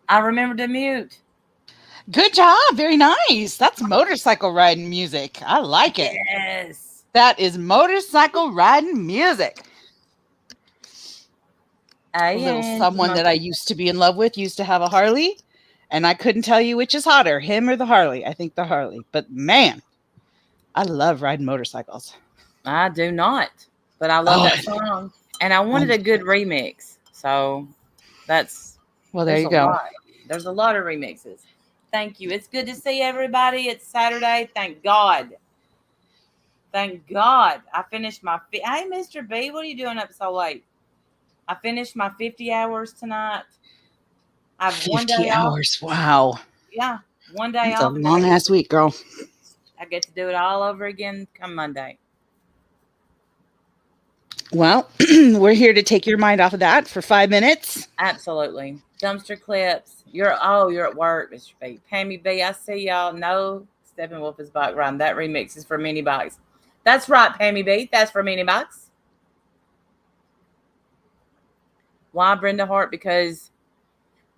I remember to mute. Good job. Very nice. That's motorcycle riding music. I like it. Yes. That is motorcycle riding music. A little someone that I used to be in love with used to have a Harley, and I couldn't tell you which is hotter, him or the Harley. I think the Harley. But man, I love riding motorcycles. I do not, but I love that song, and I wanted a good remix. So that's well. There you go. There's a lot of remixes. Thank you. It's good to see everybody. It's Saturday. Thank God. Thank God. I finished my. Hey, Mr. B, what are you doing up so late? I finished my 50 hours tonight. I have 50 hours. Off. Wow. Yeah, one day That's off. a long ass week, girl. I get to do it all over again come Monday. Well, we're here to take your mind off of that for 5 minutes. Absolutely. Dumpster clips. You're at work, Mr. B. Pammy B, I see y'all. No, Steppenwolf is bike riding. That remix is for mini bikes. That's right, Pammy B. That's for mini bikes. Why, Brenda Hart? Because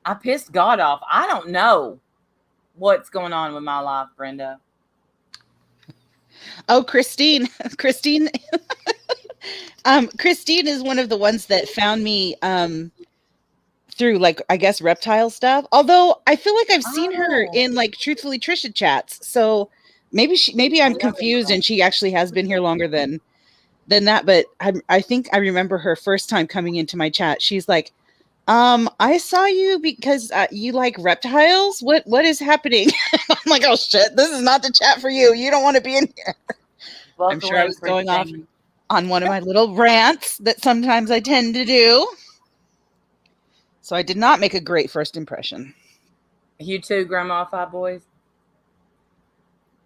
I pissed God off. I don't know what's going on with my life, Brenda. Oh, Christine. Christine is one of the ones that found me through, like, I guess, reptile stuff. Although I feel like I've seen her in, like, Truthfully Trisha chats. So maybe I'm confused and she actually has been here longer than that. But I think I remember her first time coming into my chat. She's like, I saw you because you like reptiles. What is happening? I'm like, oh shit, this is not the chat for you. You don't want to be in here. I'm sure I was going off on one of my little rants that sometimes I tend to do. So I did not make a great first impression. You too, Grandma Five Boys.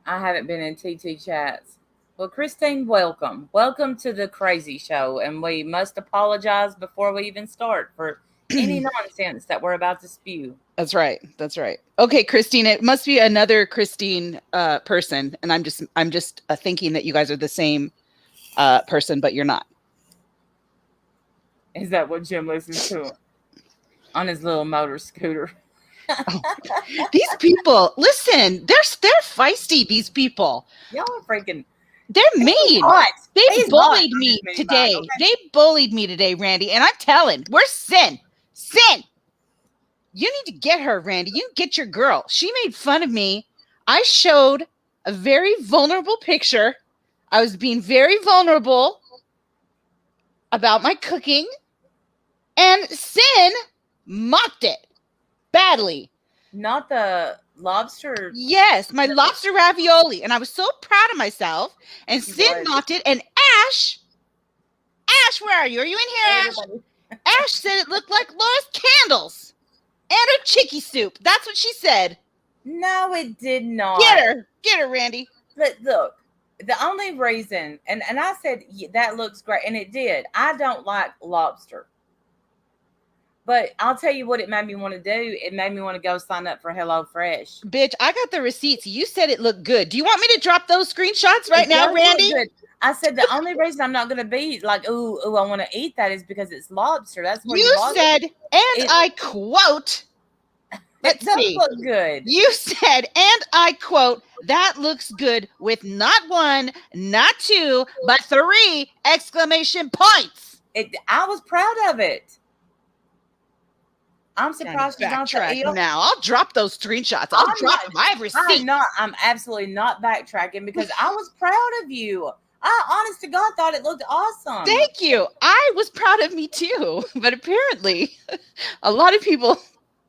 I haven't been in TT chats. Well, Christine, welcome. Welcome to the crazy show. And we must apologize before we even start for any nonsense that we're about to spew. That's right. That's right. Okay, Christine, it must be another Christine person. And I'm just thinking that you guys are the same person, but you're not. Is that what Jim listens to on his little motor scooter? Oh, these people, listen, they're feisty. These people, y'all are freaking. They're mean. They bullied me today. Okay. They bullied me today, Randy. And I'm telling, we're Sin. You need to get her, Randy. You get your girl. She made fun of me. I showed a very vulnerable picture. I was being very vulnerable about my cooking. And Sin mocked it badly. Not the lobster. Yes, my lobster ravioli. And I was so proud of myself. And She Sin was. mocked it. And Ash, where are you? Are you in here, Ash? Everybody. Ash said it looked like Laura's candles and her chicky soup. That's what she said. No, it did not. Get her, Randy. But look, the only reason, and I said that looks great, and it did. I don't like lobster, but I'll tell you what it made me want to do. It made me want to go sign up for HelloFresh. Bitch, I got the receipts. You said it looked good. Do you want me to drop those screenshots right now, Randy? I said the only reason I'm not going to be like, ooh, I want to eat that is because it's lobster. That's what you said, and I quote. Let's see. Look good. You said, and I quote, that looks good with not one, not two, but 3 exclamation points. I was proud of it. I'm surprised she's not now. I'll drop those screenshots. I'll drop my receipt. I'm absolutely not backtracking because I was proud of you. I, honest to God, thought it looked awesome. Thank you. I was proud of me too. But apparently, a lot of people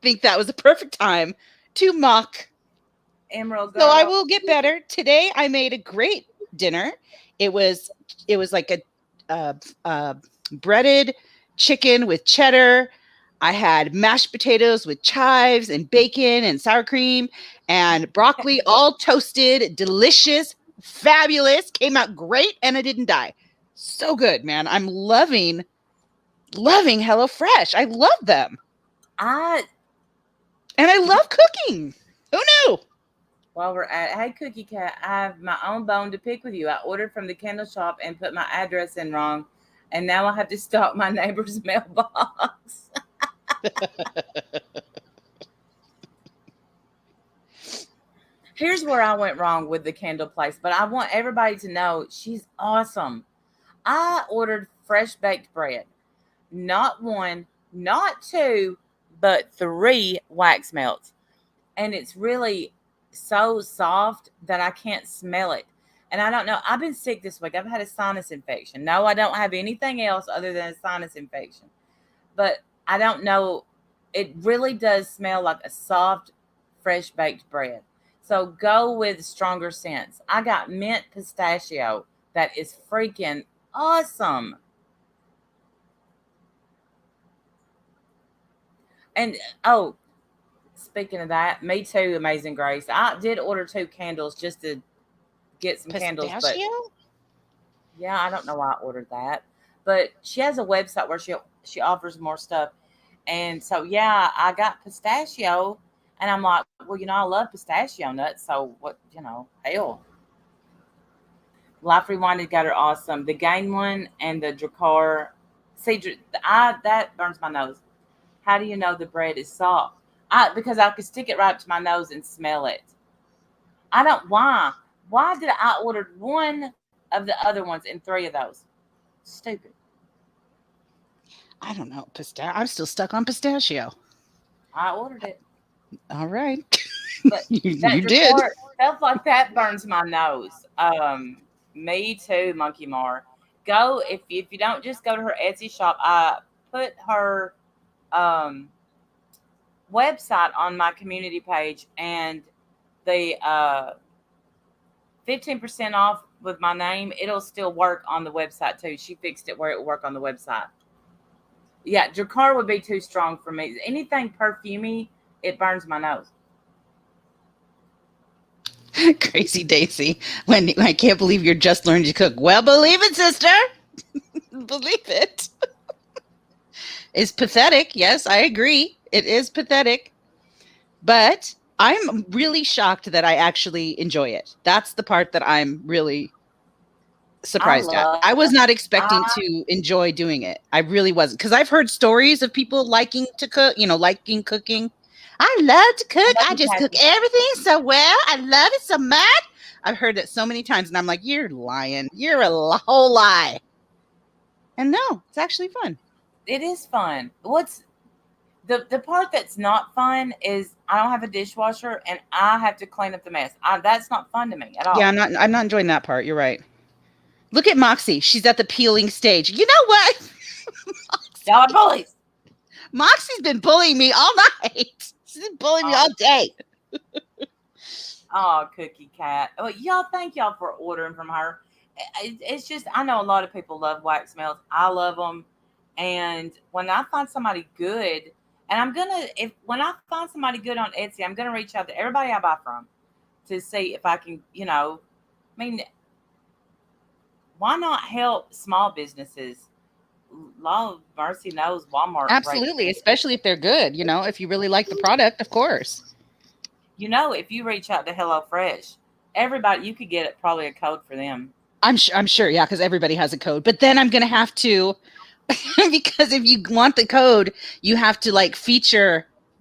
think that was a perfect time to mock Emerald Girl. So I will get better. Today I made a great dinner. It was like a breaded chicken with cheddar. I had mashed potatoes with chives and bacon and sour cream and broccoli, all toasted, delicious, fabulous. Came out great, and I didn't die. So good, man. I'm loving HelloFresh. I love them. And I love cooking. Who knew? While we're at, hey, Cookie Cat, I have my own bone to pick with you. I ordered from the candle shop and put my address in wrong, and now I have to stalk my neighbor's mailbox. Here's where I went wrong with the candle place, but I want everybody to know she's awesome. I ordered fresh baked bread. Not 1, not 2, but 3 wax melts. And it's really so soft that I can't smell it. And I don't know. I've been sick this week. I've had a sinus infection. No, I don't have anything else other than a sinus infection. But I don't know. It really does smell like a soft, fresh baked bread. So go with stronger scents. I got mint pistachio that is freaking awesome. And speaking of that, me too, Amazing Grace. I did order 2 candles just to get some candles. But yeah, I don't know why I ordered that. But she has a website where she offers more stuff. And so, yeah, I got pistachio. And I'm like, well, I love pistachio nuts. So what, hell. Life Rewinded got her awesome. The Gain one and the Dracar. See, that burns my nose. How do you know the bread is soft? Because I could stick it right up to my nose and smell it. I don't. Why? Why did I order 1 of the other ones and 3 of those? Stupid. I don't know. I'm still stuck on pistachio. I ordered it. All right. But you did. Stuff like that burns my nose. Me too, Monkey Mar. Go if you don't just go to her Etsy shop. I put her website on my community page, and the 15% off with my name, it'll still work on the website too. She fixed it where it will work on the website. Yeah, Dracar would be too strong for me. Anything perfumey, it burns my nose. Crazy Daisy. When I can't believe you're just learning to cook. Well, believe it, sister. Believe it. It's pathetic. Yes, I agree. It is pathetic. But I'm really shocked that I actually enjoy it. That's the part that I'm really surprised at. I was not expecting to enjoy doing it. I really wasn't. Because I've heard stories of people liking to cook, liking cooking. I love to cook. I just cook everything so well. I love it so much. I've heard it so many times, and I'm like, you're lying. You're a whole lie. And no, it's actually fun. It is fun. What's the part that's not fun is I don't have a dishwasher and I have to clean up the mess. That's not fun to me at all. Yeah, I'm not enjoying that part. You're right. Look at Moxie. She's at the peeling stage. You know what? Y'all are bullies. Moxie's been bullying me all night. She's been bullying me all day. Oh, Cookie Cat. Oh, y'all, thank y'all for ordering from her. It's just, I know a lot of people love wax melts. I love them. And when I find somebody good, and when I find somebody good on Etsy, I'm going to reach out to everybody I buy from to see if I can, I mean, why not help small businesses? Love Mercy knows Walmart. Absolutely, especially if they're good. If you really like the product, of course. If you reach out to HelloFresh, everybody, you could get probably a code for them. I'm sure, yeah, because everybody has a code. But then I'm gonna have to, because if you want the code, you have to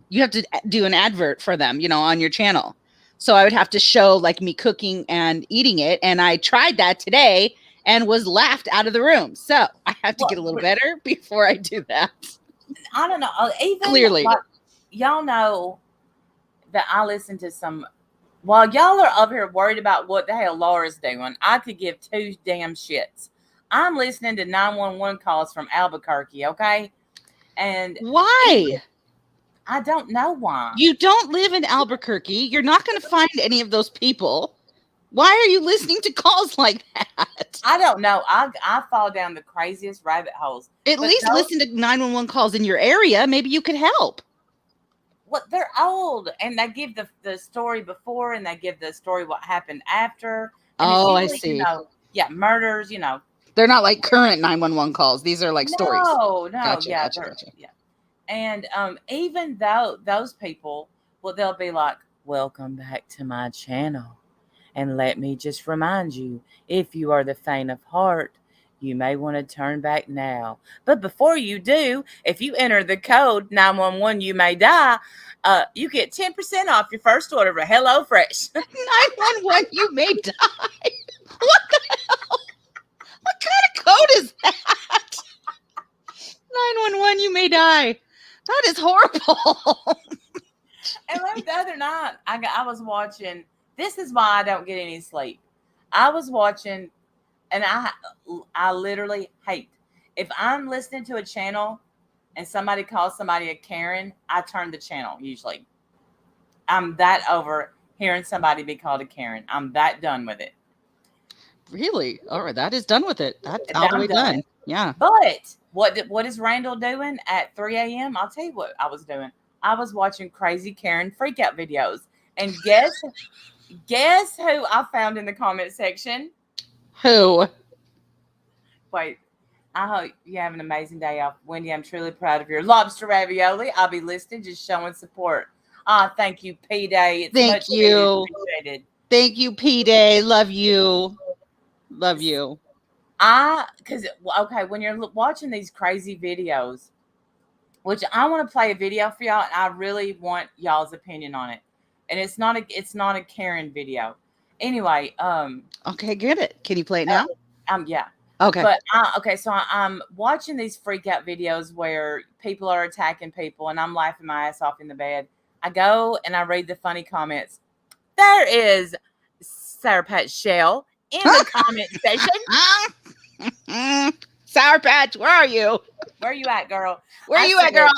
you have to do an advert for them, on your channel. So I would have to show me cooking and eating it, and I tried that today and was laughed out of the room. So I have to get a little better before I do that. I don't know. Even clearly, y'all know that I listen to some. While y'all are up here worried about what the hell Laura's doing, I could give two damn shits. I'm listening to 911 calls from Albuquerque, okay? And why? I don't know why. You don't live in Albuquerque. You're not going to find any of those people. Why are you listening to calls like that? I don't know. I fall down the craziest rabbit holes. At least listen to 911 calls in your area. Maybe you could help. Well, they're old, and they give the story before, and they give the story what happened after. And I see. Murders. They're not like current 911 calls. These are stories. No, gotcha. Yeah. And even though those people, they'll be like, "Welcome back to my channel, and let me just remind you, if you are the faint of heart, you may want to turn back now. But before you do, if you enter the code 911, you may die. You get 10% off your first order for HelloFresh." 911, you may die. What the hell? What kind of code is that? 911, you may die. That is horrible. And the other night, I was watching. This is why I don't get any sleep. I was watching, and I literally hate. If I'm listening to a channel and somebody calls somebody a Karen, I turn the channel usually. I'm that over hearing somebody be called a Karen. I'm that done with it. Really? All right, that is done with it. That's all the way done. Yeah. But what is Randall doing at 3 a.m.? I'll tell you what I was doing. I was watching crazy Karen freakout videos. And guess who I found in the comment section? Who? Wait. I hope you have an amazing day off. Wendy, I'm truly proud of your lobster ravioli. I'll be listening, just showing support. Thank you, P-Day. Thank you. Thank you, P-Day. Love you. Love you. When you're watching these crazy videos, which I want to play a video for y'all, and I really want y'all's opinion on it. And it's not a Karen video. Anyway, okay, get it. Can you play it now? Yeah. Okay. But so I'm watching these freak out videos where people are attacking people, and I'm laughing my ass off in the bed. I go and I read the funny comments. There is Sour Patch Shell in the comment section. Sour Patch, where are you? Where you at, girl? Where you at, girl?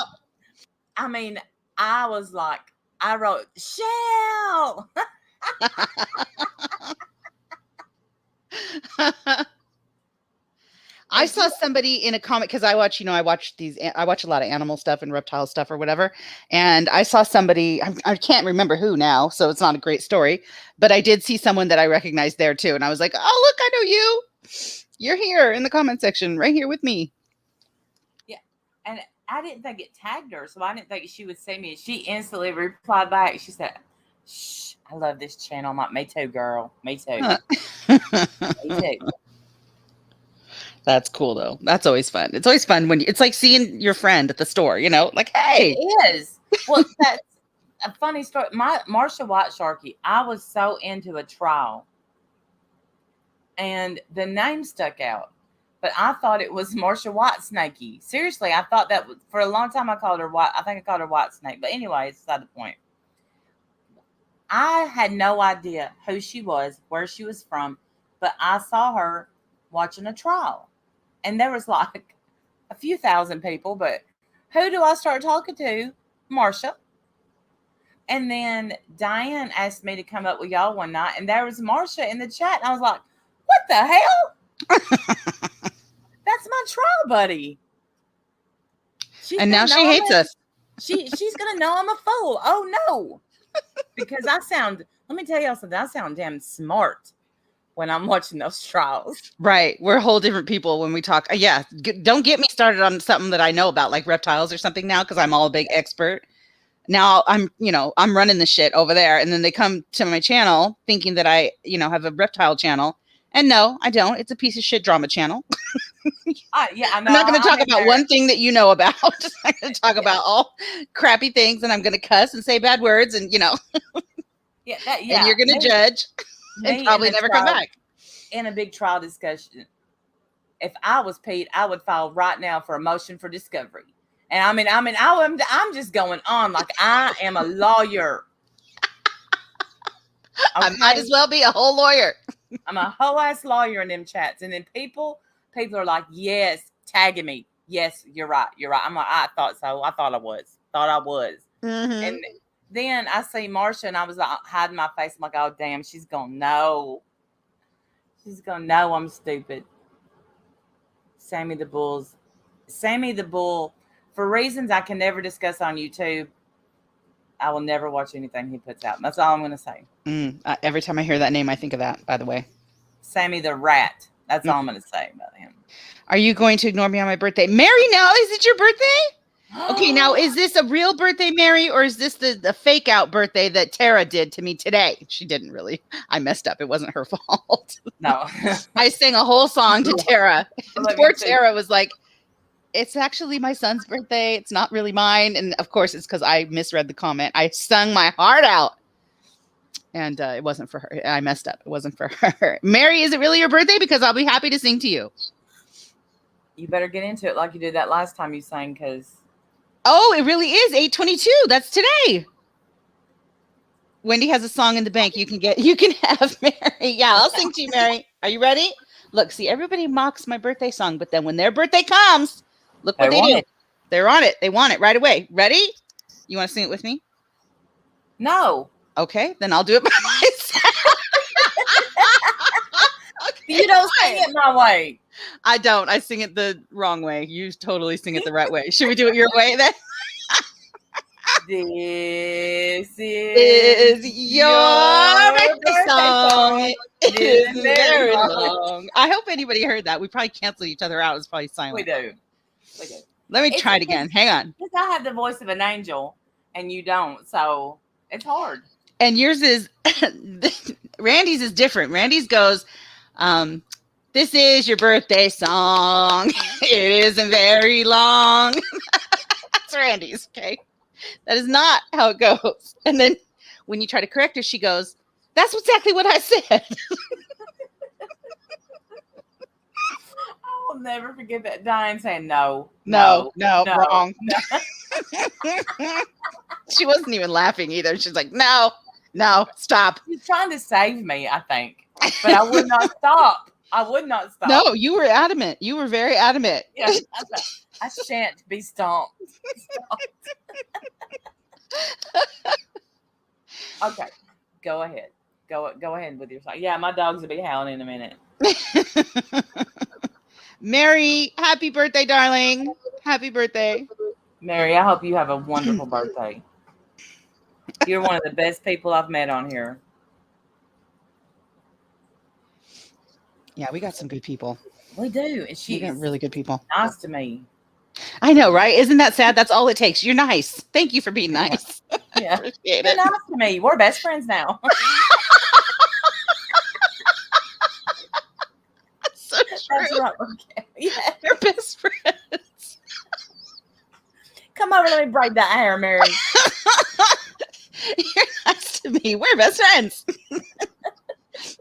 I mean, I was like, I wrote Shell. I saw somebody in a comment, because I watch a lot of animal stuff and reptile stuff or whatever. And I saw somebody, I can't remember who now, so it's not a great story, but I did see someone that I recognized there too. And I was like, oh, look, I know you. You're here in the comment section, right here with me. Yeah. And I didn't think it tagged her, so I didn't think she would see me. She instantly replied back. She said, "Shh, I love this channel." I'm like, "Me too, girl. Me too." Me too. That's cool, though. That's always fun. It's always fun when it's like seeing your friend at the store, like, hey. It is. Well, that's a funny story. Marsha White Sharky, I was so into a trial, and the name stuck out, but I thought it was Marsha White Snakey. Seriously, I thought that for a long time. I called her White. I think I called her White Snake. But anyway, it's beside the point. I had no idea who she was, where she was from, but I saw her watching a trial. And there was like a few thousand people, but who do I start talking to? Marsha. And then Diane asked me to come up with y'all one night, and there was Marsha in the chat, and I was like, "What the hell? That's my trial buddy." And now she hates us. She's gonna know I'm a fool. Oh no, because I sound. Let me tell y'all something. I sound damn smart when I'm watching those trials. Right, we're whole different people when we talk. Yeah, don't get me started on something that I know about, like reptiles or something now, because I'm all a big expert. Now I'm running the shit over there, and then they come to my channel thinking that I, have a reptile channel, and no, I don't. It's a piece of shit drama channel. Yeah, I know. I'm not going to talk about one thing that you know about. I'm going to talk about all crappy things, and I'm going to cuss and say bad words, and yeah, and you're going to judge and probably never come back. In a big trial discussion, if I was Pete, I would file right now for a motion for discovery. And I'm just going on like I am a lawyer. Okay? I might as well be a whole lawyer. I'm a whole ass lawyer in them chats. And then people are like, yes, tagging me. Yes, you're right. I'm like, I thought so. I thought I was. Mm-hmm. And then I see Marsha, and I was like hiding my face. I'm like, oh damn, she's gonna know. She's gonna know I'm stupid. Sammy the Bull, for reasons I can never discuss on YouTube, I will never watch anything he puts out. That's all I'm gonna say. Every time I hear that name, I think of that, by the way. Sammy the Rat. That's all I'm gonna say about him. Are you going to ignore me on my birthday? Mary, now, is it your birthday? Okay, now, is this a real birthday, Mary, or is this the fake out birthday that Tara did to me today? She didn't really. I messed up. It wasn't her fault. No. I sang a whole song to Tara. Poor Tara was like, it's actually my son's birthday. It's not really mine. And of course, it's because I misread the comment. I sung my heart out. And it wasn't for her. I messed up. It wasn't for her. Mary, is it really your birthday? Because I'll be happy to sing to you. You better get into it like you did that last time you sang, because... Oh, it really is 8/22. That's today. Wendy has a song in the bank. You can have Mary. Yeah, I'll sing to you, Mary. Are you ready? Look, see, everybody mocks my birthday song, but then when their birthday comes, look what they do. They're on it. They want it right away. Ready? You want to sing it with me? No. Okay, then I'll do it by myself. Okay, you don't sing it my way. I don't. I sing it the wrong way. You totally sing it the right way. Should we do it your way then? This is your birthday song. It is very long. I hope anybody heard that. We probably canceled each other out. It's probably silent. We do. Let me try it again. Hang on. Because I have the voice of an angel and you don't. So it's hard. And yours is, Randy's is different. Randy's goes, this is your birthday song. It isn't very long. That's Randy's, okay? That is not how it goes. And then when you try to correct her, she goes, that's exactly what I said. I'll never forget that. Diane saying no, wrong. No. She wasn't even laughing either. She's like, no, stop. She's trying to save me, I think. But I would not stop. No, you were adamant. You were very adamant. Yeah, I shan't be stomped. Okay, go ahead. Go ahead with your song. Yeah, my dogs will be howling in a minute. Mary, happy birthday, darling. Happy birthday. Mary, I hope you have a wonderful birthday. You're one of the best people I've met on here. Yeah, we got some good people. We do. And we got really good people. Nice to me. I know, right? Isn't that sad? That's all it takes. You're nice. Thank you for being nice. Yeah. Appreciate it. Nice to me. We're best friends now. That's so true. That's right. Okay. Yeah. We're best friends. Come over, let me braid that hair, Mary. You're nice to me. We're best friends.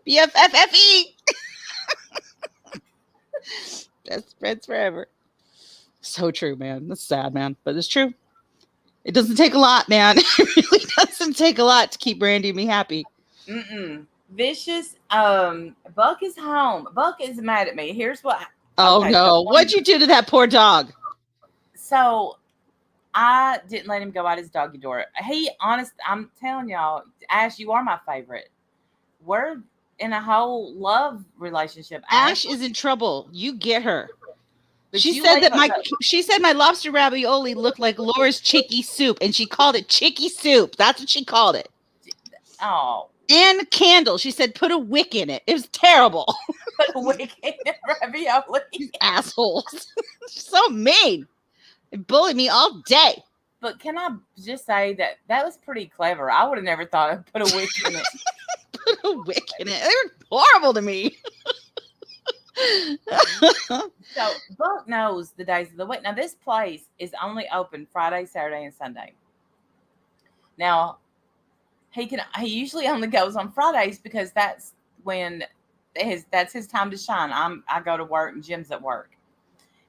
BFFFE. Best friends forever. So true, man. That's sad, man. But it's true. It doesn't take a lot, man. It really doesn't take a lot to keep Brandy and me happy. Vicious. Buck is home. Buck is mad at me. Here's what. Oh, okay, no. So what'd you do to that poor dog? So I didn't let him go out his doggy door. I'm telling y'all, Ash, you are my favorite. We're in a whole love relationship. Ash is in trouble. You get her. But She you said like my lobster ravioli looked like Laura's chicky soup, and she called it chicky soup. That's what she called it. Oh. And candle. She said put a wick in it. It was terrible. Put a wick in ravioli. These assholes. So mean. They bully me all day. But can I just say that was pretty clever? I would have never thought of put a wick in it. Put a wick in it. They were horrible to me. So Buck knows the days of the week. Now this place is only open Friday, Saturday, and Sunday. Now he usually only goes on Fridays because that's when that's his time to shine. I go to work and Jim's at work.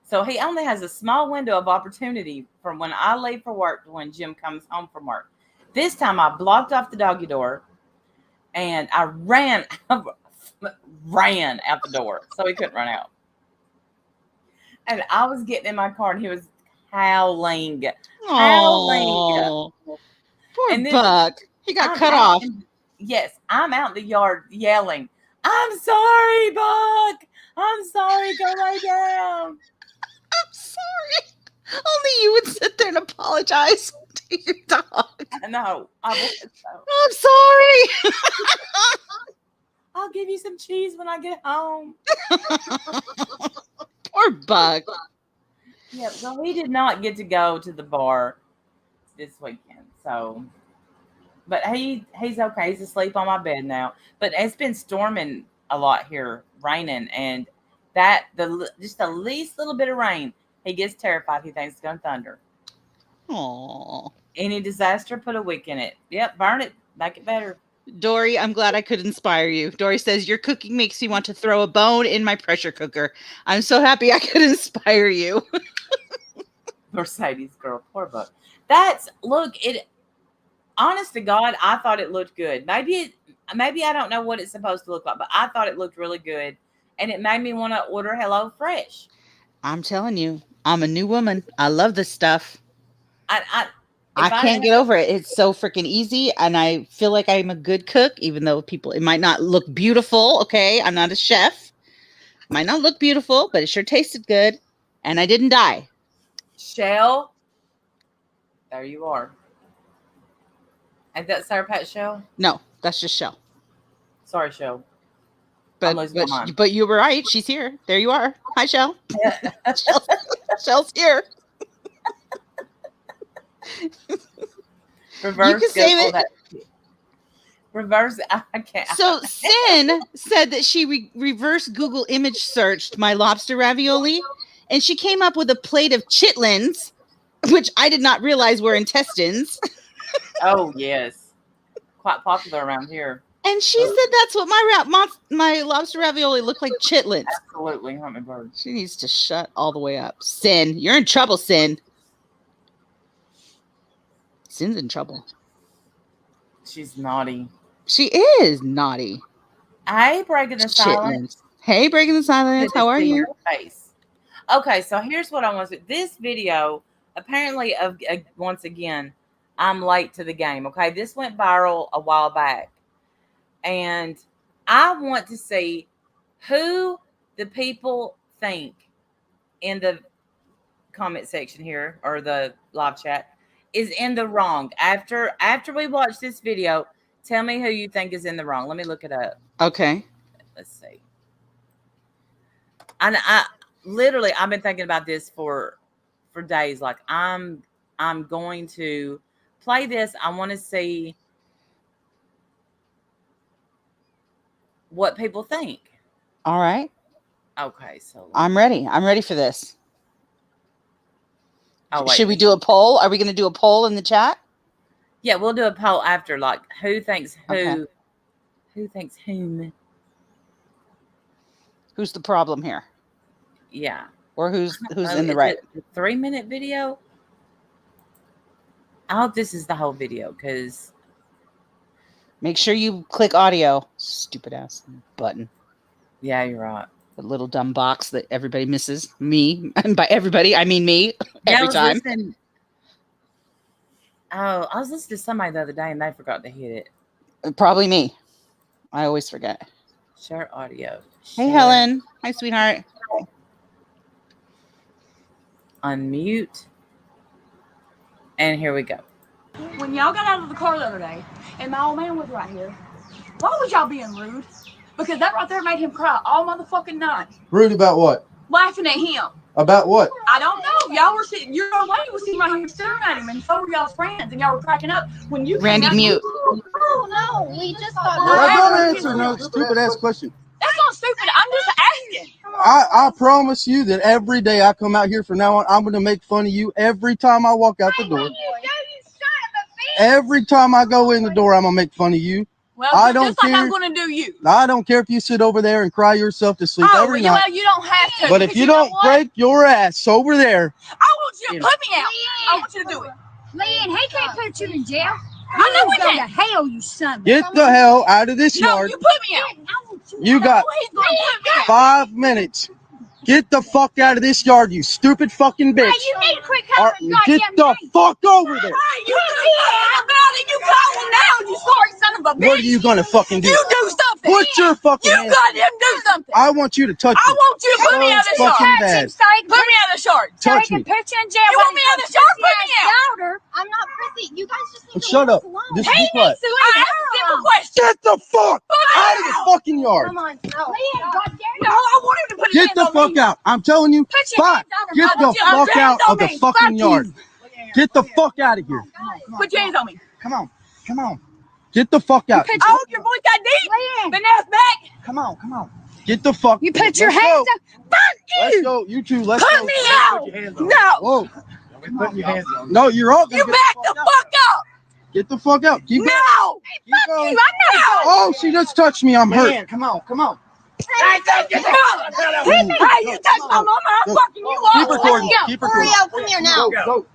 So he only has a small window of opportunity from when I leave for work to when Jim comes home from work. This time I blocked off the doggy door and I ran out the door so he couldn't run out. And I was getting in my car and he was howling. Poor Buck. He got cut off. Yes, I'm out in the yard yelling, I'm sorry, Buck. I'm sorry. Go lay down. I'm sorry. Only you would sit there and apologize to your dog. I know. I would. I'm sorry. I'll give you some cheese when I get home. Poor Buck. Yeah, so he did not get to go to the bar this weekend. So, but he's okay. He's asleep on my bed now. But it's been storming a lot here, raining, and just the least little bit of rain, he gets terrified. He thinks it's going to thunder. Aww. Any disaster, put a wick in it. Yep, burn it, make it better. Dory, I'm glad I could inspire you. Dory says, your cooking makes me want to throw a bone in my pressure cooker. I'm so happy I could inspire you. Mercedes girl, poor Buck. Honest to God, I thought it looked good. Maybe I don't know what it's supposed to look like, but I thought it looked really good. And it made me want to order Hello Fresh. I'm telling you, I'm a new woman. I love this stuff. I can't get over it. It's so freaking easy. And I feel like I'm a good cook, even though it might not look beautiful. Okay. I'm not a chef. Might not look beautiful, but it sure tasted good. And I didn't die. Shell. There you are. Ain't that Sour Patch Shell? No, that's just Shell. Sorry, Shell. But you were right. She's here. There you are. Hi, Shell. Shell's here. Reverse. You can save it. Reverse. I can't. So Sin said that she reverse Google image searched my lobster ravioli, and she came up with a plate of chitlins, which I did not realize were intestines. Oh yes, quite popular around here. And she said that's what my lobster ravioli looked like, chitlins. Absolutely, hummingbird. She needs to shut all the way up. Sin, you're in trouble, Sin. Sin's in trouble. She's naughty. She is naughty. Hey, breaking the silence. Hey, breaking the silence. How are you? Face. Okay, so here's what I want to do. This video, apparently, once again, I'm late to the game. Okay, this went viral a while back. And I want to see who the people think in the comment section here or the live chat is in the wrong. After we watch this video, tell me who you think is in the wrong. Let me look it up. Okay. Let's see. I've been thinking about this for days. Like I'm going to play this. I want to see what people think. All right. Okay, so I'm ready. I'm ready for this. Oh, wait. Should we do a poll? Are we going to do a poll in the chat? Yeah, we'll do a poll after. Like, who thinks who? Okay. Who thinks whom? Who's the problem here? Yeah. Or who's in the right? A 3-minute video. I hope this is the whole video because. Make sure you click audio. Stupid ass button. Yeah, you're right. The little dumb box that everybody misses. Me. And by everybody, I mean me. Every time. Oh, I was listening to somebody the other day and they forgot to hit it. Probably me. I always forget. Share audio. Hey, Share. Helen. Hi, sweetheart. Unmute. And here we go. When y'all got out of the car the other day and my old man was right here, why was y'all being rude? Because that right there made him cry all motherfucking night. Rude about what? Laughing at him. About what? I don't know. Y'all were sitting, your old lady was sitting right here staring at him, and so were y'all's friends, and y'all were cracking up. When you Randy, mute. Oh, no, we just got Don't answer no stupid ass question. That's not stupid. I'm just asking. I promise you that every day I come out here from now on, I'm going to make fun of you every time I walk out the door. Every time I go in the door, I'm going to make fun of you. Well, I don't just like care. I'm going to do you. I don't care if you sit over there and cry yourself to sleep every night. Well, you don't have to. But if you don't break your ass over there. I want you to put me out. I want you to do it. Leanne, he can't put you in jail. I know we Go to can. hell, you son. Get the hell out of this No, yard. you put me out. You got He's going to put me out. 5 minutes. Get the fuck out of this yard, you stupid fucking bitch. Hey, you need to quit calling Get goddamn the names. fuck over there. Hey, you about it. You call him now, you sorry son of a bitch. What are you gonna fucking do? You do something. Put your fucking You hands goddamn do something. I want you to touch I me. want you to put me out of the fucking shark. bad. Put me out of the shark. Touch me. Put you in jail. You want me out of the shark? Put me out. I'm not prissy. You guys just need to Shut leave up. us alone. Just He be quiet. needs to leave. I asked a simple question. Get the fuck Put me out of the fucking yard. Come on. No. Leanne, goddamn. No, I want him to put his Get hands the on fuck me. out. I'm telling you. Put your Fuck. hands on him. Get the Put your fuck hands out on of the me. fucking Fuck yard. you. Get the fuck out of here. Put your hands on me. Come on. Come on. Get the fuck out. I hope your voice got deep. Leanne. But now it's back. Come on. Come on. Get the fuck. You put Let's your hands go. up. Fuck Let's you. go. You two. Let's Put go. me out. No. Whoa. Put your hands on. No, you're all gonna You get back the the fuck out. fuck up. Get the fuck out. Keep going. No. Keep going. You, I'm not. Oh, she just touched me. I'm hurt. Come on, come on. Hey, you touched my mama. I'm fucking you up. Keep recording. Let's go. Keep recording. Oreo, come here now. Go.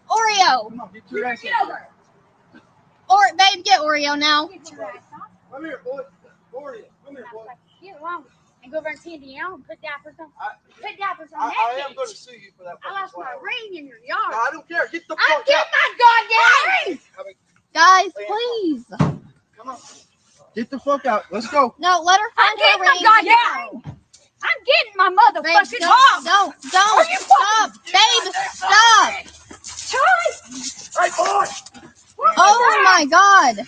Oreo. Come on, get your ass over. Babe, get Oreo now. Come here, boy. Oreo. Come here, boy. Get along and go over and see the and put diapers on. Put diapers on I that am going bitch. to sue you for that. I lost my fucking ring in your flower. yard. No, I don't care. Get the I'm fuck getting out. my goddamn ring. Guys, please. Come on. Get the fuck out. Let's go. No, let her find her ring. I'm getting my motherfucking Don't. Are you Stop. Babe, stop. Hey, boy. Oh my god.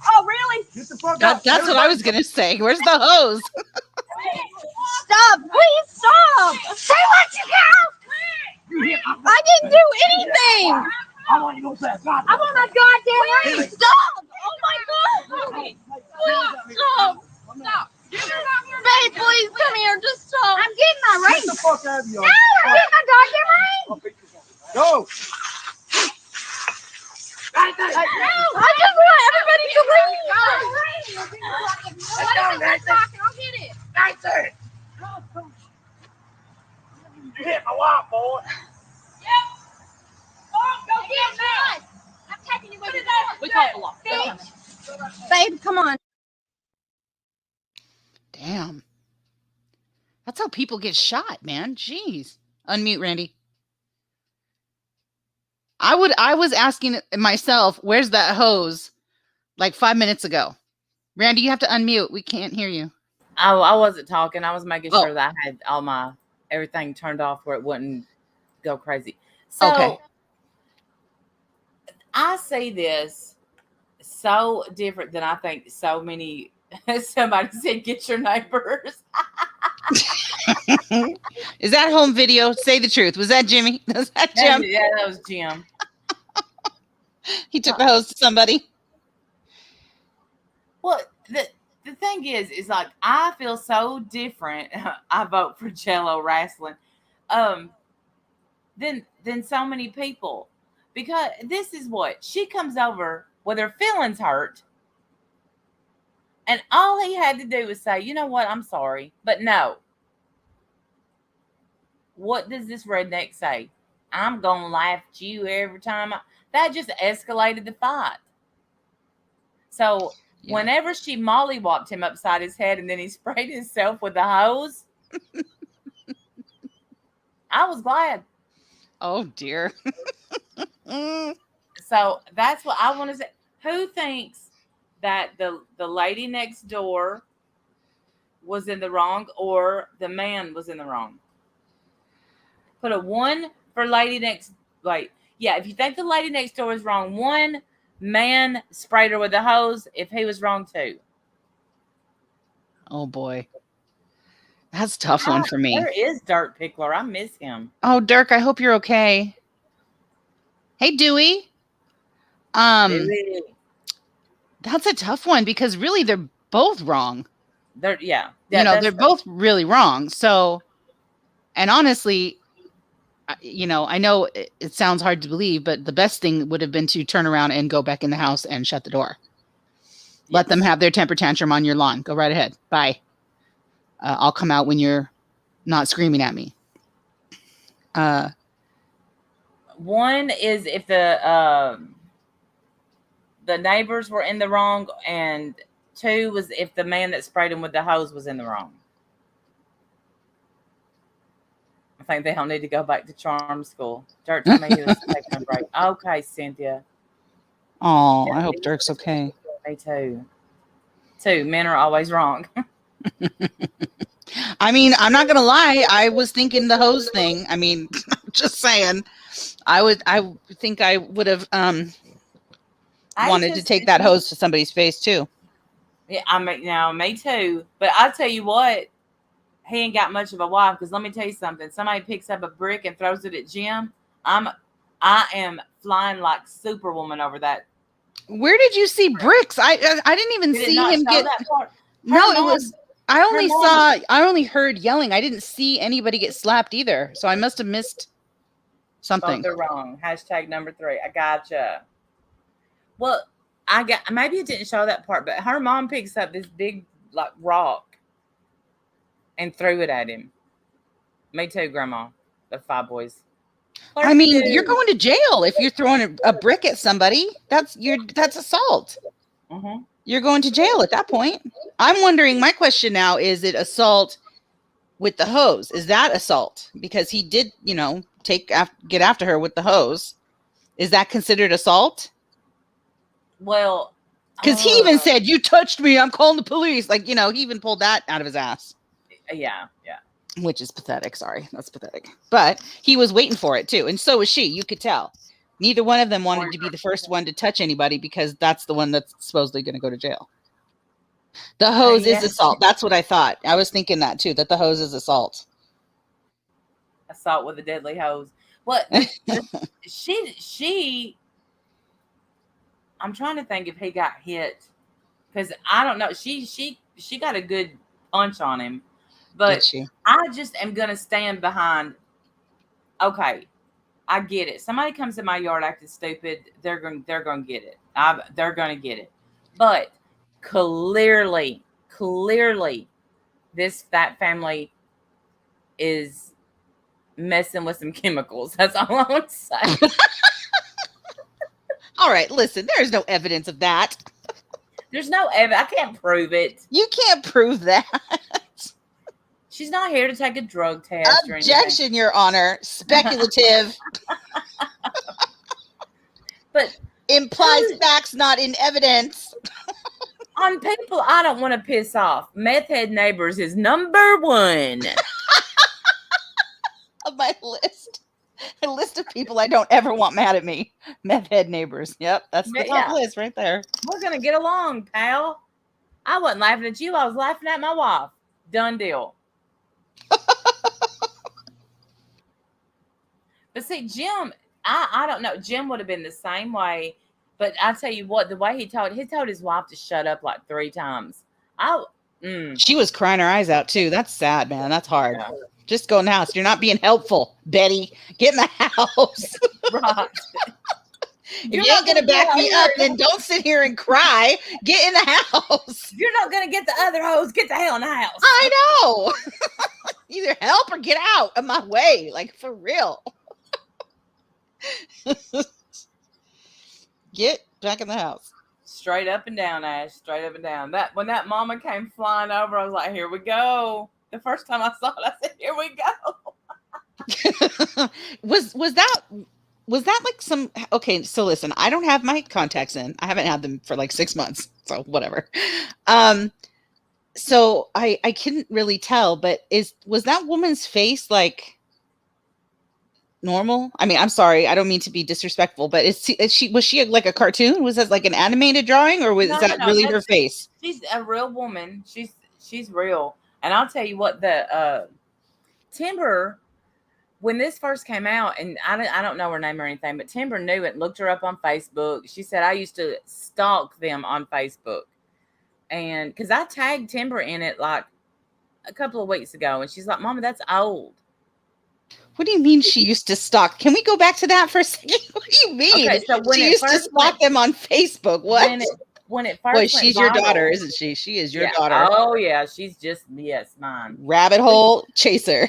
Oh, really? Get the fuck out. That's what I was gonna say. Where's the hose? Stop. Please stop. Say what you got. I didn't do anything. I want you to go say God. I want my goddamn ring. Stop. Oh my god. Please stop. Stop. Babe, please come here. Just stop. I'm getting my ring. Get the fuck out of here. No, I'm getting my goddamn ring. Go. I just want everybody to leave. I'll get it. That's it. You hit my wife, boy. Go get it. I'm taking you with me. We call the law. Babe, come on. Damn. That's how people get shot, man. Jeez. Unmute, Randy. I was asking myself, where's that hose? Like 5 minutes ago. Randy, you have to unmute. We can't hear you. I wasn't talking. I was making Oh. sure that I had all my everything turned off where it wouldn't go crazy. So Okay. I see this so different than I think so many. Somebody said, "Get your neighbors." Is that home video? Say the truth. Was that Jimmy? Was that Jim? Yeah, that was Jim. He took the hose to somebody. Well, the thing is like I feel so different. I vote for Jello wrestling, than so many people, because this is what she comes over with her feelings hurt, and all he had to do was say, "You know what? I'm sorry, but no." What does this redneck say? I'm gonna laugh at you every time. That just escalated the fight. So Yeah. whenever she mollywopped him upside his head and then he sprayed himself with the hose, I was glad. Oh dear. So that's what I want to say. Who thinks that the lady next door was in the wrong or the man was in the wrong? Put a 1 for lady next. Like, yeah, if you think the lady next door was wrong, 1, man sprayed her with the hose. If he was wrong, 2. Oh boy. That's a tough one for me. Where is Dirt Pickler? I miss him. Oh, Dirk, I hope you're okay. Hey, Dewey. Really? That's a tough one because really they're both wrong. Yeah, they're both really wrong. So, and honestly, I know it sounds hard to believe, but the best thing would have been to turn around and go back in the house and shut the door. Yes. Let them have their temper tantrum on your lawn. Go right ahead. Bye. I'll come out when you're not screaming at me. 1 is if the neighbors were in the wrong, and 2 was if the man that sprayed him with the hose was in the wrong. I think they all need to go back to charm school. Dirk told me he was taking a break. Okay, Cynthia. Oh, I hope Dirk's okay. Me too. 2 men are always wrong. I mean, I'm not gonna lie. I was thinking the hose thing. I mean, just saying. I think I would have wanted to take that hose to somebody's face too. Yeah, me too. But I'll tell you what, he ain't got much of a wife. Because let me tell you something. Somebody picks up a brick and throws it at Jim. I am flying like Superwoman over that. Where did you see bricks? I didn't even see him get. That part? No, it was. I only heard yelling. I didn't see anybody get slapped either. So I must have missed something. Both are wrong. Hashtag number 3. I gotcha. Well, maybe it didn't show that part, but her mom picks up this big like rock and threw it at him. Me too, Grandma. The 5 boys. I mean, you're going to jail if you're throwing a brick at somebody. That's assault. Mm-hmm. You're going to jail at that point. I'm wondering, my question now, is it assault with the hose? Is that assault? Because he did, get after her with the hose. Is that considered assault? Well, because he even said, "You touched me, I'm calling the police." Like, he even pulled that out of his ass. Yeah. Which is pathetic. Sorry, that's pathetic. But he was waiting for it too. And so was she. You could tell. Neither one of them wanted to be the first one to touch anybody because that's the one that's supposedly going to go to jail. The hose is assault. That's what I thought. I was thinking that too, that the hose is assault. Assault with a deadly hose. What? she, I'm trying to think if he got hit. Because I don't know. She got a good punch on him. But I just am going to stand behind. Okay. I get it. Somebody comes in my yard acting stupid. They're going to get it. They're going to get it. But clearly, that family is messing with some chemicals. That's all I want to say. All right, listen. There's no evidence of that. There's no evidence. I can't prove it. You can't prove that. She's not here to take a drug test. Objection, Your Honor. Speculative. But implies facts not in evidence. On people I don't want to piss off, meth head neighbors is number 1 of my list. A list of people I don't ever want mad at me. Meth head neighbors. Yep, that's the top list right there. We're gonna get along, pal. I wasn't laughing at you. I was laughing at my wife. Done deal. But see, Jim, I don't know. Jim would have been the same way. But I tell you what, the way he told his wife to shut up like 3 times. She was crying her eyes out too. That's sad, man. That's hard. Yeah. Just go in the house. You're not being helpful, Betty. Get in the house. Right. If you ain't gonna back me up, then don't sit here and cry. Get in the house. You're not gonna get the other hose. Get the hell in the house. I know. Either help or get out of my way. Like, for real. Get back in the house. Straight up and down, Ash. Straight up and down. That when that mama came flying over, I was like, here we go. The first time I saw it, I said, here we go. Was that was that like some, okay, so listen, I don't have my contacts in. I haven't had them for like 6 months, so whatever. So I couldn't really tell, but was that woman's face like normal? I mean, I'm sorry, I don't mean to be disrespectful, but was she like a cartoon? Was that like an animated drawing, or was No, that no, really her face? she's a real woman. She's real. And I'll tell you what, the Timber, when this first came out, and I don't know her name or anything, but Timber knew it, looked her up on Facebook. She said, I used to stalk them on Facebook. And because I tagged Timber in it like a couple of weeks ago, and she's like, Mama, that's old. What do you mean she used to stalk? Can we go back to that for a second? What do you mean? Okay, so when she it used to first stalk them on Facebook. What? When it first Boy, went she's your viral- daughter, isn't she? She is your Yeah. daughter. Oh yeah, she's just mine. Rabbit hole chaser.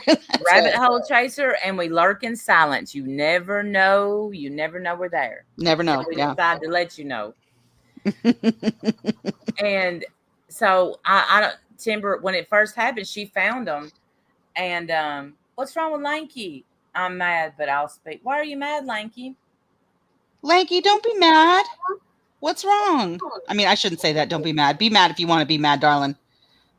Rabbit hole chaser, and we lurk in silence. You never know. You never know we're there. Never know. We Yeah. decide to let you know. And so I don't, Timber, when it first happened, she found them. And what's wrong with Lanky? I'm mad, but I'll speak. Why are you mad, Lanky? Lanky, don't be mad. What's wrong? I mean, I shouldn't say that. Don't be mad. Be mad if you want to be mad, darling.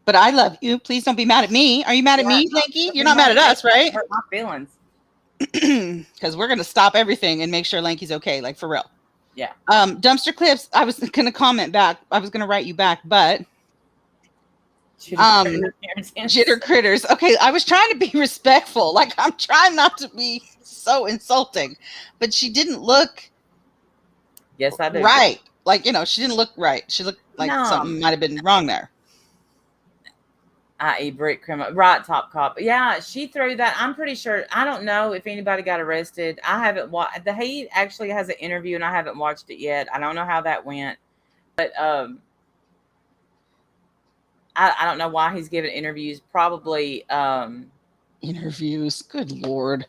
But I love you. Please don't be mad at me. Are you mad at me, Lanky? You're not mad at us, right? Hurt my feelings. Because we're going to stop everything and make sure Lanky's okay, like for real. Yeah. Dumpster clips. I was going to comment back. I was going to write you back, but jitter critters. Okay, I was trying to be respectful. Like, I'm trying not to be so insulting, but she didn't look. Yes, I do. Right. Like, she didn't look right. She looked like something might have been wrong there. I.e. brick criminal. Right, top cop. Yeah, she threw that. I'm pretty sure. I don't know if anybody got arrested. I haven't watched. He actually has an interview, and I haven't watched it yet. I don't know how that went. But I don't know why he's giving interviews. Probably interviews. Good Lord.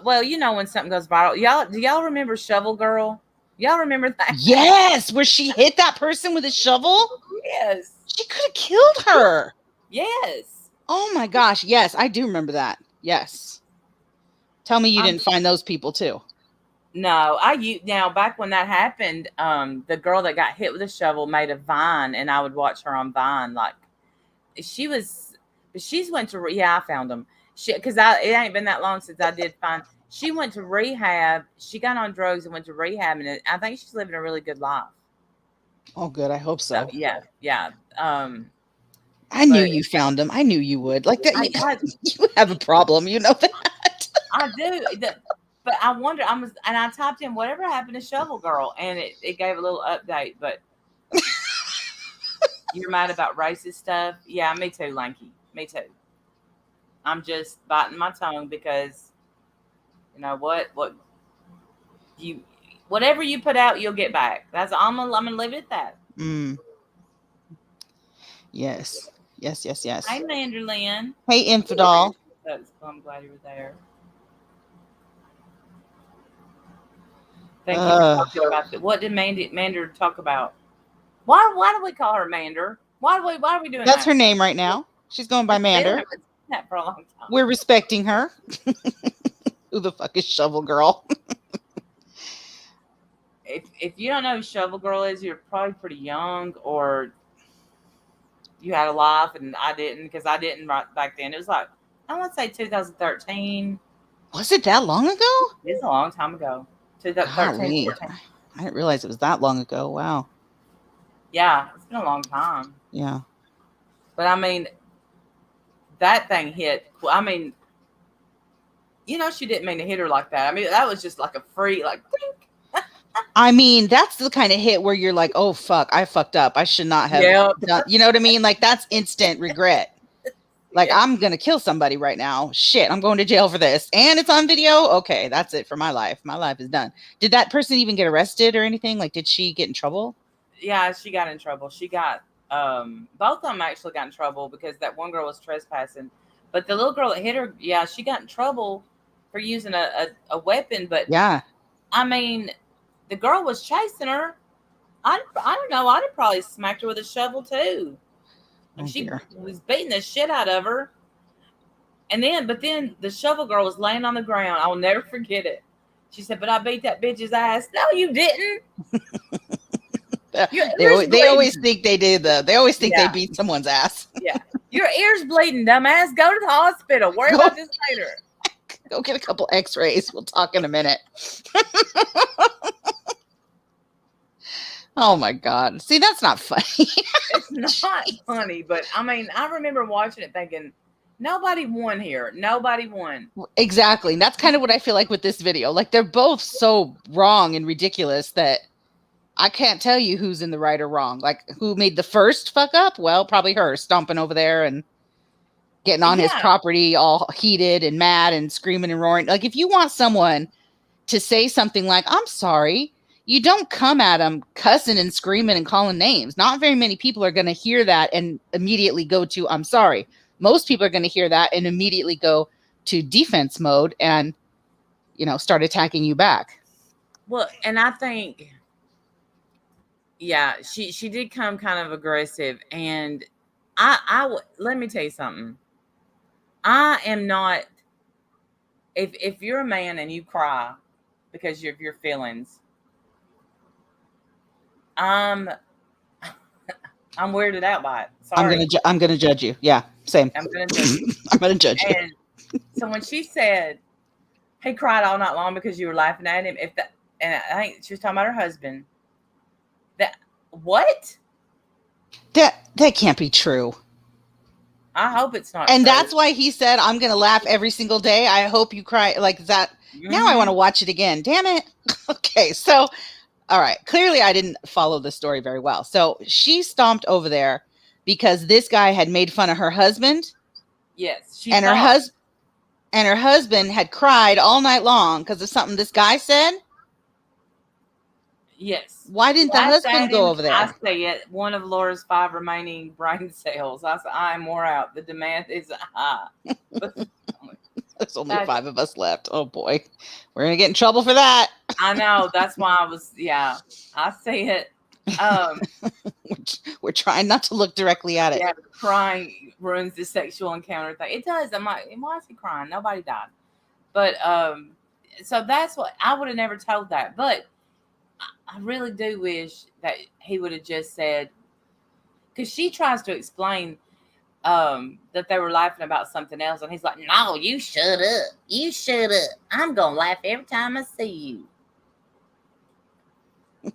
Well, when something goes viral. Do y'all remember Shovel Girl? Y'all remember that? Yes, where she hit that person with a shovel? Yes. She could have killed her. Yes. Oh my gosh. Yes, I do remember that. Yes. Tell me you didn't find those people too. No, now back when that happened, the girl that got hit with a shovel made a Vine, and I would watch her on Vine. Like she's went to I found them. Because it ain't been that long since I did find. She went to rehab. She got on drugs and went to rehab, and I think she's living a really good life. Oh, good. I hope so. Yeah. I knew you found them. I knew you would. Like that. You have a problem. You know that. I do. But I wonder. And I typed in whatever happened to Shovel Girl, and it gave a little update. But you're mad about racist stuff? Yeah, me too, Lanky. Me too. I'm just biting my tongue because you know what whatever you put out, you'll get back. That's I'm gonna leave it at that. Yes. Hey, Manderlin. Hey, Infidel. I'm glad you were there. Thank you for talking about that. What did Mander talk about? Why do we call her Mander? Why are we doing that? That's her name right now. She's going by Mander. That for a long time. We're respecting her. Who the fuck is Shovel Girl? If you don't know who Shovel Girl is, you're probably pretty young, or you had a life and I didn't, because I didn't right back then. It was like, I want to say 2013. Was it that long ago? It's a long time ago. 2013. I didn't realize it was that long ago. Wow. Yeah, it's been a long time. Yeah. But I mean, that thing hit. I mean, she didn't mean to hit her like that. I mean, that was just like a free, like, I mean, that's the kind of hit where you're like, oh, fuck, I fucked up. I should not have done. You know what I mean? Like, that's instant regret. Like, I'm going to kill somebody right now. Shit, I'm going to jail for this. And it's on video? Okay, that's it for my life. My life is done. Did that person even get arrested or anything? Like, did she get in trouble? Yeah, she got in trouble. She got, both of them actually got in trouble because that one girl was trespassing. But the little girl that hit her, yeah, she got in trouble for using a weapon. But, yeah, I mean, the girl was chasing her. I don't know. I'd have probably smacked her with a shovel too. And she was beating the shit out of her. But then the Shovel Girl was laying on the ground. I will never forget it. She said, but I beat that bitch's ass. No, you didn't. Your They ears always, they always bleeding. think they did they always think they Yeah. beat someone's ass. Yeah. Your ears bleeding, dumbass. Go to the hospital. Worry Go- about this later. Go get a couple x-rays. We'll talk in a minute. Oh my God. See, that's not funny. It's not funny, but I mean, I remember watching it thinking, nobody won here. Nobody won. Exactly. And that's kind of what I feel like with this video. Like, they're both so wrong and ridiculous that I can't tell you who's in the right or wrong. Like, who made the first fuck up? Well, probably her, stomping over there and getting on his Yeah. property all heated and mad and screaming and roaring. Like, if you want someone to say something like, I'm sorry, you don't come at them cussing and screaming and calling names. Not very many people are going to hear that and immediately go to, I'm sorry. Most people are going to hear that and immediately go to defense mode and, start attacking you back. Well, and I think, yeah, she did come kind of aggressive, and let me tell you something. I am not. If you're a man and you cry because of your feelings, I'm weirded out by it. Sorry. I'm gonna judge you. Yeah, same. I'm gonna judge you. I'm gonna judge you. And so when she said he cried all night long because you were laughing at him, and I think she was talking about her husband. What? That can't be true. I hope it's not. And true. that's why he said, I'm gonna laugh every single day. I hope you cry. Like that. Now I want to watch it again. Damn it. Okay, so all right. Clearly, I didn't follow the story very well. So she stomped over there because this guy had made fun of her husband. Yes, Her husband had cried all night long because of something this guy said. Yes. Why didn't the husband go over there? I say it. One of Laura's 5 remaining brain cells. I said, I'm wore out. The demand is high. There's only 5 of us left. Oh boy, we're gonna get in trouble for that. I know. That's why I was. Yeah, I see it. We're trying not to look directly at it. Yeah, crying ruins the sexual encounter thing. It does. I'm like, why is he crying? Nobody died. But so that's what I would have never told that. But I really do wish that he would have just said, because she tries to explain that they were laughing about something else, and he's like, no, you shut up. You shut up. I'm gonna laugh every time I see you.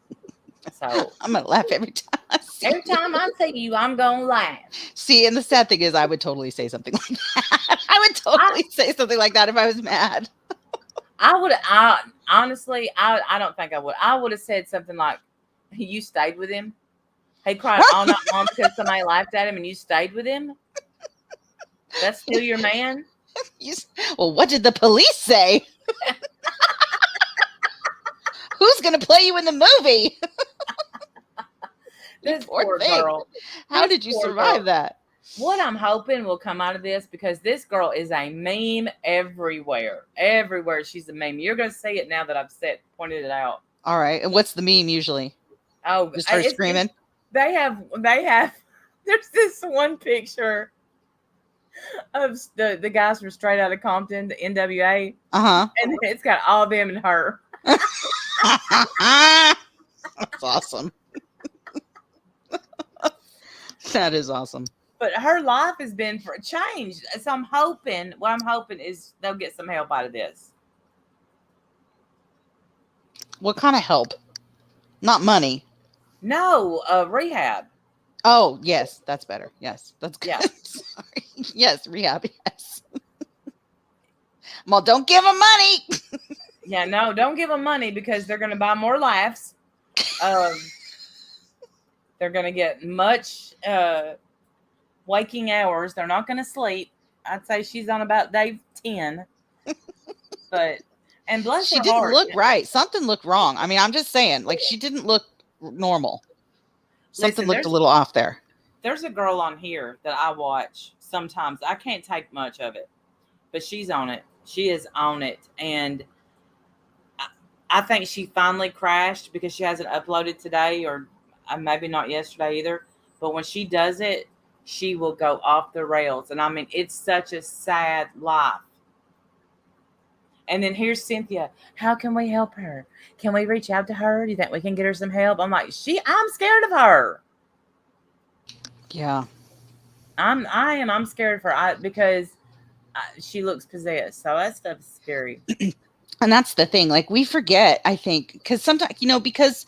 So I'm gonna laugh every time I see every time I see you, I'm gonna laugh. See, and the sad thing is I would totally say something like that. I would totally say something like that if I was mad. Honestly, I don't think I would. I would have said something like, you stayed with him. He cried all night long because somebody laughed at him and you stayed with him. That's still your man? Well, what did the police say? Who's going to play you in the movie? This poor girl. How did you survive that? What I'm hoping will come out of this, because this girl is a meme everywhere. Everywhere she's a meme. You're going to see it now that I've pointed it out. All right. And what's the meme usually? Oh, just her screaming? They have, there's this one picture of the guys from Straight Outta Compton, the NWA. Uh-huh. And it's got all them and her. That's awesome. That is awesome. But her life has been for a change. So what I'm hoping is they'll get some help out of this. What kind of help? Not money. No, rehab. Oh, yes, that's better. Yes, that's good. Yeah. Sorry. Yes, rehab, yes. Well, don't give them money. Yeah, no, don't give them money because they're going to buy more laughs. They're going to get much waking hours. They're not going to sleep. I'd say she's on about day 10. And bless she her didn't heart. look right. Something looked wrong. I mean, I'm just saying, like, she didn't look normal. Something looked a little off there. There's a girl on here that I watch sometimes. I can't take much of it, but she's on it. She is on it. And I think she finally crashed because she hasn't uploaded today, or maybe not yesterday either. But when she does it, she will go off the rails. And I mean, it's such a sad life. And then here's Cynthia. How can we help her? Can we reach out to her? Do you think we can get her some help? I'm like, I'm scared of her. Yeah. I'm scared of her because she looks possessed. So that stuff's scary. And that's the thing. Like, we forget, I think, because sometimes, because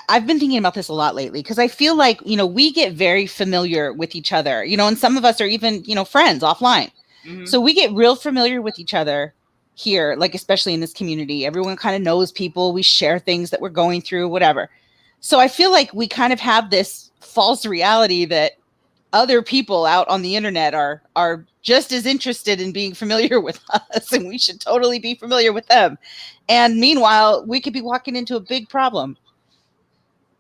I've been thinking about this a lot lately, because I feel like, we get very familiar with each other, and some of us are even, friends offline. Mm-hmm. So we get real familiar with each other here, like, especially in this community. Everyone kind of knows people. We share things that we're going through, whatever. So I feel like we kind of have this false reality that other people out on the internet are just as interested in being familiar with us, and we should totally be familiar with them. And meanwhile, we could be walking into a big problem.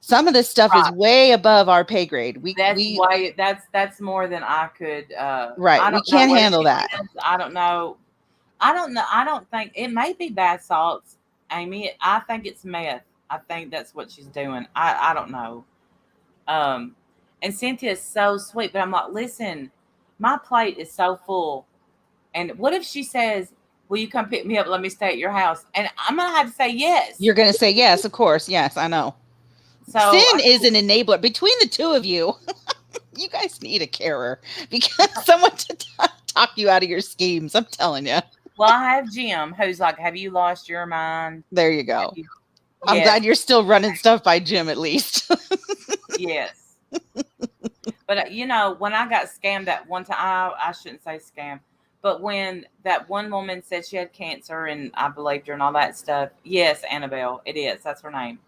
Some of this stuff is way above our pay grade. That's more than I could. Right. We can't handle that. I don't know. I don't think it may be bath salts, Amy. I think it's meth. I think that's what she's doing. I don't know. And Cynthia's so sweet, but I'm like, listen, my plate is so full. And what if she says, will you come pick me up? Let me stay at your house. And I'm going to have to say yes. You're going to say yes, of course. Yes, I know. So Sin is an enabler. Between the two of you, you guys need a carer, because someone to talk you out of your schemes. I'm telling you. Well, I have Jim, who's like, have you lost your mind? There you go. I'm glad you're still running stuff by Jim, at least. Yes. But, when I got scammed that one time, I shouldn't say scam, but when that one woman said she had cancer and I believed her and all that stuff, yes, Annabelle, it is. That's her name.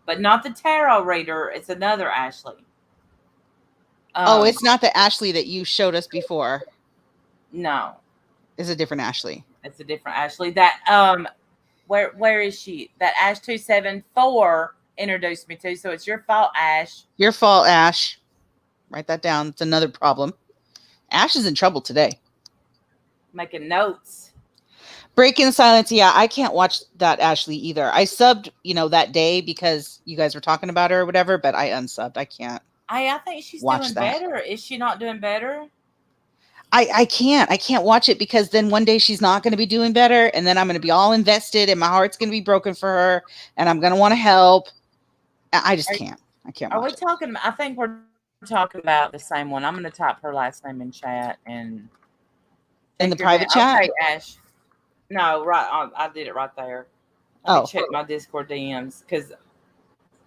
But not the tarot reader. It's another Ashley. It's not the Ashley that you showed us before. No. It's a different Ashley. It's a different Ashley. That, where is she? That Ash 274 introduced me to. So it's your fault, Ash. Your fault, Ash. Write that down. It's another problem. Ash is in trouble today. Making notes. Breaking silence. Yeah, I can't watch that Ashley either. I subbed, that day because you guys were talking about her or whatever, but I unsubbed. I can't. I think she's doing better. Is she not doing better? I can't watch it, because then one day she's not going to be doing better, and then I'm going to be all invested and my heart's going to be broken for her, and I'm going to want to help. I just can't. I can't. Are we talking? I think we're talking about the same one. I'm going to type her last name in chat and in the private chat. Okay, Ash. No, right. I did it right there. Let me check my Discord DMs, because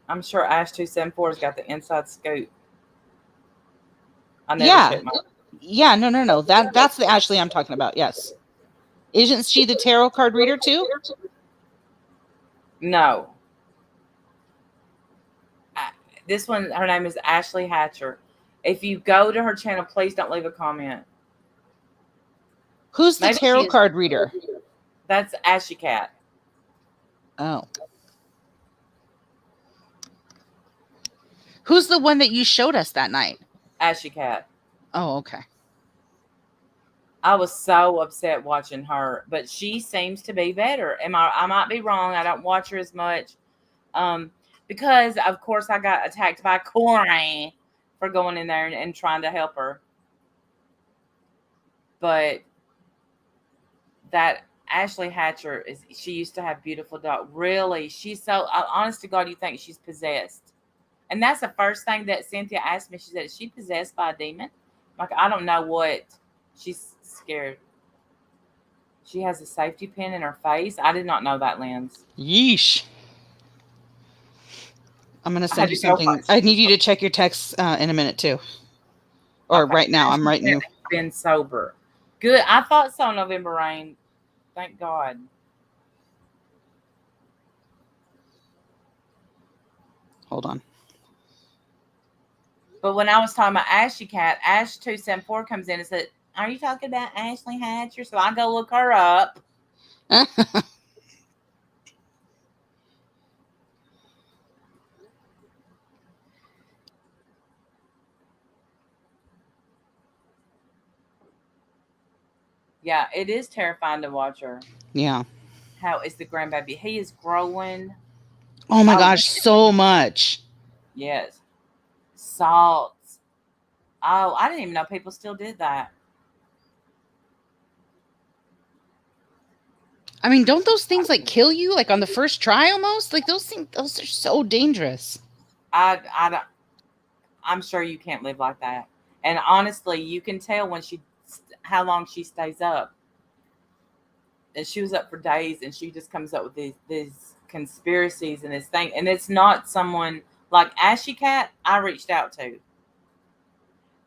I'm sure Ash 274 has got the inside scoop. I never checked my. Yeah, no. That's the Ashley I'm talking about. Yes. Isn't she the tarot card reader too? No. This one, her name is Ashley Hatcher. If you go to her channel, please don't leave a comment. Who's the tarot card reader? That's Ashy Cat. Oh. Who's the one that you showed us that night? Ashy Cat. Oh, okay. I was so upset watching her, but she seems to be better. I might be wrong. I don't watch her as much. Because of course I got attacked by Corey for going in there and trying to help her. But that Ashley Hatcher she used to have beautiful dog. Really, she's so honest to God, you think she's possessed. And that's the first thing that Cynthia asked me. She said, is she possessed by a demon? Like, I don't know what. She's scared. She has a safety pin in her face. I did not know that, Lens. Yeesh. I'm going to send you something. I need you to check your texts in a minute too. Or right now. I'm writing you. Been sober. Good. I thought so, November Rain. Thank God. Hold on. But when I was talking about Ashy Cat, Ash 274 comes in and said, are you talking about Ashley Hatcher? So I go look her up. Yeah, it is terrifying to watch her. Yeah. How is the grandbaby? He is growing. Oh my gosh, so much. Yes. Salts. Oh, I didn't even know people still did that. I mean, don't those things like kill you like on the first try almost? Like those are so dangerous. I'm sure you can't live like that. And honestly, you can tell when how long she stays up. And she was up for days, and she just comes up with these conspiracies and this thing. And it's not someone like Ashy Cat I reached out to.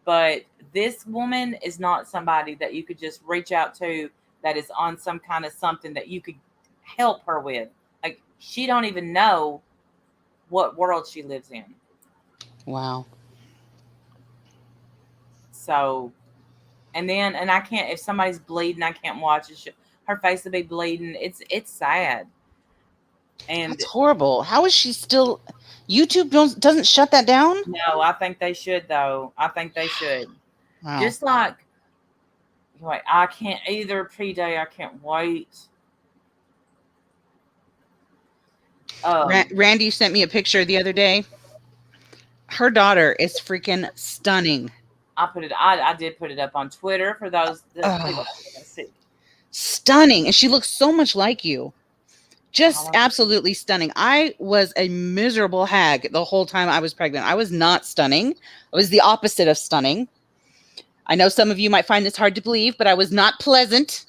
But this woman is not somebody that you could just reach out to that is on some kind of something that you could help her with. Like, she don't even know what world she lives in. Wow. So, and I can't, if somebody's bleeding, I can't watch it. Her face will be bleeding. It's sad. And that's horrible. How is she still? YouTube doesn't shut that down? No, I think they should though. I think they should. Wow. Just like I can't either. P-Day, I can't wait. Randy sent me a picture the other day. Her daughter is freaking stunning. I did put it up on Twitter for those that people see. Stunning, and she looks so much like you. Just absolutely stunning. I was a miserable hag the whole time I was pregnant. I was not stunning. I was the opposite of stunning. I know some of you might find this hard to believe, but I was not pleasant.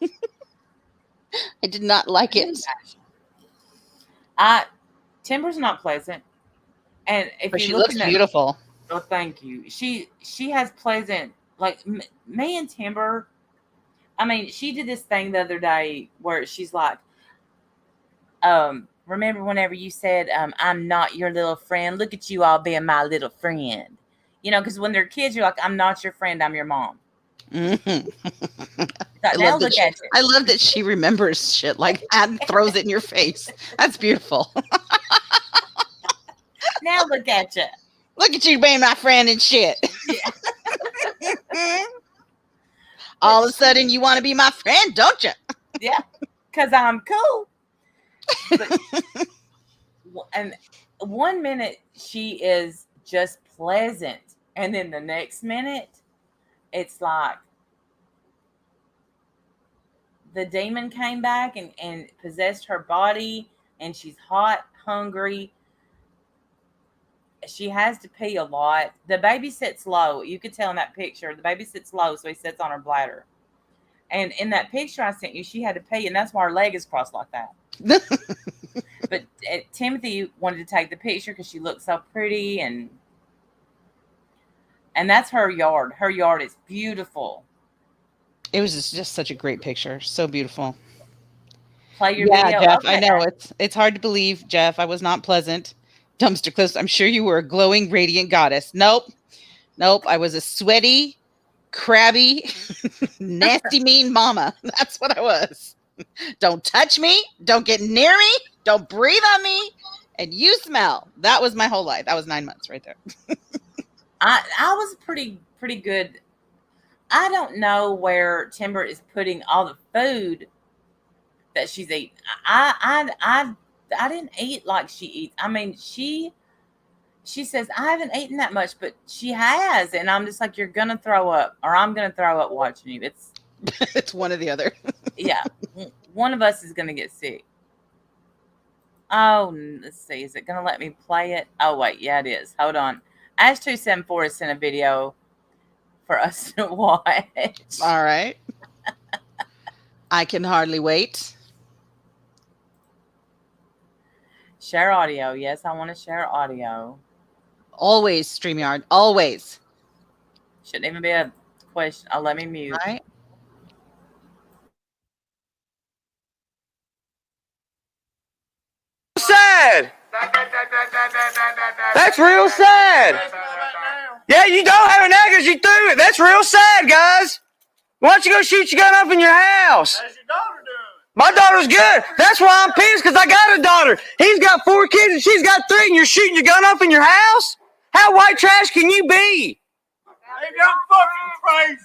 I did not like it. Timber's not pleasant. And but she looks beautiful. Oh, thank you. She has pleasant, like me and Timber. I mean, she did this thing the other day where she's like, remember whenever you said, I'm not your little friend. Look at you all being my little friend. You know, because when they're kids, you're like, I'm not your friend. I'm your mom. Mm-hmm. I love that she remembers shit like that and throws it in your face. That's beautiful. Now look at you. Look at you being my friend and shit. Yeah. All of a sudden, you want to be my friend, don't you? Yeah, because I'm cool. But, and 1 minute she is just pleasant, and then the next minute it's like the demon came back and possessed her body, and she's hot, hungry. She has to pee a lot. The baby sits low. You could tell in that picture. The baby sits low, so he sits on her bladder. And in that picture I sent you, she had to pee, and that's why her leg is crossed like that. But Timothy wanted to take the picture because she looked so pretty, and that's her yard. Her yard is beautiful. It was just such a great picture. So beautiful. Play your video. Jeff, okay. I know it's hard to believe, Jeff. I was not pleasant. Dumpster Cliffs, I'm sure you were a glowing, radiant goddess. Nope. I was a sweaty, crabby, nasty, mean mama. That's what I was. Don't touch me. Don't get near me. Don't breathe on me. And you smell. That was my whole life. That was 9 months right there. I was pretty good. I don't know where Timber is putting all the food that she's eating. I didn't eat like she eats. I mean, she says, I haven't eaten that much, but she has. And I'm just like, you're going to throw up, or I'm going to throw up watching you. It's one or the other. Yeah. One of us is going to get sick. Oh, let's see. Is it going to let me play it? Oh, wait. Yeah, it is. Hold on. Ash274 has sent a video for us to watch. All right. I can hardly wait. Share audio. Yes, I want to share audio. Always, StreamYard. Always. Shouldn't even be a question. Oh, let me mute. All right. Sad. That's real sad. Yeah, you don't have an egg because you threw it. That's real sad, guys. Why don't you go shoot your gun up in your house? How's your daughter doing? My daughter's good. That's why I'm pissed, because I got a daughter. He's got 4 kids and she's got 3, and you're shooting your gun up in your house? How white trash can you be? Maybe I'm fucking crazy.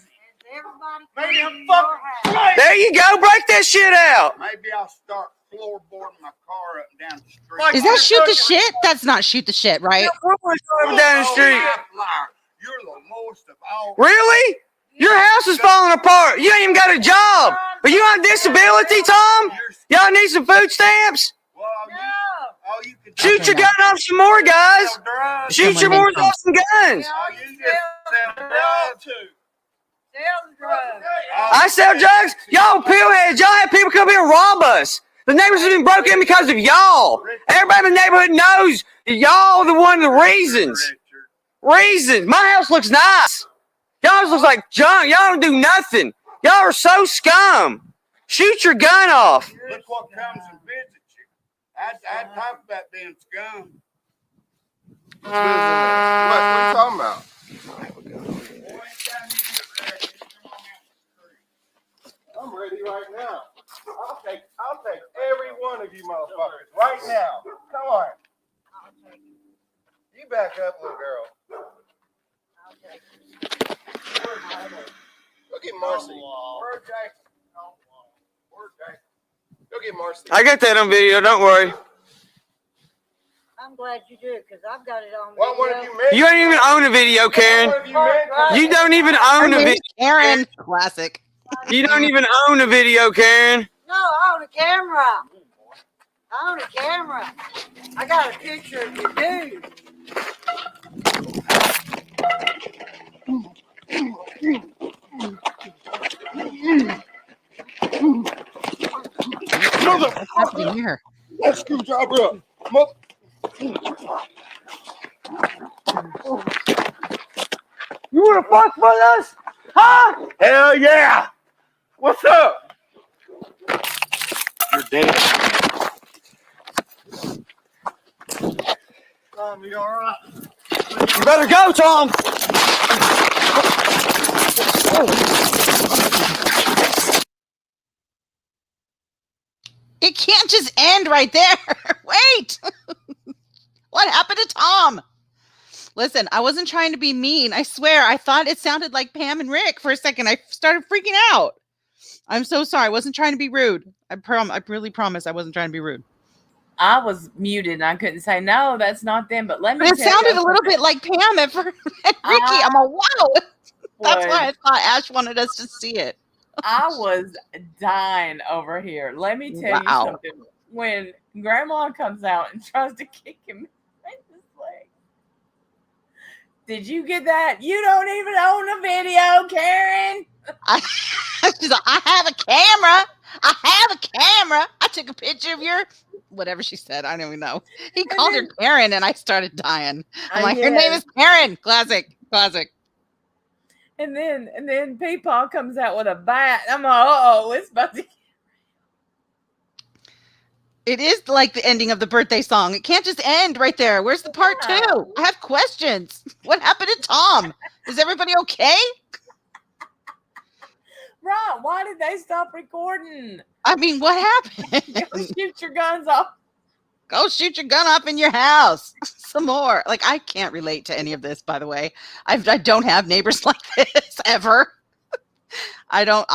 Maybe I'm fucking crazy. There you go. Break that shit out. Maybe I'll start floorboarding my car up and down the street. Is that shoot the shit? That's not shoot the shit, right? Down the street. You're the lowest of all. Really? Your house is falling apart. You ain't even got a job. Are you on disability, Tom? Y'all need some food stamps? Well, all you can do Shoot your gun off some more, guys. is drugs. Shoot your more off some guns. All you can do is sell drugs too. I sell drugs. Y'all pillheads. Y'all have people come here and rob us. The neighbors have been broken in because of y'all. Everybody in the neighborhood knows y'all the one of the reasons. Reasons. My house looks nice. Y'all's looks like junk. Y'all don't do nothing. Y'all are so scum. Shoot your gun off. Look what comes and visits you. I talk about being scum. What are you talking about? I'm ready right now. I'll take every one of you motherfuckers right now. Come on. You back up, little girl. Go get Marcy. Where's Jackson? Where's Jackson? Go get Marcy. I got that on video. Don't worry. I'm glad you do, because I've got it on What one of video. you men? You don't even own a video, Karen. One of you men? You don't even own a video. Karen, classic. You don't even own a video, Karen. No, I own a camera. I own a camera. I got a picture of you, dude. What's happening here? That screwdriver up. Mother- You want to fuck with us? Huh? Hell yeah! What's up? You're dead. Tom, you all right? You better go, Tom. It can't just end right there. Wait. What happened to Tom? Listen, I wasn't trying to be mean. I swear, I thought it sounded like Pam and Rick for a second. I started freaking out. I'm so sorry. I wasn't trying to be rude. I really promise I wasn't trying to be rude. I was muted and I couldn't say no. That's not them. But let me. But it tell sounded you a little bit like Pam at first. And Ricky, I'm a wow. That's why I thought Ash wanted us to see it. I was dying over here. Let me tell you Wow. something. When Grandma comes out and tries to kick him in his leg. Did you get that? You don't even own a video, Karen. She's like, I have a camera. I have a camera. I took a picture of your whatever she said. I don't even know. He called her Karen and I started dying. I'm like, her name is Karen. Classic. And then Peepaw comes out with a bat. I'm like, uh-oh, it's about to. It is like the ending of the birthday song. It can't just end right there. Where's the part 2? I have questions. What happened to Tom? Is everybody okay? Right. Why did they stop recording? I mean, what happened? Go shoot your guns off. Go shoot your gun off in your house. Some more. Like, I can't relate to any of this, by the way. I don't have neighbors like this ever. I don't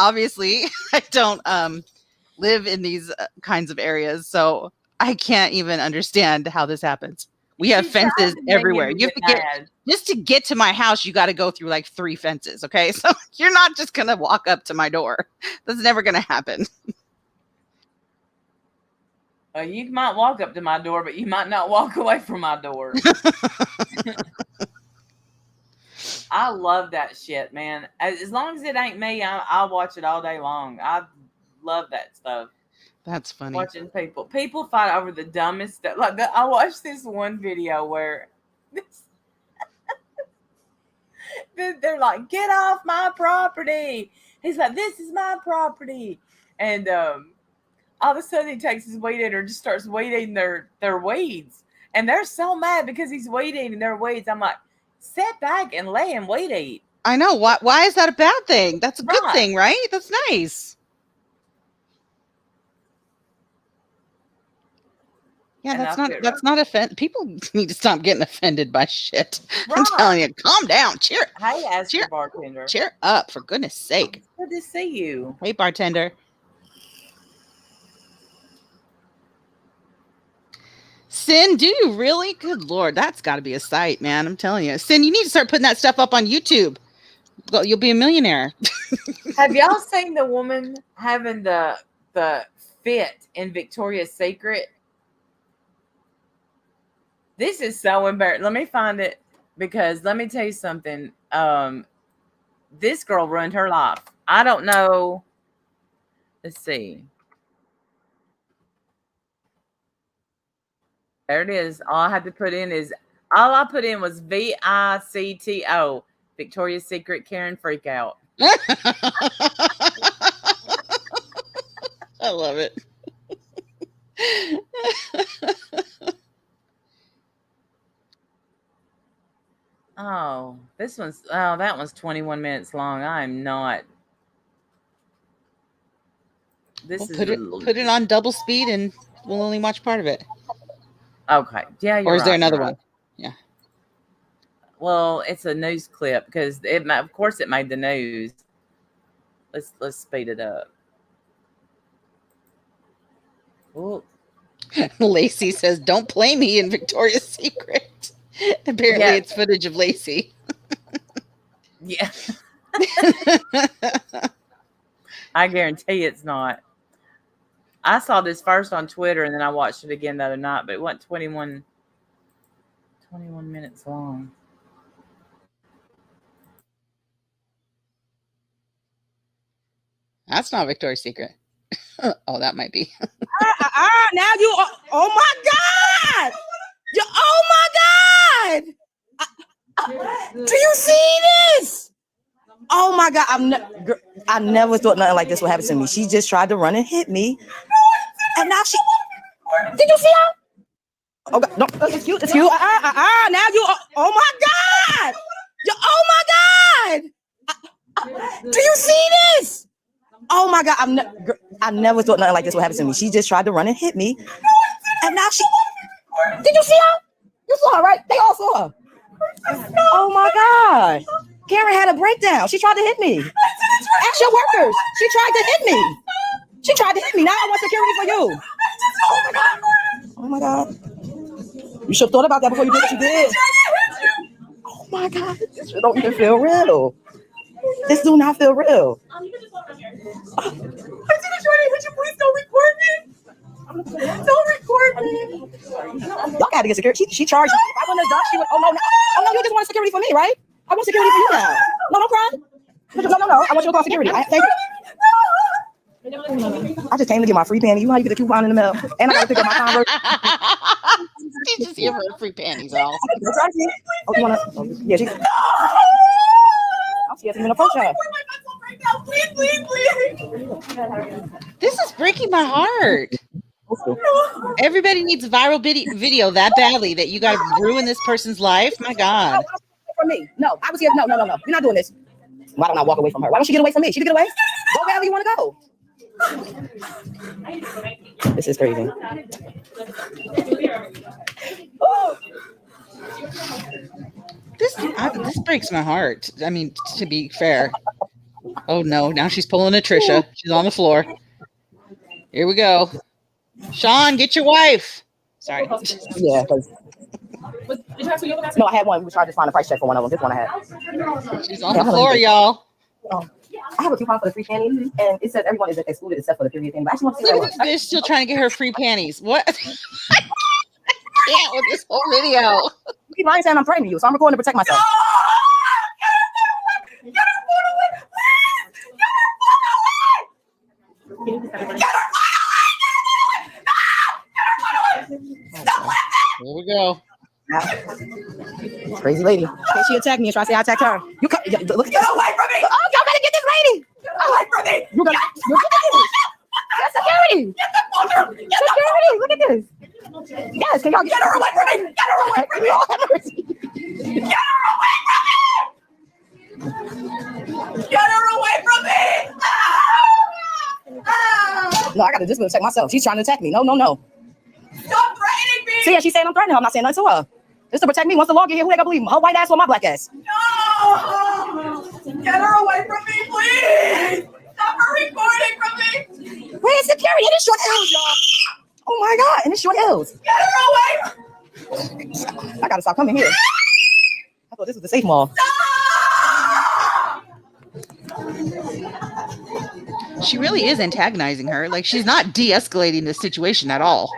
live in these kinds of areas, so I can't even understand how this happens. We have fences everywhere. You have to get to my house, you got to go through like 3 fences, okay? So you're not just going to walk up to my door. That's never going to happen. You might walk up to my door, but you might not walk away from my door. I love that shit, man. As long as it ain't me, I'll watch it all day long. I love that stuff. That's funny. Watching people fight over the dumbest stuff. Like I watched this one video where they're like, "Get off my property." He's like, "This is my property," and all of a sudden he takes his weed eater and just starts weed eating their weeds, and they're so mad because he's weed eating their weeds. I'm like, sit back and let him weed eat. I know. Why is that a bad thing? That's a good thing, right? That's nice. Yeah, that's not offend. People need to stop getting offended by shit. Right. I'm telling you, calm down. Cheer. Hey, ask the bartender. Cheer up, for goodness sake. Good to see you. Hey, bartender. Sin, do you really? Good Lord, that's got to be a sight, man. I'm telling you. Sin, you need to start putting that stuff up on YouTube. You'll be a millionaire. Have y'all seen the woman having the fit in Victoria's Secret? This is so embarrassing. Let me find it, because let me tell you something. This girl ruined her life. I don't know. Let's see. There it is. All I put in was VICTO, Victoria's Secret Karen Freakout. I love it. Oh, that one's 21 minutes long. I'm not. Put it on double speed and we'll only watch part of it. Okay. Yeah, or is there another one? Yeah. Well, it's a news clip because of course it made the news. Let's speed it up. Ooh. Lacey says, "Don't play me in Victoria's Secret." Apparently, it's footage of Lacey. Yeah. I guarantee it's not. I saw this first on Twitter and then I watched it again the other night, but it wasn't 21 minutes long. That's not Victoria's Secret. Oh, that might be. Now you. Oh my God! Oh my God! Do you see this? Oh my God! I never thought nothing like this would happen to me. She just tried to run and hit me, and now she. Did you see her? Oh God! No, it's you. It's you. Now you. Oh my God! Oh my God! Do you see this? Oh my God! I never thought nothing like this would happen to me. She just tried to run and hit me, and now she. Did you see her? You saw her, right? They all saw her. Oh my God! Karen had a breakdown. She tried to hit me. Ask your workers. She tried to hit me. She tried to hit me. Now I want security for you. Oh my God! Oh my God! You should have thought about that before you did what you did. Oh my God! This don't even feel real. This do not feel real. Please don't record me. Don't record me. Y'all gotta get security. She charged me. If I wouldn't have done, she would. Oh no, you just want security for me, right? I want security for you now. No, don't cry. No. I want you to call security. Thank you. I just came to get my free panty. You know how you get a coupon in the mail, and I gotta pick up my Converse. She's just here for her free panties, all. Oh, you wanna? Yeah, she's. She hasn't even approached her. Please. This is breaking my heart. Everybody needs a viral video that badly that you got to ruin this person's life. My God. From me. No, I was here. No. You're not doing this. Why don't I walk away from her? Why don't she get away from me? She can get away. Go wherever you want to go. This is crazy. This breaks my heart. I mean, to be fair. Oh no, now she's pulling a Trisha. She's on the floor. Here we go. Sean, get your wife. Sorry. Yeah, because no, I had one. We was trying to find a price check for one of them. This one I had. She's on the floor, y'all. I have a coupon for the free panties, and it says everyone is excluded except for the period thing. But I just want to see Look, they're still trying to get her free panties. What? I can't with this whole video. You keep lying saying I'm threatening you, so I'm recording to protect myself. Here we go. Crazy lady. She attacked me and try to say I attacked her. You look at this. Get away from me! Oh, y'all gotta get this lady. Get away from me! You're security. Security. Look at this. Yes, can y'all get her away from me? Get her away from me! Get her away from me! Get her away from me! No, I gotta just protect myself. She's trying to attack me. No. Stop threatening me! See, she's saying I'm threatening her. I'm not saying nothing to her. Just to protect me. Once the law get here, who they gonna believe? Her white ass or my black ass? No! Get her away from me, please! Stop her recording from me! Where's security? In the short hills, y'all. Oh my God, in the short hills. Get her away! I gotta stop coming here. I thought this was the safe mall. Stop! She really is antagonizing her. Like, she's not de-escalating the situation at all.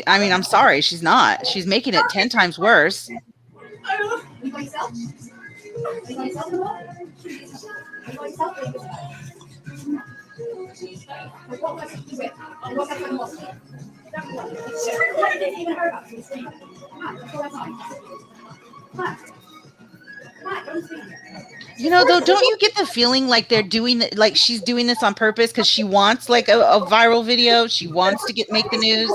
I mean, I'm sorry, she's not. She's making it 10 times worse. You know, though, don't you get the feeling like they're doing like she's doing this on purpose because she wants like a viral video? She wants to make the news.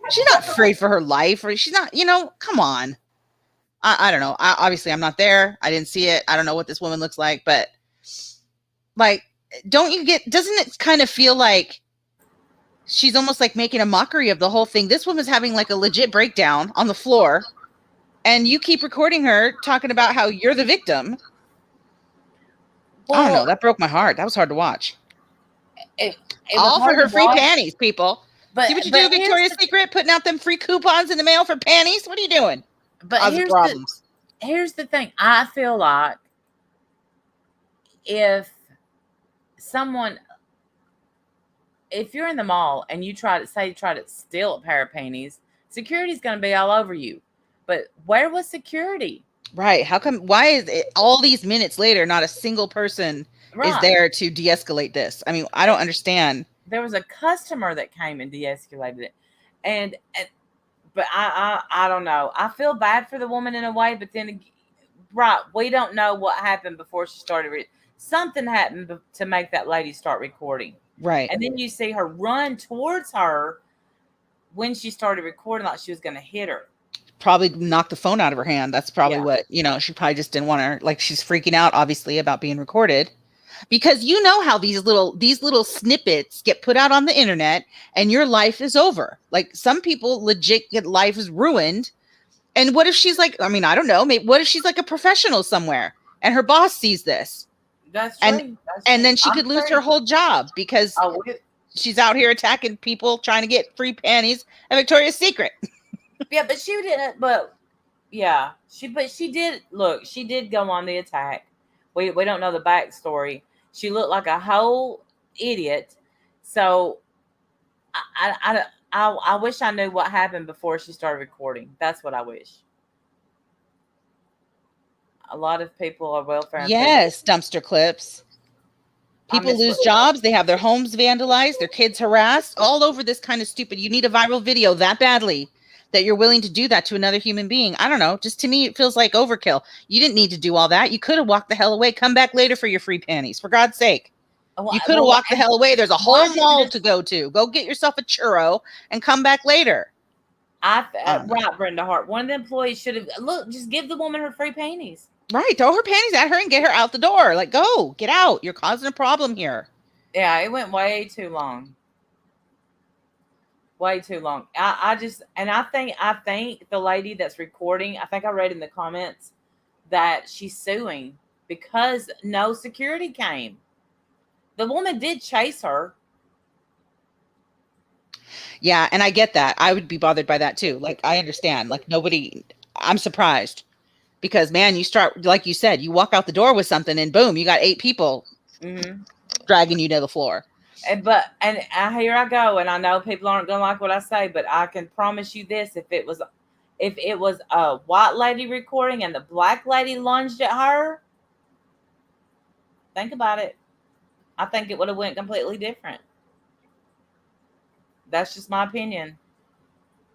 She's not afraid for her life, or she's not, you know, come on. I don't know. Obviously, I'm not there. I didn't see it. I don't know what this woman looks like, but like, doesn't it kind of feel like she's almost like making a mockery of the whole thing? This woman's having like a legit breakdown on the floor, and you keep recording her talking about how you're the victim. Well, I don't know. That broke my heart. That was hard to watch. It all for her free panties, people. But, see what you do, Victoria's Secret, putting out them free coupons in the mail for panties? What are you doing? But here's the thing. I feel like if you're in the mall and you try to steal a pair of panties, security's going to be all over you. But where was security? Right. How come? Why is it all these minutes later, not a single person is there to de-escalate this? I mean, I don't understand. There was a customer that came and de-escalated it, but I don't know. I feel bad for the woman in a way, but then, we don't know what happened before she started. Something happened to make that lady start recording. Right. And then you see her run towards her when she started recording, like she was going to hit her. Probably knocked the phone out of her hand. That's probably what, you know, she probably just didn't want her, like, she's freaking out, obviously, about being recorded. Because you know how these little snippets get put out on the internet and your life is over. Like, some people legit get life is ruined. And what if she's like, I mean, I don't know. Maybe what if she's like a professional somewhere and her boss sees this? That's true. And then she could lose her whole job because she's out here attacking people trying to get free panties at Victoria's Secret. Yeah, but she didn't. But yeah, she did. Look, she did go on the attack. We don't know the backstory. She looked like a whole idiot. So I wish I knew what happened before she started recording. That's what I wish. A lot of people are welfare. Yes, dumpster clips. People lose jobs. They have their homes vandalized, their kids harassed, all over this kind of stupid. You need a viral video that badly that you're willing to do that to another human being. I don't know. Just to me, it feels like overkill. You didn't need to do all that. You could have walked the hell away. Come back later for your free panties. For God's sake. You could have walked the hell away. There's a whole mall to go to. Go get yourself a churro and come back later. Right, Brenda Hart. One of the employees should have, just give the woman her free panties. Right. Throw her panties at her and get her out the door. Like, go. Get out. You're causing a problem here. Yeah, it went way too long. Way too long. I think the lady that's recording, I think I read in the comments that she's suing because no security came. The woman did chase her. Yeah, and I get that. I would be bothered by that too. Like, I understand. Like, I'm surprised because, man, you start, like you said, you walk out the door with something and boom, you got 8 people dragging you to the floor. And here I go, and I know people aren't gonna like what I say, but I can promise you this: if it was a white lady recording and the black lady lunged at her, think about it. I think it would have went completely different. That's just my opinion.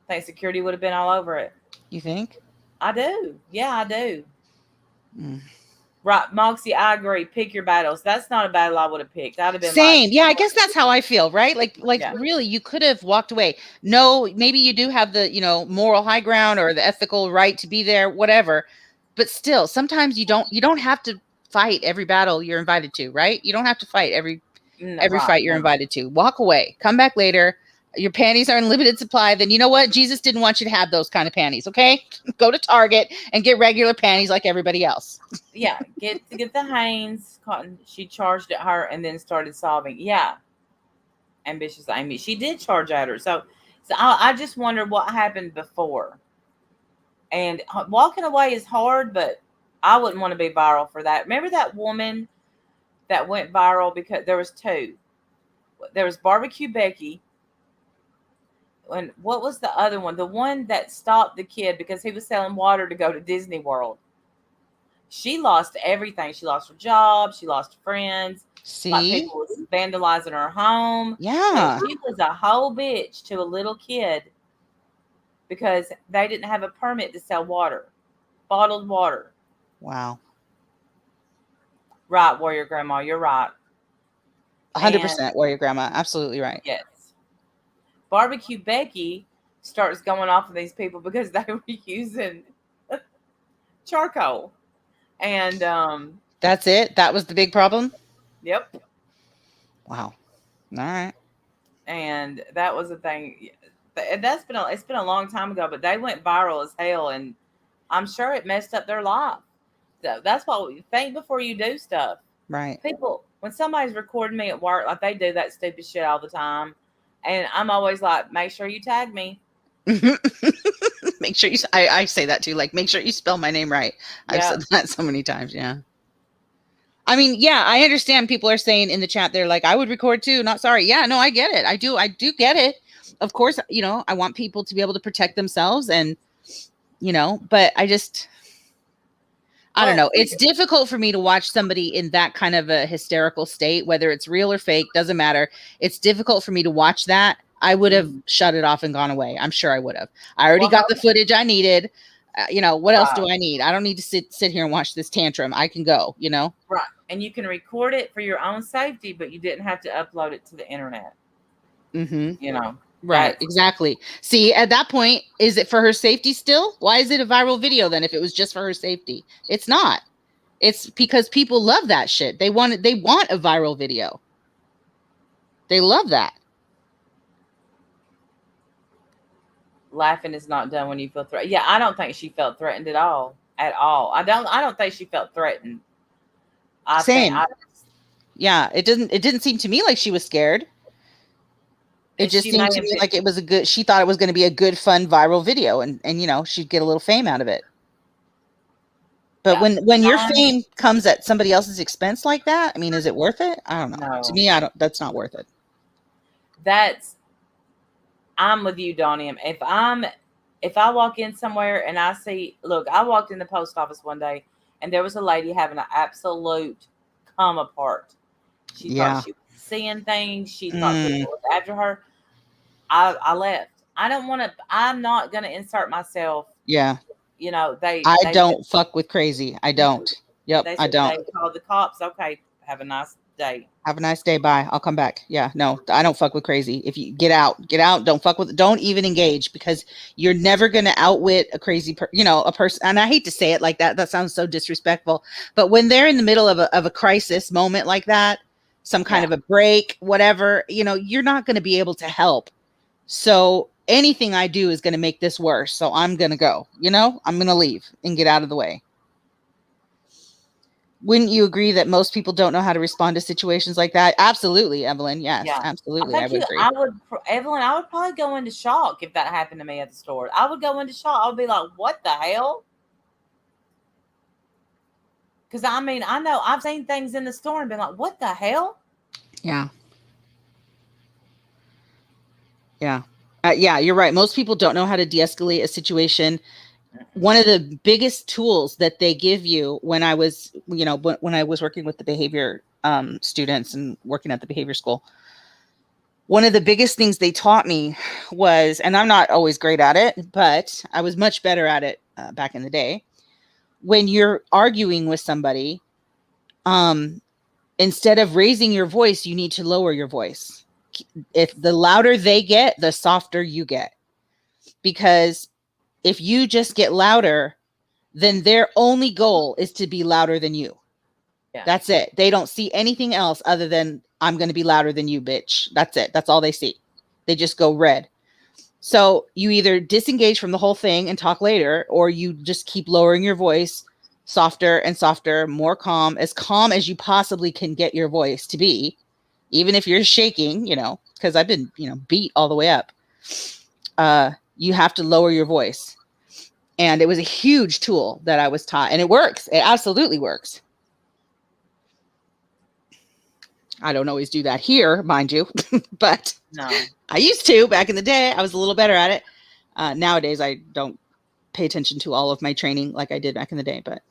I think security would have been all over it. You think? I do. Yeah, I do. Right, Moxie, I agree. Pick your battles. That's not a battle I would have picked. I'd have been same. Yeah, I guess that's how I feel, right? Like really, you could have walked away. No, maybe you do have the, moral high ground or the ethical right to be there, whatever. But still, sometimes you don't have to fight every battle you're invited to, right? You don't have to fight every fight you're invited to. Walk away. Come back later. Your panties are in limited supply. Then you know what? Jesus didn't want you to have those kind of panties. Okay, go to Target and get regular panties like everybody else. Yeah, get the Hanes cotton. She charged at her and then started sobbing. Yeah, ambitious Amy. She did charge at her. So I just wonder what happened before. And walking away is hard, but I wouldn't want to be viral for that. Remember that woman that went viral because there was two. There was Barbecue Becky. And what was the other one? The one that stopped the kid because he was selling water to go to Disney World. She lost everything. She lost her job. She lost friends. See? Like people was vandalizing her home. Yeah. And she was a whole bitch to a little kid because they didn't have a permit to sell water. Bottled water. Wow. Right, Warrior Grandma. You're right. 100% Warrior Grandma. Absolutely right. Yes. Barbecue Becky starts going off of these people because they were using charcoal. And that's it? That was the big problem? Yep. Wow. All right. And that was the thing. And it's been a long time ago, but they went viral as hell, and I'm sure it messed up their life. So that's why we think before you do stuff. Right. People, when somebody's recording me at work, like they do that stupid shit all the time, and I'm always like, make sure you tag me. Make sure you. I say that too. Like, make sure you spell my name right. I've Yeah. said that so many times. Yeah. I mean, yeah, I understand. People are saying in the chat, they're like, I would record too. Not sorry. Yeah, no, I get it. I do get it. Of course, you know, I want people to be able to protect themselves, and you know, but I don't know. It's difficult for me to watch somebody in that kind of a hysterical state, whether it's real or fake, doesn't matter. It's difficult for me to watch that. I would have shut it off and gone away. I'm sure I would have. I already got the footage I needed. You know, what else do I need? I don't need to sit here and watch this tantrum. I can go, you know? Right. And you can record it for your own safety, but you didn't have to upload it to the internet. Mm-hmm. You know? Right. Exactly. See, at that point, is it for her safety still? Why is it a viral video then if it was just for her safety? It's not. It's because people love that shit. They want a viral video. They love that. Laughing is not done when you feel threatened. Yeah, I don't think she felt threatened at all. At all. I don't think she felt threatened. Same. Yeah, it didn't seem to me like she was scared. It just seemed to me like it was she thought it was going to be a good, fun, viral video, and you know, she'd get a little fame out of it. But when your fame comes at somebody else's expense like that, I mean, is it worth it? I don't know. No. To me, that's not worth it. I'm with you, Donnie. If I walk in somewhere and I see, look, I walked in the post office one day and there was a lady having an absolute come apart. She thought she was seeing things. She thought people was after her. I left. I'm not going to insert myself. Yeah. You know, I don't fuck with crazy. I don't. Yep, I don't. They called the cops. Okay, have a nice day. Have a nice day. Bye. I'll come back. Yeah, no, I don't fuck with crazy. If you get out. Don't even engage, because you're never going to outwit a crazy a person. And I hate to say it like that. That sounds so disrespectful. But when they're in the middle of a crisis moment like that, some kind of a break, whatever, you're not going to be able to help. So anything I do is going to make this worse. So I'm going to go, I'm going to leave and get out of the way. Wouldn't you agree that most people don't know how to respond to situations like that? Absolutely, Evelyn. Yes, absolutely. I would agree. Evelyn, I would probably go into shock if that happened to me at the store. I would go into shock. I would be like, what the hell? Because I know I've seen things in the store and been like, what the hell? Yeah. Yeah. Yeah, you're right. Most people don't know how to de-escalate a situation. One of the biggest tools that they give you when I was, when I was working with the behavior students and working at the behavior school, one of the biggest things they taught me was, and I'm not always great at it, but I was much better at it back in the day. When you're arguing with somebody, instead of raising your voice, you need to lower your voice. If the louder they get, the softer you get. Because if you just get louder, then their only goal is to be louder than you. Yeah. That's it. They don't see anything else other than, I'm going to be louder than you, bitch. That's it. That's all they see. They just go red. So you either disengage from the whole thing and talk later, or you just keep lowering your voice softer and softer, more calm as you possibly can get your voice to be, even if you're shaking, because I've been, beat all the way up. You have to lower your voice. And it was a huge tool that I was taught, and it works. It absolutely works. I don't always do that here, mind you, but No. I used to back in the day. I was a little better at it. Nowadays, I don't pay attention to all of my training like I did back in the day, but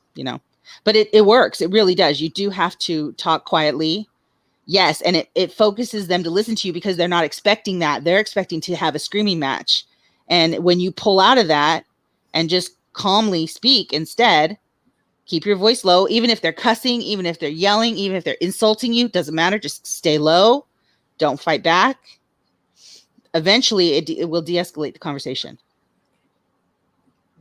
but it works. It really does. You do have to talk quietly. Yes. And it focuses them to listen to you because they're not expecting that. They're expecting to have a screaming match. And when you pull out of that and just calmly speak instead, keep your voice low, even if they're cussing, even if they're yelling, even if they're insulting you, doesn't matter. Just stay low. Don't fight back. Eventually, it will de-escalate the conversation.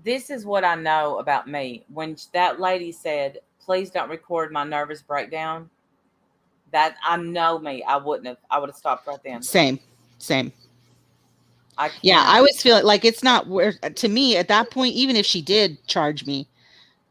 This is what I know about me. When that lady said, please don't record my nervous breakdown, that I know me. I would have stopped right then. Same. I can't. Yeah, I always feel like it's not where, to me at that point, even if she did charge me,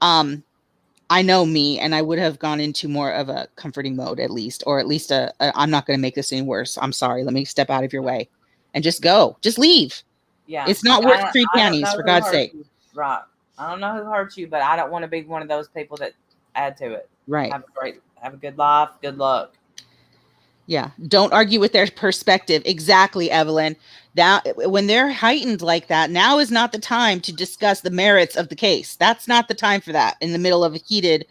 I know me, and I would have gone into more of a comforting mode at least, or at least I'm not going to make this any worse. I'm sorry. Let me step out of your way and just go. Just leave. Yeah. It's not worth 3 pennies, for God's sake. Right. I don't know who hurt you, but I don't want to be one of those people that add to it. Right. Have a good life. Good luck. Yeah. Don't argue with their perspective. Exactly, Evelyn. That when they're heightened like that, now is not the time to discuss the merits of the case. That's not the time for that in the middle of a heated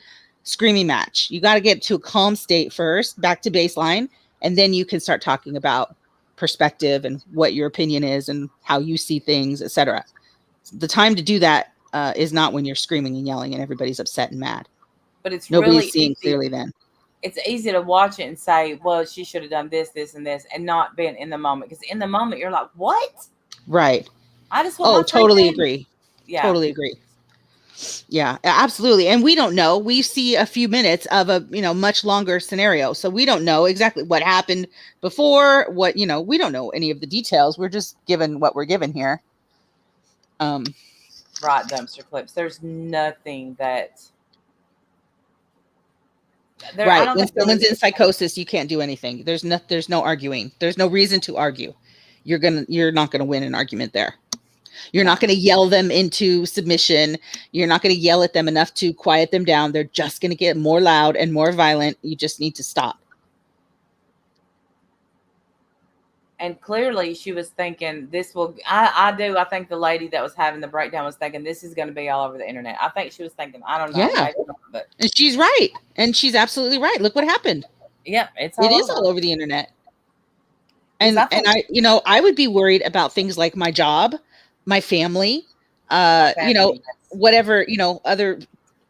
screaming match. You got to get to a calm state first, back to baseline, and then you can start talking about perspective and what your opinion is and how you see things, etc. The time to do that is not when you're screaming and yelling and everybody's upset and mad. But it's nobody's really seeing easy. Clearly then. It's easy to watch it and say, well, she should have done this, this, and this, and not been in the moment. Because in the moment, you're like, what? Right. I just want totally agree. Yeah. Totally agree. Yeah, absolutely. And we don't know. We see a few minutes of a, much longer scenario. So we don't know exactly what happened before, we don't know any of the details. We're just given what we're given here. Right, dumpster clips. There's nothing that... Right. When someone's in psychosis, you can't do anything. There's no arguing. There's no reason to argue. You're not going to win an argument there. You're not going to yell them into submission. You're not going to yell at them enough to quiet them down. They're just going to get more loud and more violent. You just need to stop. And clearly she was thinking I think the lady that was having the breakdown was thinking this is going to be all over the internet. I think she was thinking, I don't know. Yeah. But and she's right. And she's absolutely right. Look what happened. Yeah. It is all over the internet. And I would be worried about things like my job, my family, whatever, other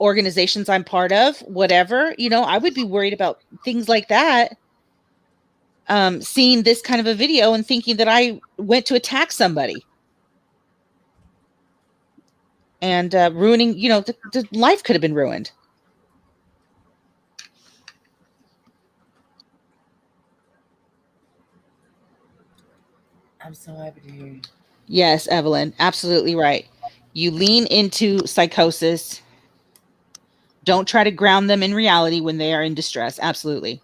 organizations I'm part of, whatever, I would be worried about things like that. Seeing this kind of a video and thinking that I went to attack somebody and ruining, the life could have been ruined. I'm so happy to hear you. Yes, Evelyn, absolutely right. You lean into psychosis. Don't try to ground them in reality when they are in distress. Absolutely.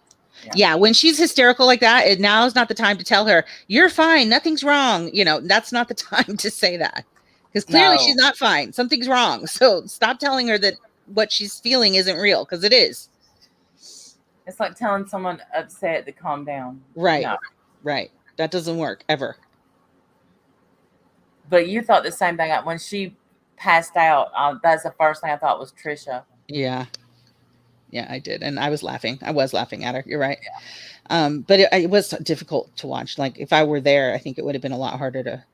Yeah, when she's hysterical like that, now is not the time to tell her, you're fine, nothing's wrong. That's not the time to say that. Because clearly she's not fine. Something's wrong. So stop telling her that what she's feeling isn't real, because it is. It's like telling someone upset to calm down. Right. No. Right. That doesn't work, ever. But you thought the same thing. When she passed out, that's the first thing I thought was Trisha. Yeah. Yeah, I did. And I was laughing. I was laughing at her. You're right. Yeah. But it was difficult to watch. Like, if I were there, I think it would have been a lot harder to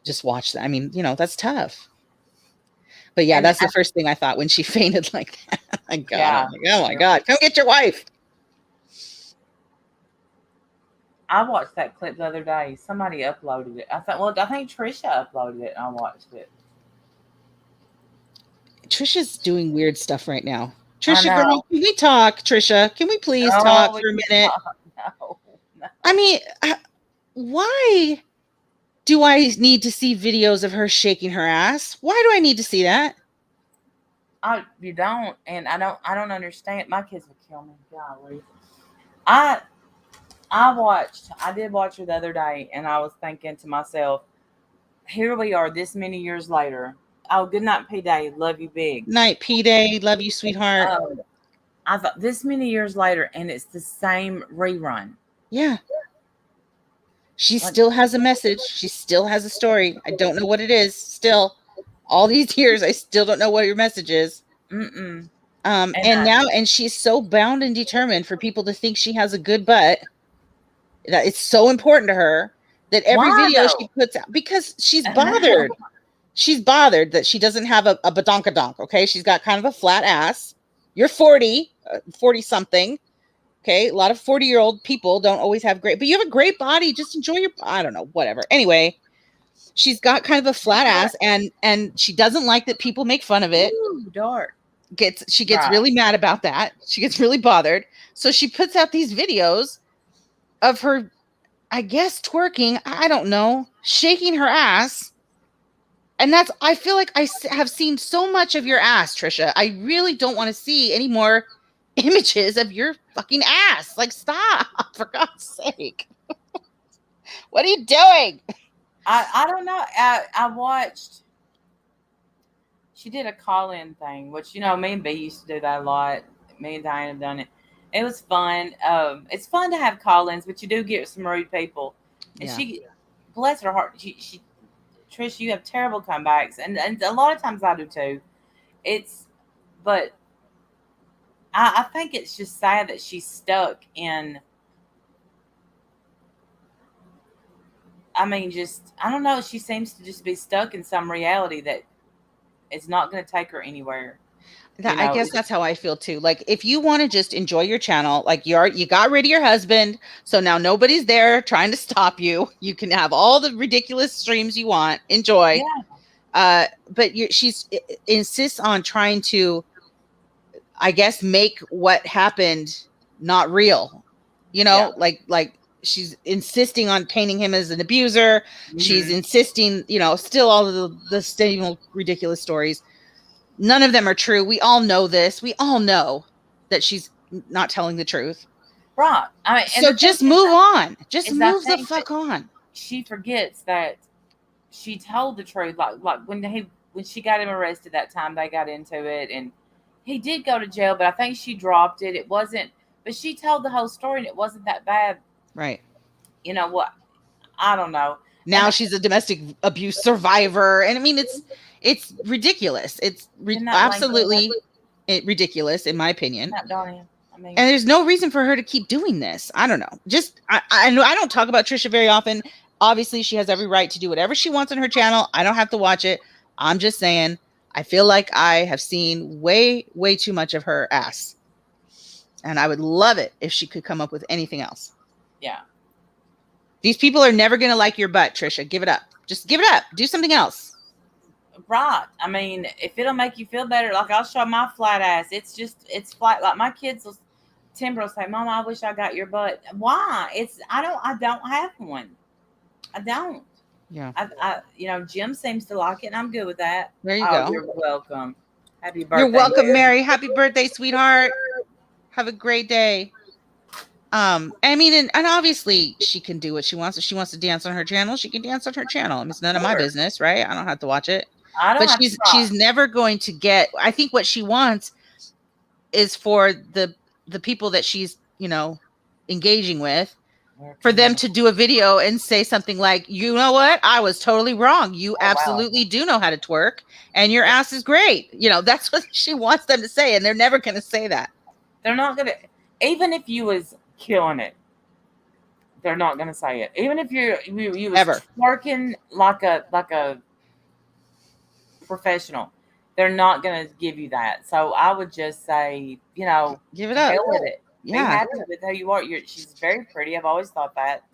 just watch that. I mean, that's tough. But yeah, that's the first thing I thought when she fainted like that. My God. Yeah. Oh my God. Come get your wife. I watched that clip the other day. Somebody uploaded it. I think Trisha uploaded it and I watched it. Trisha's doing weird stuff right now. Trisha, girl, can we talk? Trisha, can we please talk for a minute? No. I mean, why do I need to see videos of her shaking her ass? Why do I need to see that? You don't, and I don't understand. My kids would kill me. Golly. I did watch her the other day, and I was thinking to myself, here we are this many years later. Oh, good night, P Day. Love you big. Night, P Day. Love you, sweetheart. I thought this many years later, and it's the same rerun. Yeah. She still has a message. She still has a story. I don't know what it is. Still, all these years, I still don't know what your message is. Mm-mm. And she's so bound and determined for people to think she has a good butt. That it's so important to her that every video she puts out, because she's bothered. She's bothered that she doesn't have a badonkadonk. Okay, she's got kind of a flat ass. You're 40 something. Okay, a lot of 40-year-old people don't always have great, but you have a great body. Just enjoy your, I don't know, whatever. Anyway, she's got kind of a flat ass, and she doesn't like that people make fun of it. Ooh, dark. She gets really mad about that. She gets really bothered. So she puts out these videos of her, I guess, twerking. I don't know, shaking her ass. And I feel like I have seen so much of your ass, Trisha. I really don't want to see any more images of your fucking ass. Like, stop, for God's sake. What are you doing? I don't know. I watched, she did a call-in thing, which, you know, me and B used to do that a lot. Me and Diane have done it. It was fun. It's fun to have call-ins, but you do get some rude people. And she, bless her heart, she Trish, you have terrible comebacks, and a lot of times I do too. But I think it's just sad that she's stuck in. I mean, I don't know. She seems to just be stuck in some reality that it's not going to take her anywhere. I guess that's how I feel too. Like, if you want to just enjoy your channel, like you got rid of your husband, so now nobody's there trying to stop you. You can have all the ridiculous streams you want. Enjoy. Yeah. But she insists on trying to, I guess, make what happened not real. You know, like she's insisting on painting him as an abuser. Mm-hmm. She's insisting, still all of the same ridiculous stories. None of them are true. We all know this. We all know that she's not telling the truth. Right. I mean, so just move on. Just move the fuck on. She forgets that she told the truth. Like when she got him arrested that time, they got into it, and he did go to jail, but I think she dropped it. It wasn't, but she told the whole story, and it wasn't that bad. Right. You know what? I don't know. Now she's a domestic abuse survivor, and I mean, it's ridiculous. It's absolutely ridiculous, in my opinion. And there's no reason for her to keep doing this. I don't know. Just I know I don't talk about Trisha very often. Obviously, she has every right to do whatever she wants on her channel. I don't have to watch it. I'm just saying, I feel like I have seen way, way too much of her ass. And I would love it if she could come up with anything else. Yeah. These people are never going to like your butt, Trisha. Give it up. Just give it up. Do something else. Right. I mean, if it'll make you feel better, like I'll show my flat ass. It's flat. Like my kids Timber will say, Mama, I wish I got your butt. Why? I don't have one. I don't. Yeah. Jim seems to like it, and I'm good with that. There you go. You're welcome. Happy birthday. You're welcome, Mary. Happy birthday, sweetheart. Have a great day. I mean, and obviously she can do what she wants. If she wants to dance on her channel, she can dance on her channel. I mean, it's none of my business, right? I don't have to watch it. But she's never going to get. I think what she wants is for the people that she's engaging with, for them to do a video and say something like, you know what, I was totally wrong. You absolutely do know how to twerk, and your ass is great. That's what she wants them to say, and they're never going to say that. They're not going to. Even if you was killing it, they're not going to say it. Even if you was ever twerking like a professional, they're not going to give you that. So I would just say, give it up. Deal with it. Yeah. Be happy with who you are. She's very pretty. I've always thought that.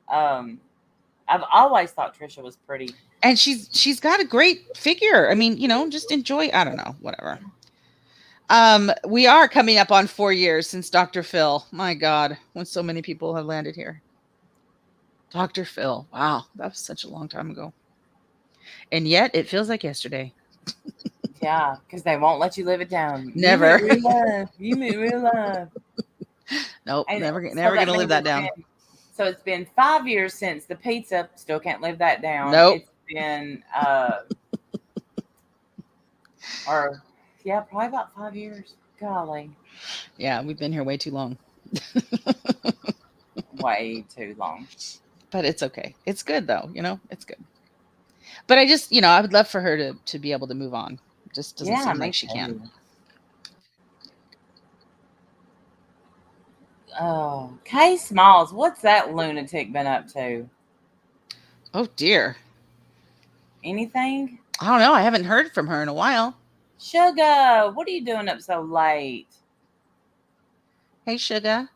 I've always thought Trisha was pretty. And she's got a great figure. I mean, just enjoy. I don't know, whatever. We are coming up on 4 years since Dr. Phil. My God, when so many people have landed here. Dr. Phil. Wow, that was such a long time ago. And yet it feels like yesterday. Yeah, because they won't let you live it down. Never. You meet real love. Nope, never going to live that down. So it's been 5 years since the pizza. Still can't live that down. Nope. It's been, probably about 5 years. Golly. Yeah, we've been here way too long. Way too long. But it's okay. It's good though, it's good. But I just, I would love for her to be able to move on. It just doesn't seem like she can. Oh, Kay Smalls, what's that lunatic been up to? Oh dear. Anything? I don't know. I haven't heard from her in a while. Sugar, what are you doing up so late? Hey, Sugar.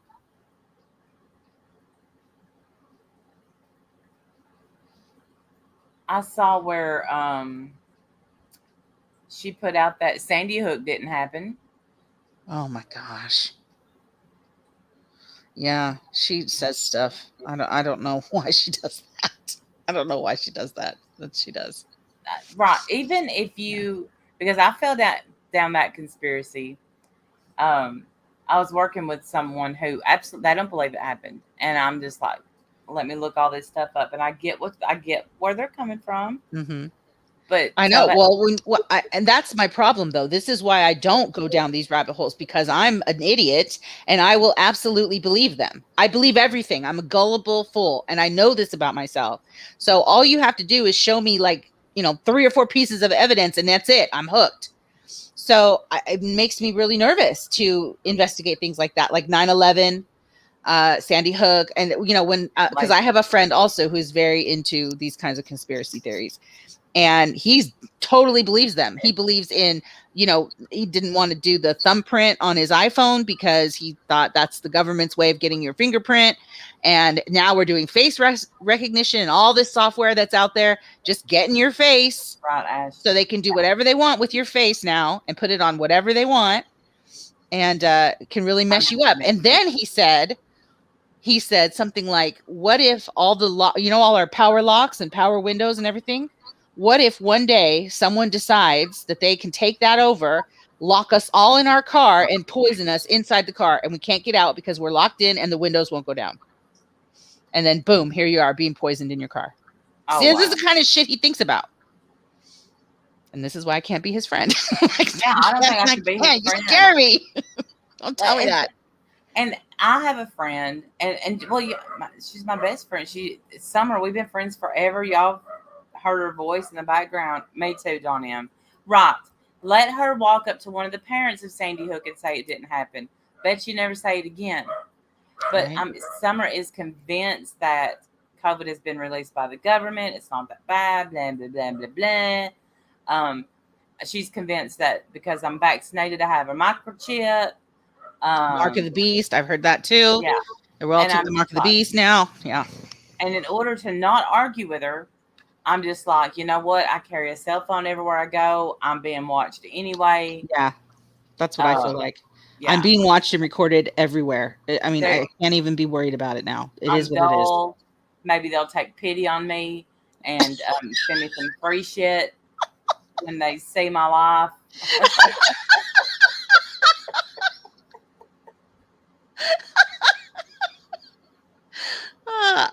I saw where she put out that Sandy Hook didn't happen. Oh my gosh. Yeah, she says stuff. I don't know why she does that. I don't know why she does that, but she does. Right. Even if you, because I fell down that conspiracy. I was working with someone who absolutely, they don't believe it happened. And I'm just like, let me look all this stuff up. And I get where they're coming from. Mm-hmm. But I know. And that's my problem, though. This is why I don't go down these rabbit holes, because I'm an idiot and I will absolutely believe them. I believe everything. I'm a gullible fool, and I know this about myself. So all you have to do is show me 3 or 4 pieces of evidence, and that's it. I'm hooked. So it makes me really nervous to investigate things like that, like 9/11, Sandy Hook, and when because I have a friend also who's very into these kinds of conspiracy theories. And he totally believes them. He believes in, he didn't want to do the thumbprint on his iPhone because he thought that's the government's way of getting your fingerprint. And now we're doing face recognition and all this software that's out there. Just get in your face. Right, Ash. So they can do whatever they want with your face now and put it on whatever they want. And can really mess you up. And then he said something like, what if all the all our power locks and power windows and everything? What if one day someone decides that they can take that over, lock us all in our car, and poison us inside the car, and we can't get out because we're locked in and the windows won't go down? And then, boom, here you are being poisoned in your car. Oh, See, wow. This is the kind of shit he thinks about. And this is why I can't be his friend. I don't think I should be his friend. You scare me. Don't tell me that. And I have a friend, she's my best friend. Summer, we've been friends forever. Y'all heard her voice in the background. Me too, Don M. Right. Let her walk up to one of the parents of Sandy Hook and say it didn't happen. Bet you never say it again. But Right. Summer is convinced that COVID has been released by the government. It's not that bad. Blah blah blah blah blah. She's convinced that because I'm vaccinated, I have a microchip. Mark of the Beast. I've heard that too. Yeah. We're all taking the Mark of the Beast now. Yeah. And in order to not argue with her, I'm just like, you know what? I carry a cell phone everywhere I go. I'm being watched anyway. Yeah. That's what I feel like. Yeah. I'm being watched and recorded everywhere. I mean, I can't even be worried about it now. It is what it is. Maybe they'll take pity on me and send me some free shit when they see my life.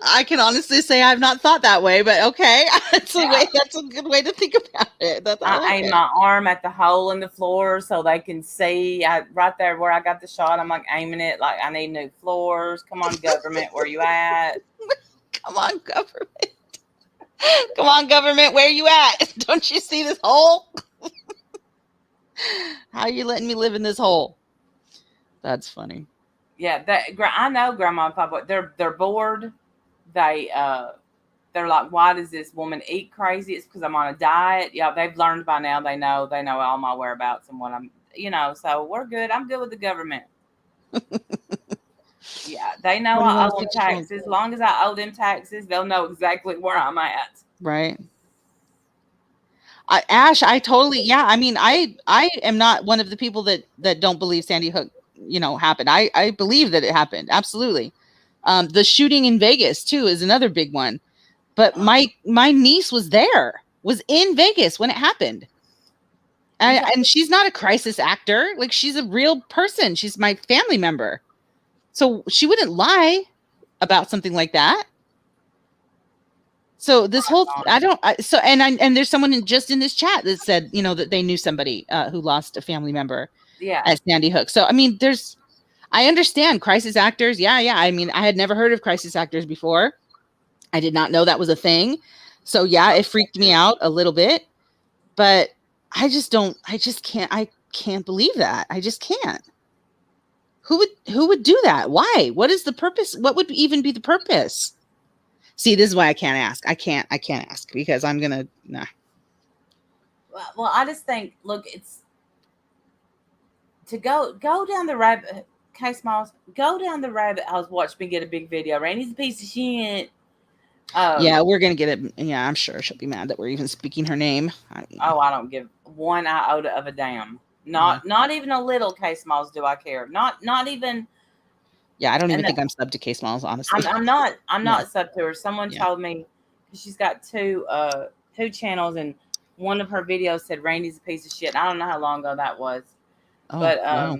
I can honestly say I've not thought that way, but okay. That's a good way to think about it. I aim my arm at the hole in the floor so they can see. Right there where I got the shot, I'm like aiming it like I need new floors. Come on, government, where you at? Come on, government. Come on, government, where you at? Don't you see this hole? How are you letting me live in this hole? That's funny. Yeah, I know Grandma and Papa. They're bored. They're like, why does this woman eat crazy? It's because I'm on a diet. Yeah, they've learned by now. They know all my whereabouts and what I'm. So we're good. I'm good with the government. Yeah, they know I owe them taxes. As long as I owe them taxes, they'll know exactly where I'm at. Right. Ash, I totally. Yeah, I mean, I am not one of the people that don't believe Sandy Hook happened. I believe that it happened. Absolutely. The shooting in Vegas too is another big one. But my niece was in Vegas when it happened. And she's not a crisis actor. Like, she's a real person. She's my family member. So she wouldn't lie about something like that. So this whole and there's someone just in this chat that said, you know, that they knew somebody who lost a family member at Sandy Hook. So I mean, I understand crisis actors. Yeah. I mean, I had never heard of crisis actors before. I did not know that was a thing. So yeah, it freaked me out a little bit, but I can't believe that. I just can't. Who would do that? Why? What is the purpose? What would even be the purpose? See, this is why I can't ask. I can't ask because I'm gonna nah. Well, I just think, look, it's to go down the rabbit. Okay, Smalls, go down the rabbit house. Watch me get a big video. Randy's a piece of shit. Yeah, we're gonna get it. Yeah, I'm sure she'll be mad that we're even speaking her name. I don't give one iota of a damn. Not even a little. K Smalls, do I care? Not even. Yeah, I don't even think I'm sub to K Smalls, honestly. I'm not sub to her. Someone told me she's got two channels, and one of her videos said Randy's a piece of shit. I don't know how long ago that was, wow.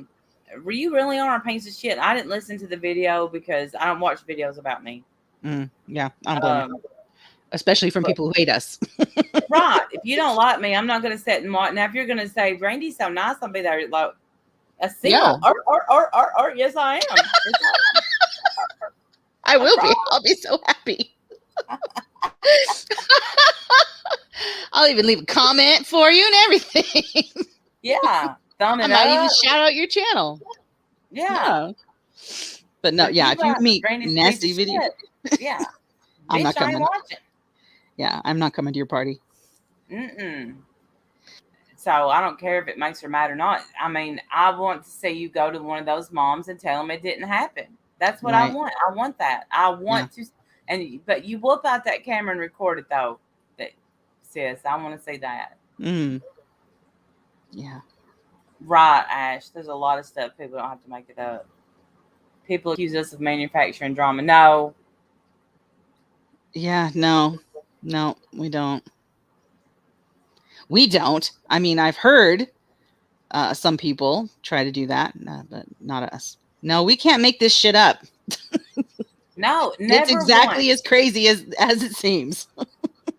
Were you really on a piece of shit? I didn't listen to the video because I don't watch videos about me. Yeah, I don't blame you. Especially from people who hate us. Right. If you don't like me, I'm not going to sit and watch. Now, if you're going to say Randy's so nice, I'll be there like a seal. Yeah. Or yes, I am. I will be. I'll be so happy. I'll even leave a comment for you and everything. Yeah. Thumb it I might up. even shout out your channel. Yeah. But no, if you meet nasty video, yeah. I'm not coming. Yeah, I'm not coming to your party. So I don't care if it makes her mad or not. I mean, I want to see you go to one of those moms and tell them it didn't happen. That's what I want. I want that. I want to. But you whoop out that camera and record it though. Sis, I want to see that. Yeah. Right, Ash. There's a lot of stuff. People don't have to make it up. People accuse us of manufacturing drama. No. Yeah, no, we don't. We don't. I mean, I've heard some people try to do that, but not us. No, we can't make this shit up. No, never. It's exactly as crazy as it seems.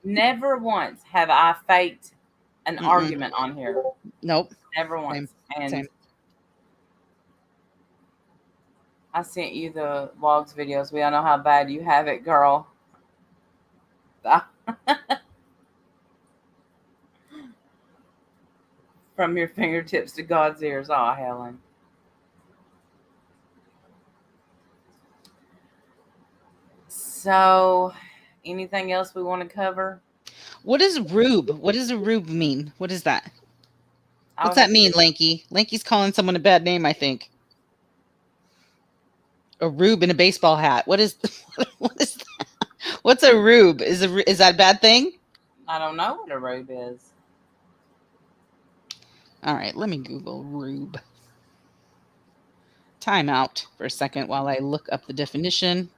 Never once have I faked an argument on here. Nope. Never once. Same. I sent you the vlogs videos. We all know how bad you have it, girl. From your fingertips to God's ears. Oh, Helen. So, anything else we want to cover? What is rube? What does a rube mean? What is that? What's that mean, Lanky? Lanky's calling someone a bad name, I think. A rube in a baseball hat. What is that? What's a rube? Is that a bad thing? I don't know what a rube is. All right, let me Google rube. Time out for a second while I look up the definition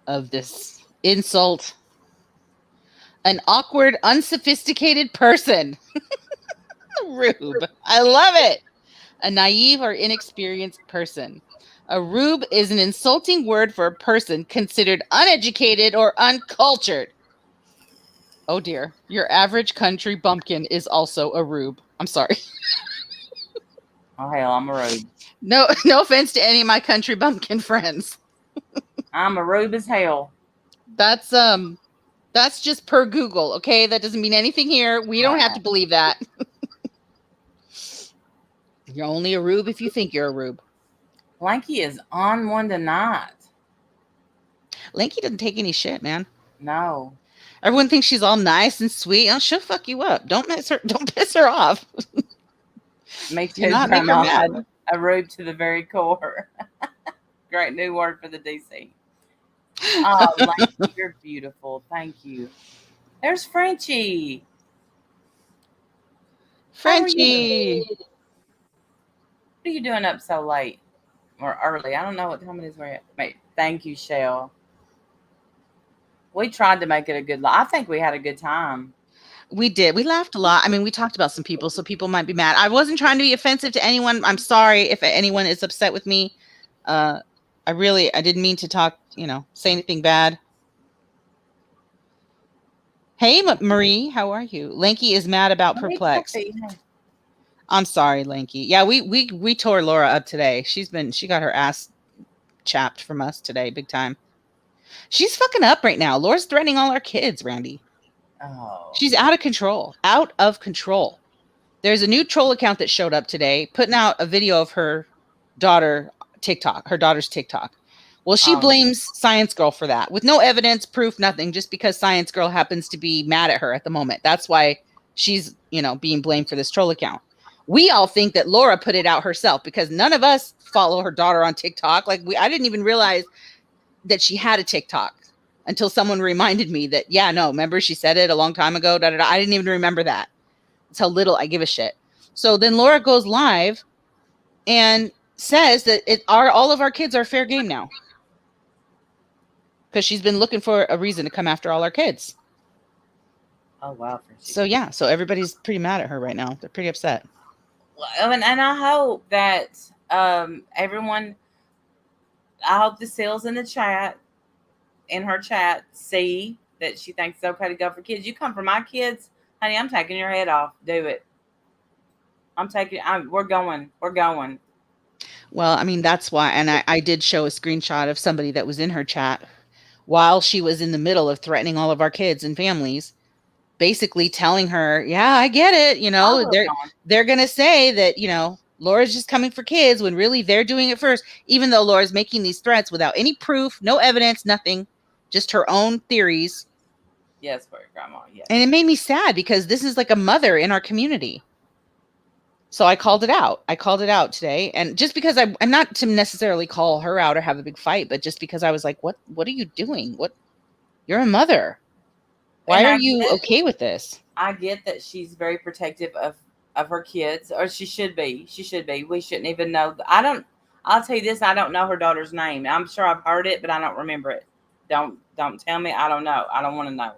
of this insult. An awkward, unsophisticated person. Rube. I love it. A naive or inexperienced person. A rube is an insulting word for a person considered uneducated or uncultured. Oh dear. Your average country bumpkin is also a rube. I'm sorry. Oh hell, I'm a rube. No offense to any of my country bumpkin friends. I'm a rube as hell. That's just per Google, okay? That doesn't mean anything here. We don't have to believe that. You're only a rube if you think you're a rube. Lanky is on one tonight. Lanky doesn't take any shit, man. No. Everyone thinks she's all nice and sweet. Oh, she'll fuck you up. Don't piss her off. Me too. Not make her mad. A rube to the very core. Great new word for the DC. Oh, Lanky, you're beautiful. Thank you. There's Frenchie. Frenchie. What are you doing up so late or early? I don't know what time it is. Wait, thank you, Shell. We tried to make it a good I think we had a good time. We did. We laughed a lot. I mean, we talked about some people, so people might be mad. I wasn't trying to be offensive to anyone. I'm sorry if anyone is upset with me. I didn't mean to talk, say anything bad. Hey, Marie, how are you? Lanky is mad about perplexed. I'm sorry, Lanky. Yeah, we tore Laura up today. She got her ass chapped from us today, big time. She's fucking up right now. Laura's threatening all our kids, Randy. Oh. She's out of control. Out of control. There's a new troll account that showed up today, putting out a video of her daughter's TikTok. Well, she blames Science Girl for that with no evidence, proof, nothing, just because Science Girl happens to be mad at her at the moment. That's why she's, being blamed for this troll account. We all think that Laura put it out herself because none of us follow her daughter on TikTok. I didn't even realize that she had a TikTok until someone reminded me that, remember she said it a long time ago. I didn't even remember that. That's how little I give a shit. So then Laura goes live and says that all of our kids are fair game now. Because she's been looking for a reason to come after all our kids. Oh, wow. So everybody's pretty mad at her right now. They're pretty upset. Well, and I hope that everyone, I hope the sales in her chat, see that she thinks it's okay to go for kids. You come for my kids, honey, I'm taking your head off. Do it. We're going. Well, I mean, that's why. And I did show a screenshot of somebody that was in her chat while she was in the middle of threatening all of our kids and families, basically telling her, yeah, I get it. They're going to say that, Laura's just coming for kids when really they're doing it first, even though Laura's making these threats without any proof, no evidence, nothing, just her own theories. Yes, for your grandma. Yes. And it made me sad because this is like a mother in our community. So I called it out. Today. And just because I'm not to necessarily call her out or have a big fight, but just because I was like, what are you doing? You're a mother. Why are you okay with this? I get that she's very protective of her kids, or she should be. We shouldn't even know. I'll tell you this. I don't know her daughter's name. I'm sure I've heard it, but I don't remember it. Don't tell me. I don't know. I don't want to know.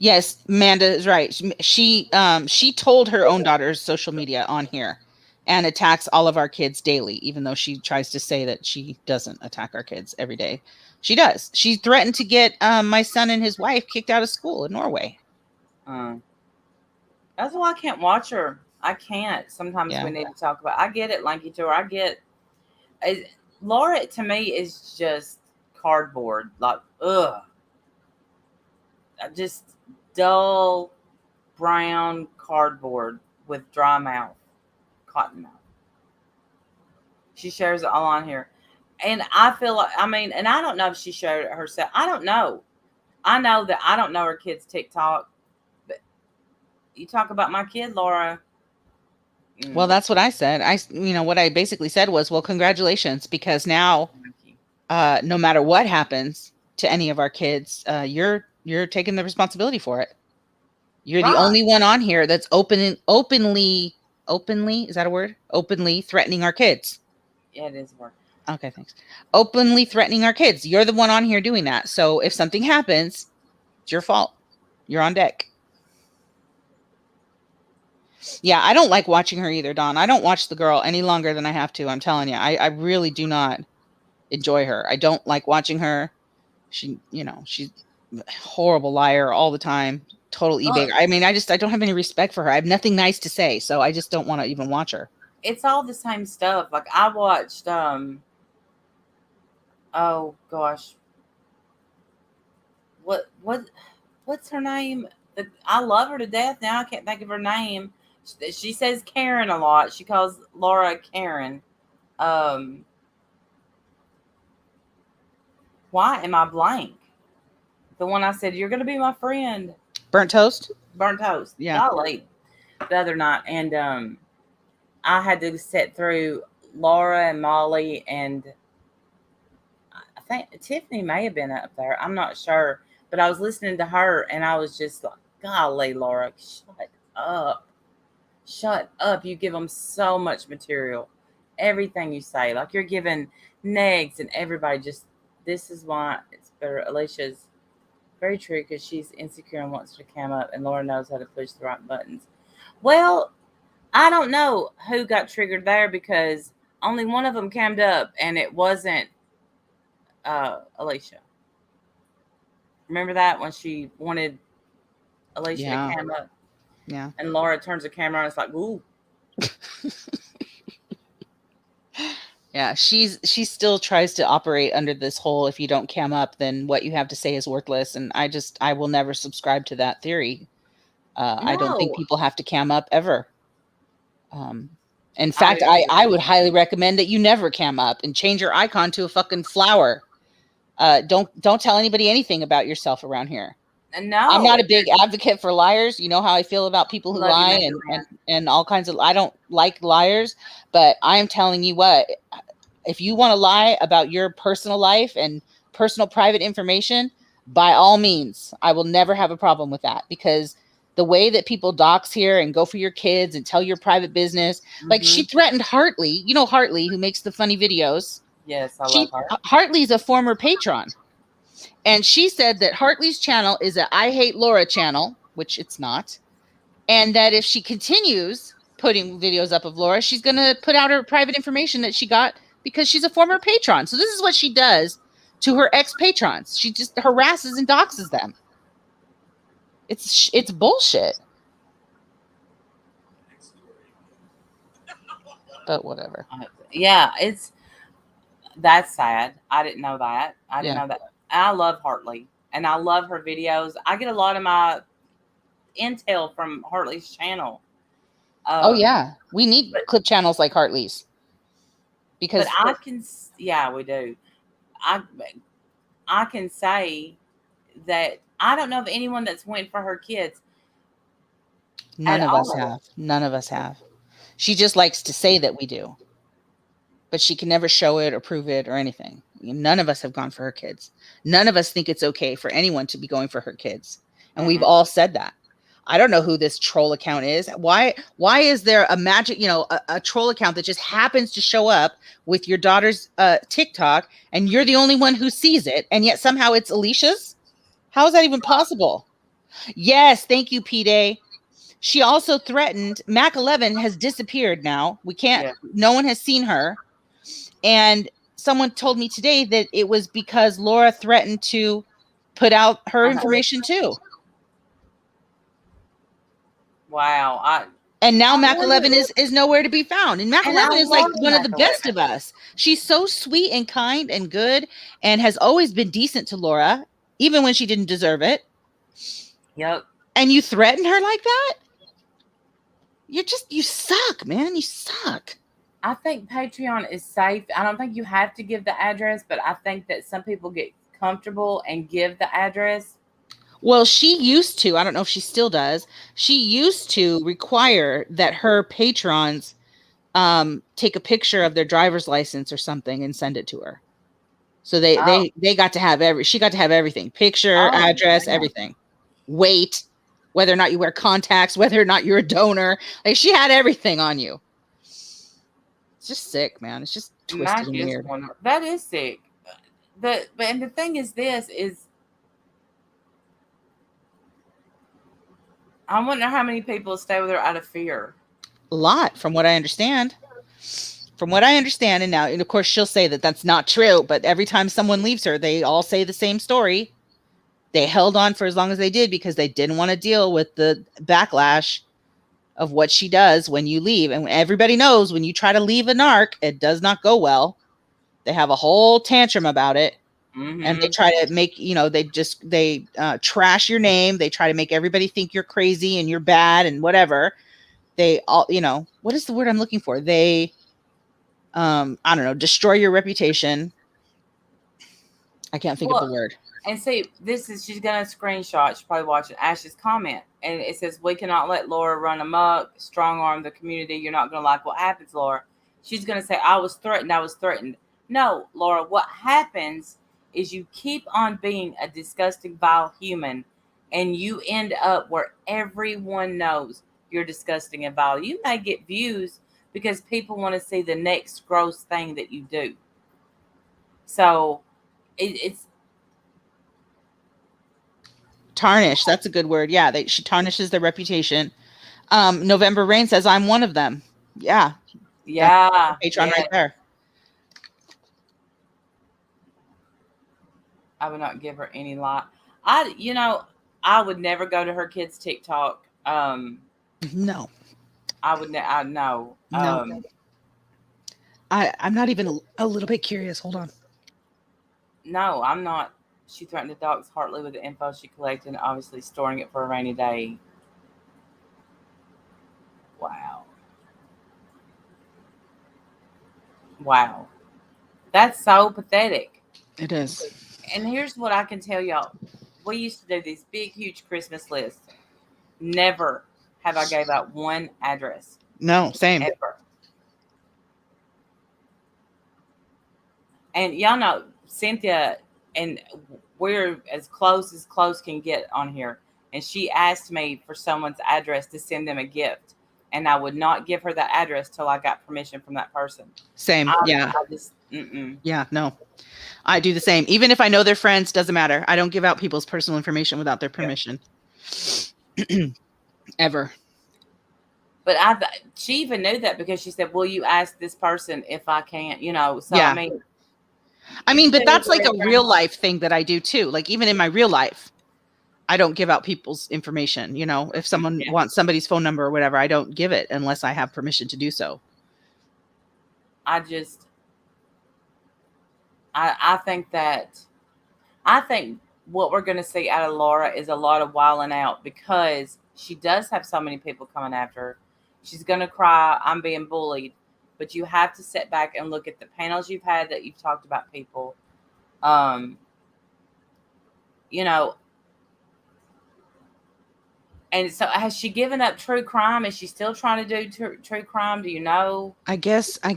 Yes, Amanda is right. She told her own daughter's social media on here and attacks all of our kids daily, even though she tries to say that she doesn't attack our kids every day. She does. She threatened to get my son and his wife kicked out of school in Norway. That's why I can't watch her. I can't. Sometimes we need to talk about. I get it, Lanky Tour. I get it. Laura, to me, is just cardboard. Like, ugh. Just dull brown cardboard with dry mouth, cotton mouth. She shares it all on here. And I feel like, and I don't know if she shared it herself. I don't know. I know that I don't know her kid's TikTok. But you talk about my kid, Laura. Well, that's what I said. What I basically said was, well, congratulations, because now, no matter what happens to any of our kids, you're taking the responsibility for it. You're the only one on here that's openly, is that a word? Openly threatening our kids. Yeah, it is a word. Okay, thanks. Openly threatening our kids. You're the one on here doing that. So if something happens, it's your fault. You're on deck. Yeah, I don't like watching her either, Dawn. I don't watch the girl any longer than I have to. I'm telling you, I really do not enjoy her. I don't like watching her. She's a horrible liar all the time. Total eBay. I don't have any respect for her. I have nothing nice to say, so I just don't want to even watch her. It's all the same stuff. Like I watched, oh gosh, what's her name? I love her to death. Now I can't think of her name. She says Karen a lot. She calls Laura Karen. Why am I blank? The one I said, you're going to be my friend. Burnt Toast? Burnt Toast. Yeah. Golly. The other night. And I had to sit through Laura and Molly, and I think Tiffany may have been up there. I'm not sure. But I was listening to her, and I was just like, golly, Laura, shut up. Shut up. You give them so much material. Everything you say. Like you're giving Negs and everybody just, this is why it's better. Alicia's very true because she's insecure and wants to come up, and Laura knows how to push the right buttons. Well, I don't know who got triggered there because only one of them came up, and it wasn't Alicia. Remember that when she wanted Alicia Yeah. to cam up. Yeah. And Laura turns the camera on. It's like, ooh. Yeah, she still tries to operate under this whole, if you don't cam up, then what you have to say is worthless. And I will never subscribe to that theory. I don't think No. people have to cam up ever. In fact, I would highly recommend that you never cam up and change your icon to a fucking flower. Don't tell anybody anything about yourself around here. No. I'm not a big advocate for liars. You know how I feel about people who Love you, lie Mr. and all kinds of, I don't like liars, but I am telling you what, if you want to lie about your personal life and personal private information, by all means, I will never have a problem with that, because the way that people dox here and go for your kids and tell your private business, like she threatened Hartley, you know, Hartley, who makes the funny videos. Yes, I love her. Hartley's a former patron. And she said that Hartley's channel is a I Hate Laura channel, which it's not. And that if she continues putting videos up of Laura, she's going to put out her private information that she got because she's a former patron. So this is what she does to her ex-patrons. She just harasses and doxes them. It's bullshit. But whatever. Yeah, that's sad. I didn't know that. I didn't know that. I love Hartley and I love her videos. I get a lot of my intel from Hartley's channel. Oh yeah, we need clip channels like Hartley's. Because but we do. I can say that I don't know of anyone that's went for her kids. None of us have. None of us have. She just likes to say that we do, but she can never show it or prove it or anything. None of us have gone for her kids. None of us think it's okay for anyone to be going for her kids. And we've all said that. I don't know who this troll account is. Why is there a magic, a troll account that just happens to show up with your daughter's TikTok and you're the only one who sees it, and yet somehow it's Alicia's? How is that even possible? Yes, thank you, P-Day. She also threatened, Mac 11 has disappeared now. We can't, no one has seen her. And someone told me today that it was because Laura threatened to put out her information too. Wow. And now Mac 11 is nowhere to be found. And Mac 11 is like one of the best of us. She's so sweet and kind and good and has always been decent to Laura, even when she didn't deserve it. Yep. And you threaten her like that? You suck, man. You suck. I think Patreon is safe. I don't think you have to give the address, but I think that some people get comfortable and give the address. Well, she used to, I don't know if she still does. She used to require that her patrons take a picture of their driver's license or something and send it to her. So they got to have she got to have everything. Picture, address, everything. Weight, whether or not you wear contacts, whether or not you're a donor. Like, she had everything on you. It's just sick, man. It's just twisted and weird. That is sick. And the thing is, I wonder how many people stay with her out of fear. A lot, from what I understand. And now, and of course, she'll say that that's not true. But every time someone leaves her, they all say the same story. They held on for as long as they did because they didn't want to deal with the backlash of what she does when you leave. And everybody knows when you try to leave a narc, it does not go well. They have a whole tantrum about it. And they try to make, they trash your name. They try to make everybody think you're crazy and you're bad and whatever. They all, what is the word I'm looking for? They, I don't know, destroy your reputation. I can't think of the word. And see, she's going to screenshot. She's probably watching Ash's comment. And it says, we cannot let Laura run amok, strong arm the community. You're not going to like what happens, Laura. She's going to say, I was threatened. No, Laura, what happens is you keep on being a disgusting, vile human, and you end up where everyone knows you're disgusting and vile. You may get views because people want to see the next gross thing that you do. So it's tarnish. That's a good word. Yeah, she tarnishes their reputation. November Rain says, I'm one of them. Yeah. Yeah. Patreon right there. I would not give her any lie. I would never go to her kids' TikTok. No. I would. I no. No. I'm not even a little bit curious. Hold on. No, I'm not. She threatened to dox Hartley with the info she collected, and obviously storing it for a rainy day. Wow. Wow. That's so pathetic. It is. And here's what I can tell y'all. We used to do these big, huge Christmas lists. Never have I gave out one address. No, same. Ever. And y'all know Cynthia, and we're as close can get on here. And she asked me for someone's address to send them a gift. And I would not give her that address till I got permission from that person. Same. Yeah. I just, mm-mm. Yeah, no. I do the same. Even if I know they're friends, doesn't matter. I don't give out people's personal information without their permission. Yep. Ever. But she even knew that because she said, will you ask this person if I can't, So yeah. I mean, but that's like a real life thing that I do too. Like even in my real life, I don't give out people's information. If someone wants somebody's phone number or whatever, I don't give it unless I have permission to do so. I think what we're going to see out of Laura is a lot of wilding out because she does have so many people coming after her. She's going to cry, I'm being bullied, but you have to sit back and look at the panels you've had that you've talked about people. And so has she given up true crime? Is she still trying to do true crime? Do you know? I guess, I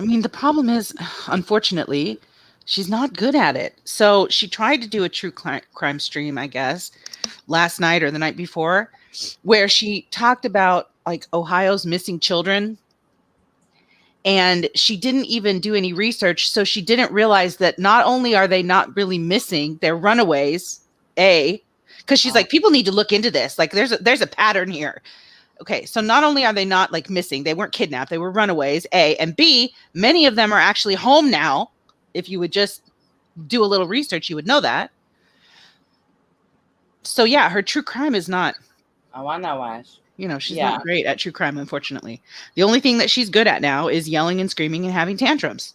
mean, the problem is, unfortunately, she's not good at it. So she tried to do a true crime stream, I guess, last night or the night before, where she talked about like Ohio's missing children. And she didn't even do any research. So she didn't realize that not only are they not really missing, they're runaways, because she's like, people need to look into this. Like there's a pattern here. Okay. So not only are they not like missing, they weren't kidnapped, they were runaways, A, and B, many of them are actually home now. If you would just do a little research, you would know that. So yeah, her true crime is not. Oh, I know, Ash. She's not great at true crime, unfortunately. The only thing that she's good at now is yelling and screaming and having tantrums.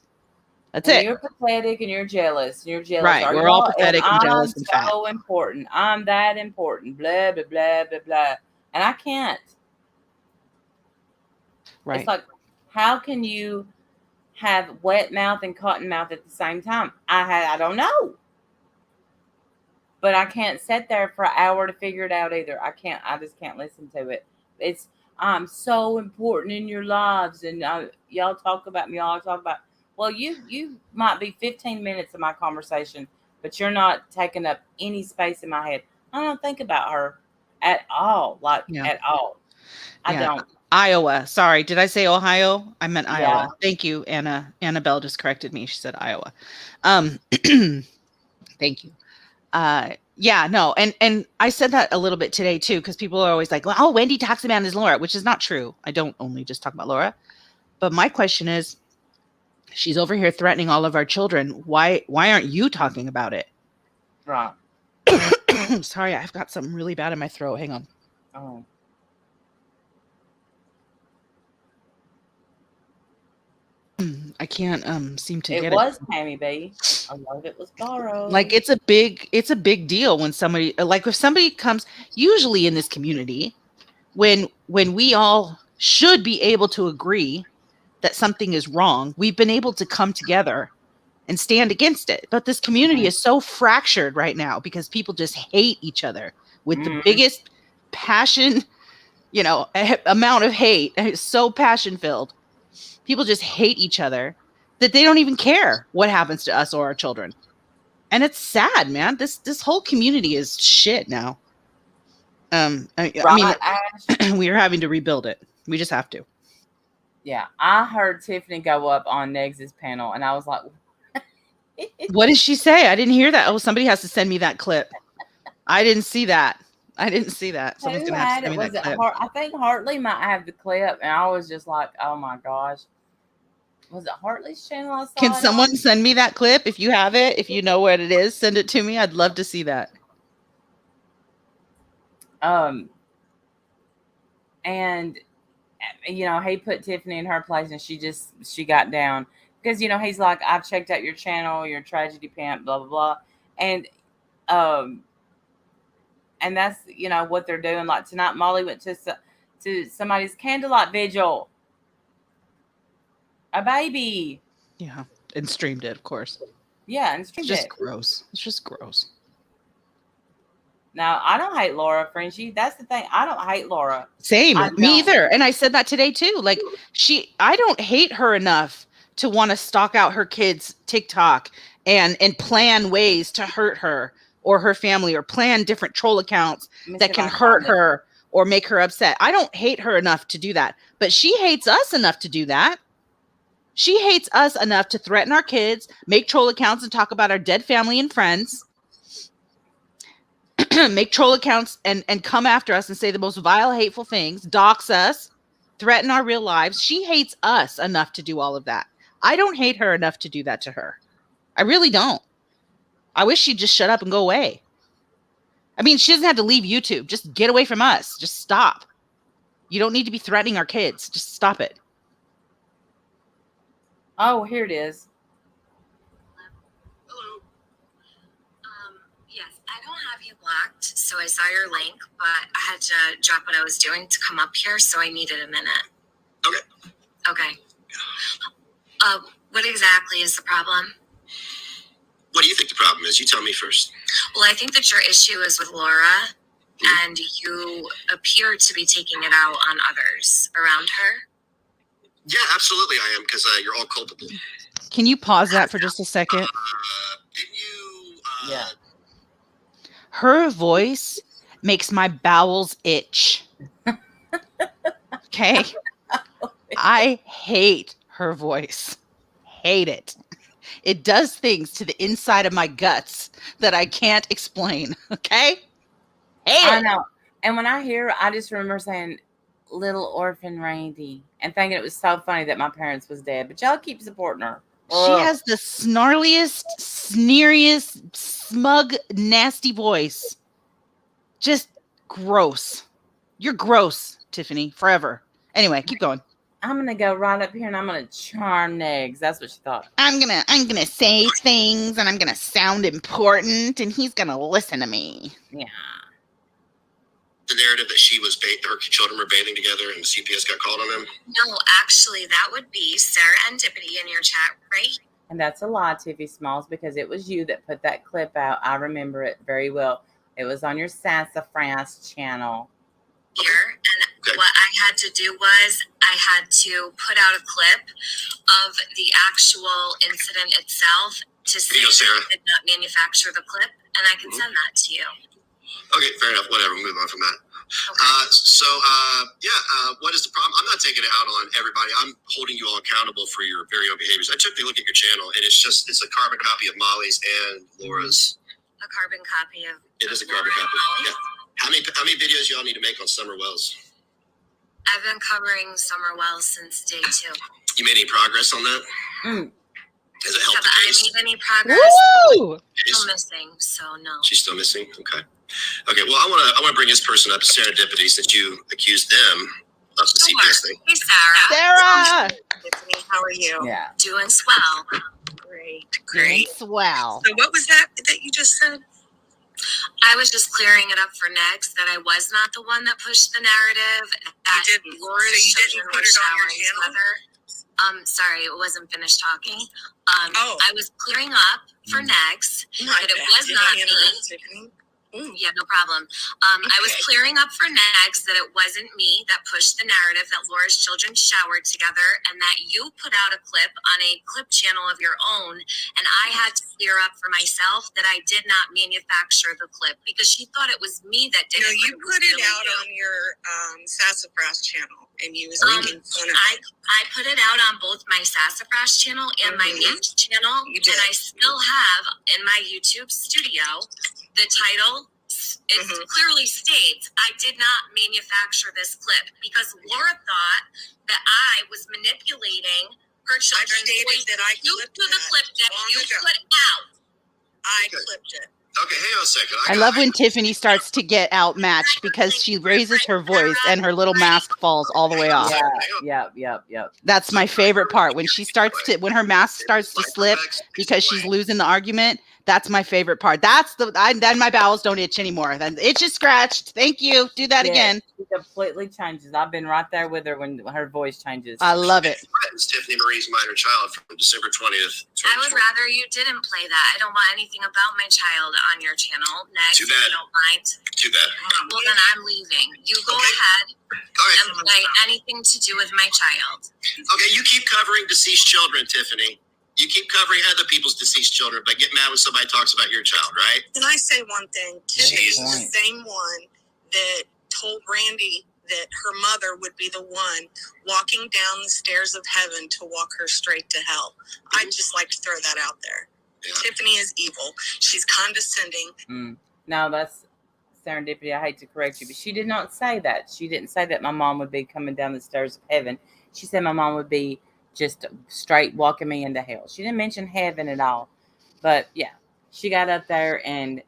That's it. You're pathetic and you're jealous. You're jealous. Right. We're all pathetic and jealous and fat. I'm so important. I'm that important. Blah, blah, blah, blah, blah. And I can't. Right. It's like, how can you have wet mouth and cotton mouth at the same time? I don't know. But I can't sit there for an hour to figure it out either. I just can't listen to it. I'm so important in your lives. And y'all talk about me. Y'all talk about, well, you might be 15 minutes of my conversation, but you're not taking up any space in my head. I don't think about her at all. At all. I don't. Iowa. Sorry. Did I say Ohio? I meant Iowa. Thank you, Anna. Annabelle just corrected me. She said Iowa. Thank you. No. And I said that a little bit today too, because people are always like, well, oh, Wendy talks about is Laura, which is not true. I don't only just talk about Laura. But my question is, she's over here threatening all of our children. Why aren't you talking about it? Right. Sorry, I've got something really bad in my throat. Hang on. Oh. I can't seem to get it. It was Tammy B. A lot of it was borrowed. Like it's a big deal when somebody, like if somebody comes, usually in this community, when we all should be able to agree that something is wrong, we've been able to come together and stand against it. But this community is so fractured right now because people just hate each other with the biggest passion, amount of hate. It's so passion filled. People just hate each other that they don't even care what happens to us or our children. And it's sad, man. This whole community is shit now. I mean, we are having to rebuild it. We just have to. Yeah. I heard Tiffany go up on Negs's panel and I was like, what did she say? I didn't hear that. Oh, somebody has to send me that clip. I didn't see that. Someone's going to have to send me that clip. I think Hartley might have the clip. And I was just like, oh my gosh. Was it Hartley's channel I saw? Can someone send me that clip? If you have it, if you know what it is, send it to me. I'd love to see that. And he put Tiffany in her place, and she got down because he's like, I've checked out your channel, your tragedy pimp, blah blah blah, and that's what they're doing. Like tonight, Molly went to somebody's candlelight vigil. A baby. Yeah, and streamed it, of course. Yeah, and streamed It's just it. gross. It's just gross. Now, I don't hate Laura, Frenchie. That's the thing. I don't hate Laura. Same. Me either. And I said that today too. Like I don't hate her enough to want to stalk out her kids' TikTok and plan ways to hurt her or her family, or plan different troll accounts that can hurt her or make her upset. I don't hate her enough to do that, but she hates us enough to do that. She hates us enough to threaten our kids, make troll accounts and talk about our dead family and friends, make troll accounts and come after us and say the most vile, hateful things, dox us, threaten our real lives. She hates us enough to do all of that. I don't hate her enough to do that to her. I really don't. I wish she'd just shut up and go away. I mean, she doesn't have to leave YouTube. Just get away from us. Just stop. You don't need to be threatening our kids. Just stop it. Oh, here it is. Hello. Yes, I don't have you blocked, so I saw your link, but I had to drop what I was doing to come up here, so I needed a minute. Okay. What exactly is the problem? What do you think the problem is? You tell me first. Well, I think that your issue is with Laura, and you appear to be taking it out on others around her. Yeah, absolutely I am, because you're all culpable. Can you pause that for just a second? Didn't you... Yeah. Her voice makes my bowels itch. Okay? I hate her voice. Hate it. It does things to the inside of my guts that I can't explain. Okay? I know. And when I hear her, I just remember saying, little orphan Randy, and thinking it was so funny that my parents was dead. But y'all keep supporting her. She has the snarliest, sneeriest, smug, nasty voice. Just gross. You're gross, Tiffany, forever. Anyway, keep going. I'm gonna go right up here and I'm gonna charm Negs. That's what she thought. I'm gonna say things and I'm gonna sound important and he's gonna listen to me. Yeah. The narrative that her children were bathing together and the CPS got called on them? No, actually, that would be Sarah and Dippity in your chat, right? And that's a lie, Tiffy Smalls, because it was you that put that clip out. I remember it very well. It was on your Sassafras channel. Here, and what I had to do was I had to put out a clip of the actual incident itself to say that I did not manufacture the clip, and I can send that to you. Okay, fair enough. Whatever. Move on from that. What is the problem? I'm not taking it out on everybody. I'm holding you all accountable for your very own behaviors. I took a look at your channel, and it's a carbon copy of Molly's and Laura's. A carbon copy of. It is a carbon copy. Yeah. How many videos y'all need to make on Summer Wells? I've been covering Summer Wells since day 2. You made any progress on that? Has it helped the case? Have I made any progress? Woo! Still missing, so no. She's still missing? Okay. Okay, well, I want to bring this person up, serendipity, since you accused them of the CPS thing. Hey, Sarah. Sarah! Tiffany, how are you? Yeah. Doing swell. Great. Doing swell. So what was that you just said? I was just clearing it up for Next that I was not the one that pushed the narrative. That you didn't. So you didn't put it on your channel? Sorry, it wasn't finished talking. I was clearing up for Next that it was not me. Yeah, no problem. I was clearing up for Negs that it wasn't me that pushed the narrative that Laura's children showered together, and that you put out a clip on a clip channel of your own, and I had to clear up for myself that I did not manufacture the clip because she thought it was me that did it. No, you put it out on your Sassafras channel, and you was making fun of it. I put it out on both my Sassafras channel and my Minch channel, and I still have in my YouTube studio the title. It clearly states I did not manufacture this clip because Laura thought that I was manipulating her children's voice that I to the clip that you put out. I clipped it. Okay, hang on a second. I love when Tiffany starts to get outmatched because she raises her voice and her little mask falls all the way off. Yep. That's my favorite part. When when her mask starts to slip because she's losing the argument, that's my favorite part. Then my bowels don't itch anymore. Then itch is scratched. Thank you. Do that again. She completely changes. I've been right there with her when her voice changes. I love it. Threatens Tiffany Marie's minor child from December 20th. I would rather you didn't play that. I don't want anything about my child on your channel. Next, Too bad. if you don't mind. Too bad. Well, then I'm leaving. You go ahead and play anything to do with my child. Okay, you keep covering deceased children, Tiffany. You keep covering other people's deceased children, but get mad when somebody talks about your child, right? Can I say one thing? Tiffany's the same one that told Randy that her mother would be the one walking down the stairs of heaven to walk her straight to hell. I'd just like to throw that out there. Yeah. Tiffany is evil. She's condescending. No, that's serendipity. I hate to correct you, but she did not say that. She didn't say that my mom would be coming down the stairs of heaven. She said my mom would be just straight walking me into hell. She didn't mention heaven at all. But yeah, she got up there and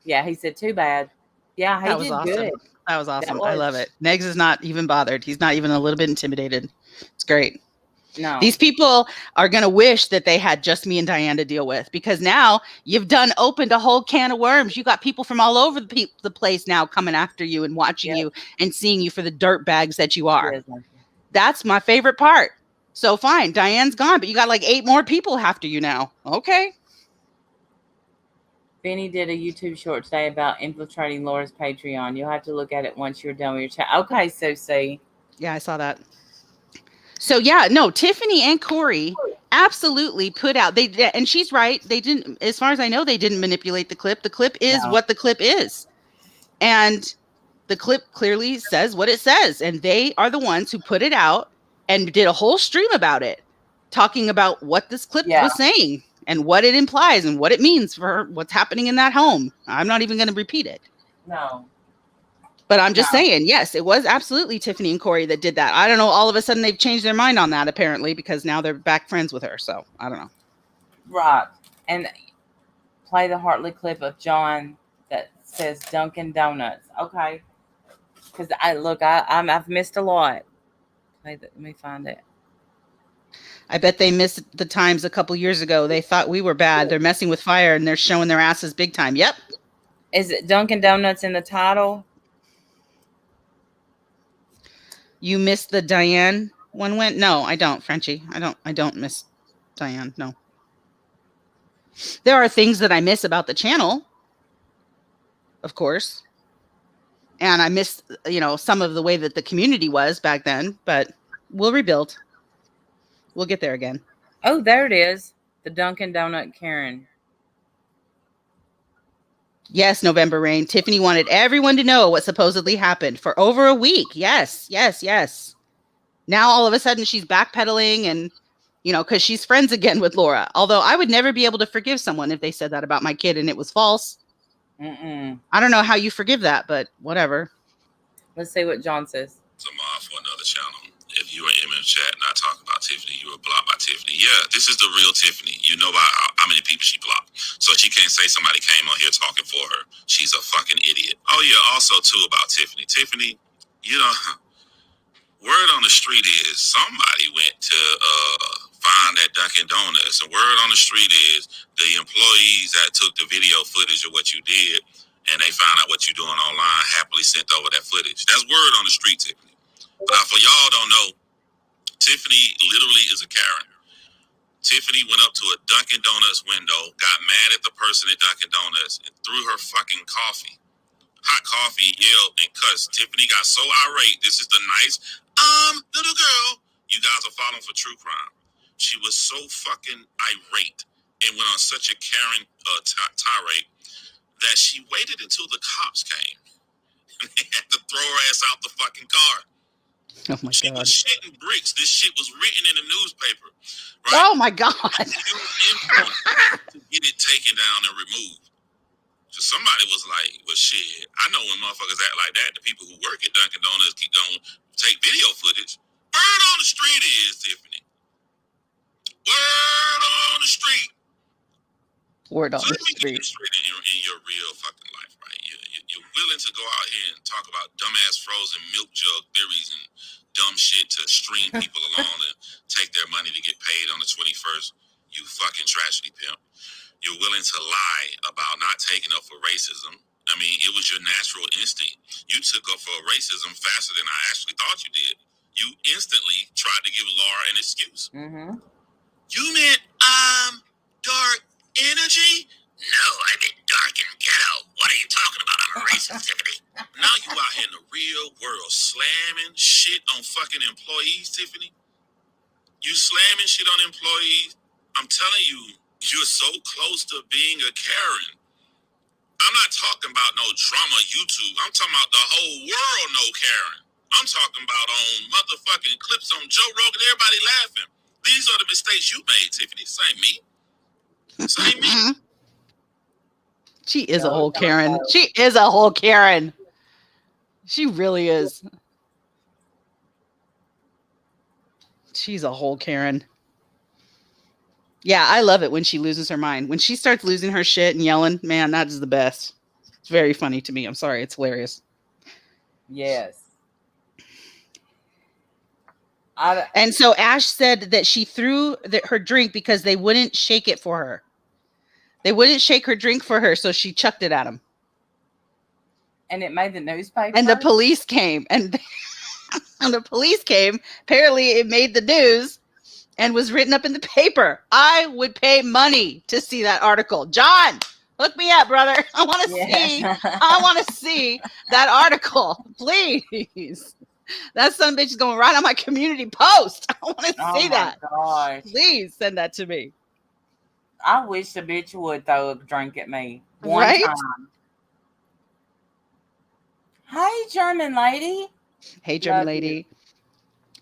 yeah, he said, too bad. Yeah, he did awesome. good. That was awesome. I love it. Negs is not even bothered. He's not even a little bit intimidated. It's great. No. These people are going to wish that they had just me and Diane to deal with, because now you've opened a whole can of worms. You got people from all over the place now coming after you and watching you and seeing you for the dirt bags that you are. That's my favorite part. So fine, Diane's gone, but you got like 8 more people after you now. Okay. Benny did a YouTube short today about infiltrating Laura's Patreon. You'll have to look at it once you're done with your chat. Okay, Susie. Yeah, I saw that. So yeah, no, Tiffany and Corey absolutely put out, and she's right. They didn't, as far as I know, they didn't manipulate the clip. The clip is what the clip is. And the clip clearly says what it says. And they are the ones who put it out and did a whole stream about it, talking about what this clip was saying and what it implies and what it means for what's happening in that home. I'm not even going to repeat it. No. But I'm just saying, yes, it was absolutely Tiffany and Corey that did that. I don't know. All of a sudden they've changed their mind on that, apparently, because now they're back friends with her. So I don't know. Right. And play the Hartley clip of John that says Dunkin Donuts. Okay. Because I've missed a lot. Let me find it. I bet they missed the times a couple years ago. They thought we were bad. They're messing with fire and they're showing their asses big time. Yep. Is it Dunkin Donuts in the title? You missed the Diane one went? No, I don't, Frenchie. I don't miss Diane. No. There are things that I miss about the channel, of course. And I miss, some of the way that the community was back then, but we'll rebuild. We'll get there again. Oh, there it is. The Dunkin Donut Karen. Yes, November Rain. Tiffany wanted everyone to know what supposedly happened for over a week. Yes. Now all of a sudden she's backpedaling and, because she's friends again with Laura. Although I would never be able to forgive someone if they said that about my kid and it was false. I don't know how you forgive that, but whatever. Let's see what John says. I'm off for another channel. If you were in the chat not talking about Tiffany, you were blocked by Tiffany. Yeah, this is the real Tiffany. You know about how many people she blocked. So she can't say somebody came on here talking for her. She's a fucking idiot. Oh yeah, also too about Tiffany. Tiffany, word on the street is somebody went to find that Dunkin Donuts. And word on the street is the employees that took the video footage of what you did and they found out what you're doing online happily sent over that footage. That's word on the street, Tiffany. But for y'all don't know, Tiffany literally is a Karen. Tiffany went up to a Dunkin Donuts window, got mad at the person at Dunkin Donuts, and threw her fucking coffee. Hot coffee, yelled and cussed. Tiffany got so irate. This is the nice, little girl. You guys are falling for true crime. She was so fucking irate and went on such a Karen tirade that she waited until the cops came and they had to throw her ass out the fucking car. Oh my she God. was shitting bricks. This shit was written in the newspaper. Right? Oh my God. To get it taken down and removed. So somebody was like, well, shit, I know when motherfuckers act like that, the people who work at Dunkin Donuts keep going to take video footage. Word on the street is, Tiffany. Word on the street. Word on so the street. In your real here and talk about dumbass frozen milk jug theories and dumb shit to string people along and take their money to get paid on the 21st. You fucking tragedy pimp. You're willing to lie about not taking up for racism. I mean, it was your natural instinct. You took up for racism faster than I actually thought you did. You instantly tried to give Laura an excuse. Mm-hmm. You meant, dark energy? No, I meant dark and ghetto. What are you talking about? I'm a racist, Tiffany. Now you out here in the real world slamming shit on fucking employees, Tiffany. You slamming shit on employees. I'm telling you, you're so close to being a Karen. I'm not talking about no drama YouTube. I'm talking about the whole world know Karen. I'm talking about on motherfucking clips on Joe Rogan, everybody laughing. These are the mistakes you made, Tiffany. Same me. Same me. She is a whole Karen. She is a whole Karen. She really is. She's a whole Karen. Yeah, I love it when she loses her mind. When she starts losing her shit and yelling, man, that is the best. It's very funny to me. I'm sorry. It's hilarious. Yes. And so Ash said that she threw her drink because they wouldn't shake it for her. They wouldn't shake her drink for her, so she chucked it at him. And it made the newspaper. And the police came. And the police came. Apparently, it made the news and was written up in the paper. I would pay money to see that article. John, hook me up, brother. I want to see. I want to see that article, please. That son of a bitch is going right on my community post. I want to see that. Gosh. Please send that to me. I wish the bitch would throw a drink at me one Right? time. Hey, German lady. Hey, German lady.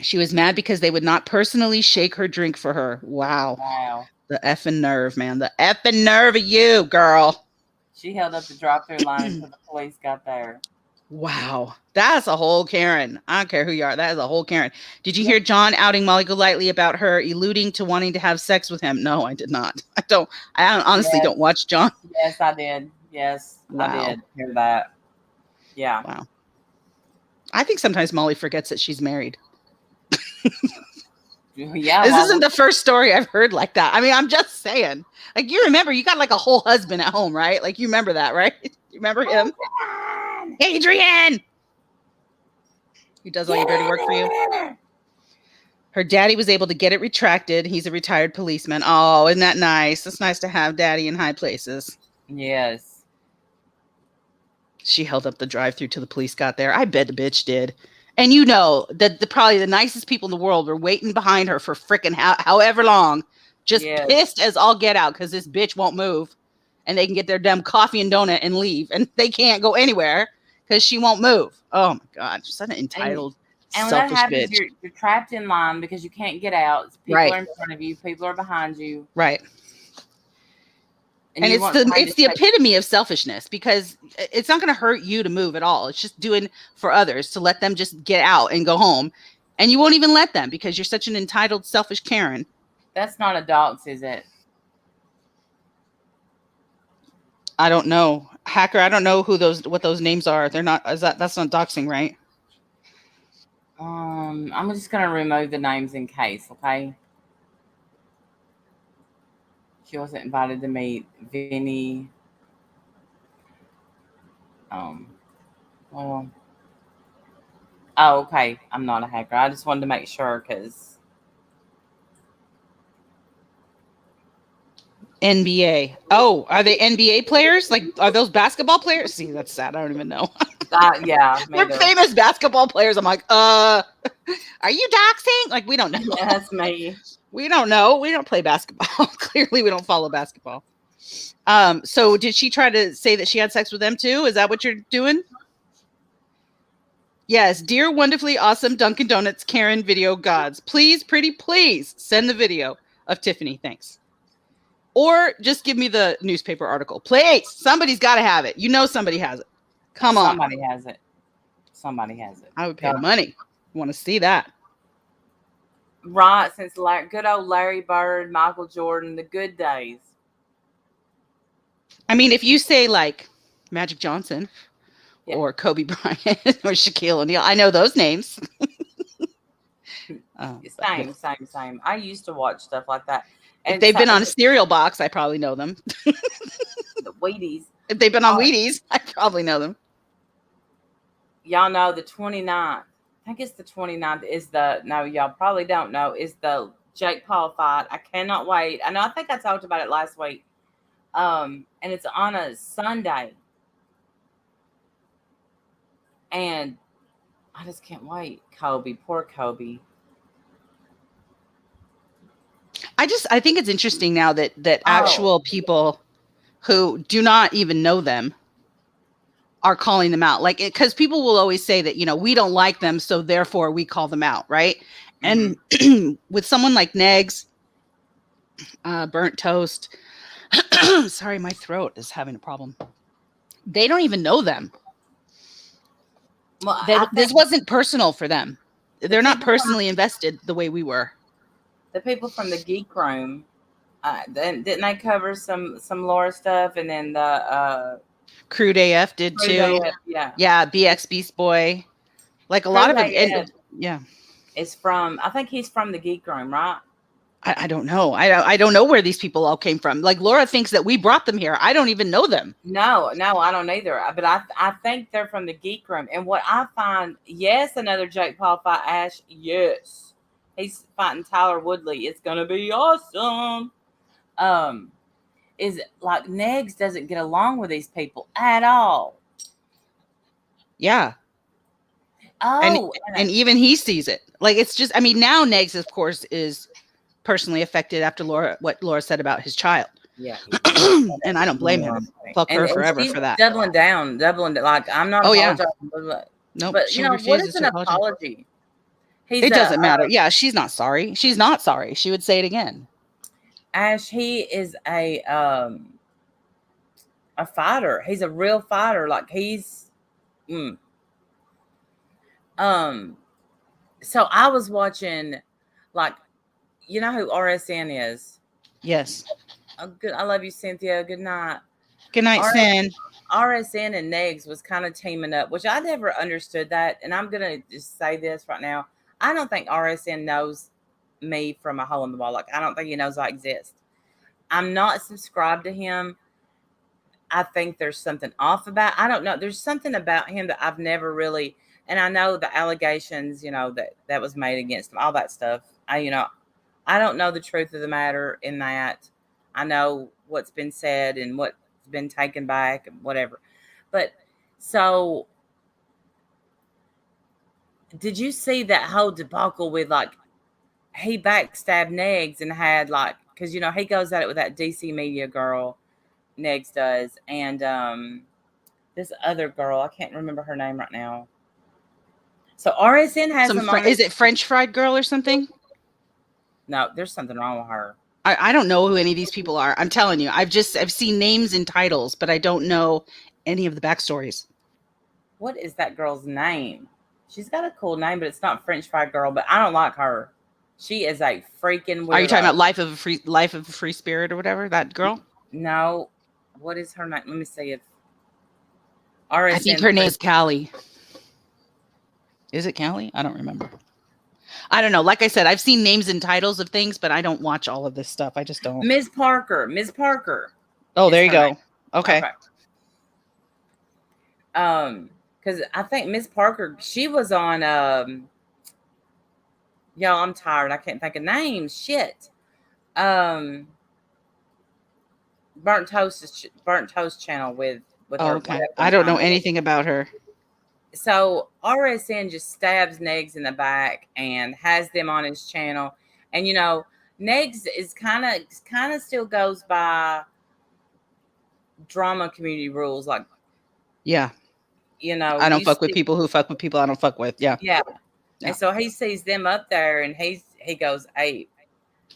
She was mad because they would not personally shake her drink for her. Wow. Wow. The effing nerve, man. The effing nerve of you, girl. She held up the drive-through line until the police got there. Wow. That's a whole Karen. I don't care who you are. That is a whole Karen. Did you hear John outing Molly Golightly about her alluding to wanting to have sex with him? No, I did not. I honestly don't watch John. Yes, I did. Yes, Wow. I did hear that. Yeah. Wow. I think sometimes Molly forgets that she's married. Yeah. This isn't the first story I've heard like that. I mean, I'm just saying. Like, you remember, you got like a whole husband at home, right? Like, you remember that, right? You remember him? Adrian! He does all your dirty work for you. Her daddy was able to get it retracted. He's a retired policeman. Oh, isn't that nice? It's nice to have daddy in high places. Yes. She held up the drive-thru till the police got there. I bet the bitch did. And you know that probably the nicest people in the world were waiting behind her for freaking however long, just pissed as all get out because this bitch won't move, and they can get their damn coffee and donut and leave, and they can't go anywhere because she won't move. Oh my God, she's such an entitled, and when selfish that happens, bitch. you're trapped in line because you can't get out. People Right. are in front of you. People are behind you. Right. And you it's want the somebody it's to the take- epitome of selfishness because it's not going to hurt you to move at all. It's just doing for others to let them just get out and go home, and you won't even let them because you're such an entitled, selfish Karen. That's not a dox, is it? I don't know, hacker. I don't know what those names are. They're not. That's not doxing, right? I'm just gonna remove the names in case. Okay. She wasn't invited to meet Vinny. Well. Oh, okay. I'm not a hacker. I just wanted to make sure because NBA. Oh, are they NBA players? Like, are those basketball players? See, that's sad. I don't even know. Yeah, they're famous basketball players. I'm like, are you doxing? Like, we don't know. Yeah, that's me. We don't know. We don't play basketball. Clearly, we don't follow basketball. So did she try to say that she had sex with them too? Is that what you're doing? Yes, dear wonderfully awesome Dunkin Donuts Karen video gods, please, pretty please send the video of Tiffany. Thanks. Or just give me the newspaper article. Please. Somebody's got to have it. You know somebody has it. Come on. Somebody has it. Somebody has it. I would pay money. Want to see that. Right, since good old Larry Bird, Michael Jordan, the good days. I mean, if you say like Magic Johnson or Kobe Bryant or Shaquille O'Neal. I know those names. Same. I used to watch stuff like that. And if they've been on a cereal box, I probably know them. The Wheaties. If they've been on Wheaties, I probably know them. Y'all know the 29th. I think it's the 29th is no, y'all probably don't know, is the Jake Paul fight. I cannot wait. I think I talked about it last week. And it's on a Sunday. And I just can't wait. Kobe, poor Kobe. I think it's interesting now that actual people who do not even know them are calling them out. Like, because people will always say that, we don't like them, so therefore we call them out, right? Mm-hmm. And with someone like Negs, Burnt Toast, sorry, my throat is having a problem. They don't even know them. Well, this wasn't personal for them. They're not personally invested the way we were. The people from the Geek Room, didn't they cover some Laura stuff? And then the Crude AF did too. AF, yeah. Yeah, BX Beast Boy. Like a lot of it. Yeah. It's I think he's from the Geek Room, right? I don't know. I don't know where these people all came from. Like Laura thinks that we brought them here. I don't even know them. No, I don't either. But I think they're from the Geek Room. And what I find, yes, another Jake Paul fight, Ash, yes. He's fighting Tyler Woodley. It's gonna be awesome. Is like Negs doesn't get along with these people at all. Yeah. Oh, and even he sees it. Like it's just, now Negs, of course, is personally affected after what Laura said about his child. Yeah. And I don't blame him. Fuck her forever for that. Doubling down. Like I'm not apologizing. Nope, but what is an apology? It doesn't matter. Yeah, she's not sorry. She's not sorry. She would say it again. Ash, he is a fighter. He's a real fighter. Like he's so I was watching, like, you know who RSN is? Yes. Oh, good. I love you, Cynthia. Good night. Good night, Sin. RSN and Negs was kind of teaming up, which I never understood that. And I'm gonna just say this right now. I don't think RSN knows me from a hole in the wall. Like, I don't think he knows I exist. I'm not subscribed to him. I think there's something off about. I don't know. There's something about him that I've never really. And I know the allegations, that was made against him, all that stuff. I don't know the truth of the matter in that. I know what's been said and what's been taken back and whatever. But so, did you see that whole debacle with, like, he backstabbed Negs and had, like, because, he goes at it with that DC Media girl, Negs does. And this other girl, I can't remember her name right now. So RSN has is it French Fried Girl or something? No, there's something wrong with her. I don't know who any of these people are. I'm telling you, I've seen names and titles, but I don't know any of the backstories. What is that girl's name? She's got a cool name, but it's not French Fried Girl. But I don't like her. She is a freaking weirdo. Are you talking about Life of a Free Spirit or whatever? That girl? No. What is her name? Let me see if RSN. I think her name is Callie. Is it Callie? I don't remember. I don't know. Like I said, I've seen names and titles of things, but I don't watch all of this stuff. I just don't. Ms. Parker. Oh, there you go. Okay. Because I think Ms. Parker, she was on y'all, I'm tired. I can't think of names. Shit. Burnt Toast channel with her. Okay. I don't know anything about her. So RSN just stabs Negs in the back and has them on his channel. And Negs is kind of still goes by drama community rules. Like, yeah. I don't fuck with people who fuck with people I don't fuck with. Yeah. Yeah. And so he sees them up there and he goes ape.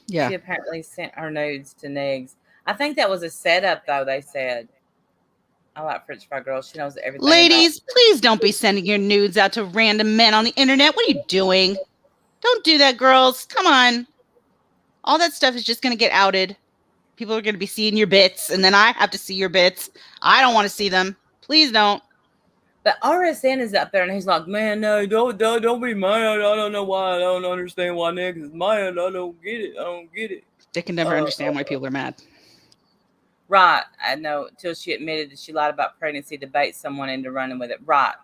Yeah. She apparently sent her nudes to Negs. I think that was a setup, though, they said. I like French Fry Girl. She knows everything. Ladies, please don't be sending your nudes out to random men on the internet. What are you doing? Don't do that, girls. Come on. All that stuff is just going to get outed. People are going to be seeing your bits, and then I have to see your bits. I don't want to see them. Please don't. But RSN is up there, and he's like, man, no, don't be mad. I don't know why. I don't understand why niggas is mad. I don't get it. They can never understand why people are mad. Right. I know. Till she admitted that she lied about pregnancy to bait someone into running with it. Right.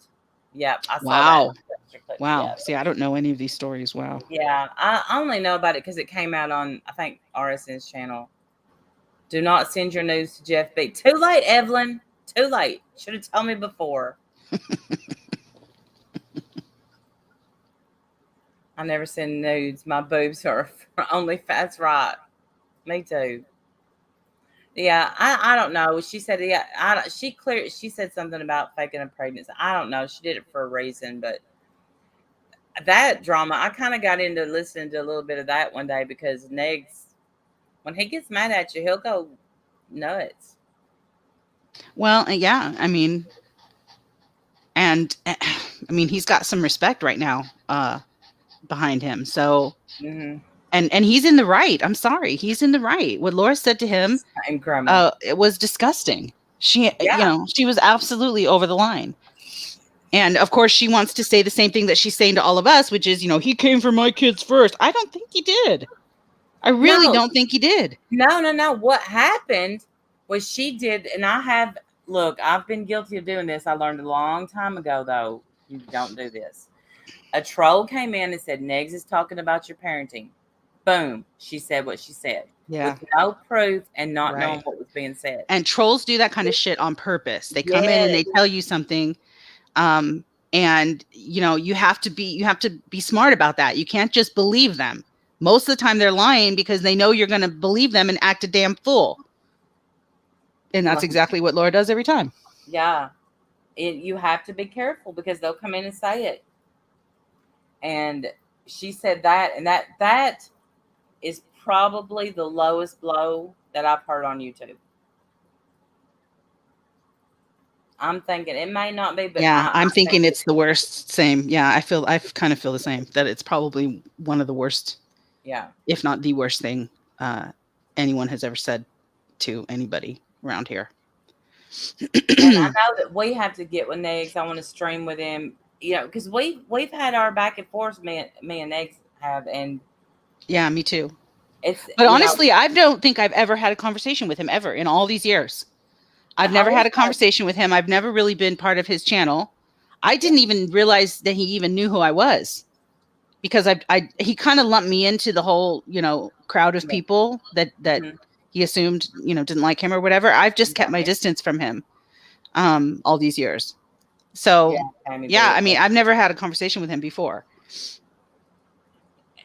Yep. I saw that. Wow. Yeah. See, I don't know any of these stories. Wow. Yeah. I only know about it because it came out on, I think, RSN's channel. Do not send your news to Jeff B. Too late, Evelyn. Too late. Should have told me before. I never send nudes. My boobs are only. That's right. Me too. Yeah, I don't know. She said, yeah, she said something about faking a pregnancy. I don't know. She did it for a reason, but that drama, I kind of got into listening to a little bit of that one day because Negs, when he gets mad at you, he'll go nuts. Well, yeah, I mean, he's got some respect right now behind him. So, and he's in the right. I'm sorry, he's in the right. What Laura said to him, it was disgusting. She was absolutely over the line. And of course, she wants to say the same thing that she's saying to all of us, which is, he came for my kids first. I don't think he did. I really don't think he did. No. What happened was she did, and I've been guilty of doing this. I learned a long time ago, though. You don't do this. A troll came in and said, Negs is talking about your parenting. Boom. She said what she said. Yeah. With no proof and not knowing what was being said. And trolls do that kind of shit on purpose. They come in and they tell you something. And you have to be smart about that. You can't just believe them. Most of the time they're lying because they know you're going to believe them and act a damn fool. And that's exactly what Laura does every time. Yeah. You have to be careful because they'll come in and say it. And she said that, and that is probably the lowest blow that I've heard on YouTube. I'm thinking it may not be, but yeah, I'm thinking it's the worst. Same. Yeah, I kind of feel the same, that it's probably one of the worst. Yeah. If not the worst thing anyone has ever said to anybody around here. And I know that we have to get with Negs. I want to stream with him, because we've had our back and forth. Me and Negs have, and yeah, me too. But honestly, I don't think I've ever had a conversation with him ever in all these years. I've never had a conversation with him. I've never really been part of his channel. I didn't even realize that he even knew who I was, because he kind of lumped me into the whole, crowd of people that he assumed, didn't like him or whatever. I've just kept my distance from him all these years. So yeah, I mean, I've never had a conversation with him before.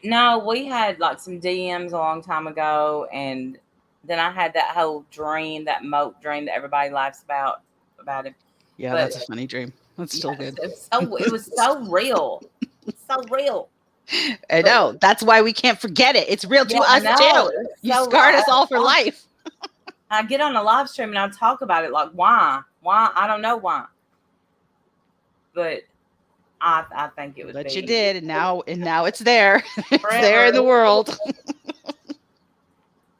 No, we had like some DMs a long time ago, and then I had that whole dream, that moat dream that everybody laughs about him. Yeah, but that's a funny dream. That's still good. It was so real. So real. I know. That's why we can't forget it. It's real to us too. You scarred us all for life. I get on a live stream and I talk about it, like why? I don't know why. But I think it would. But you did, and now it's there. It's there in the world.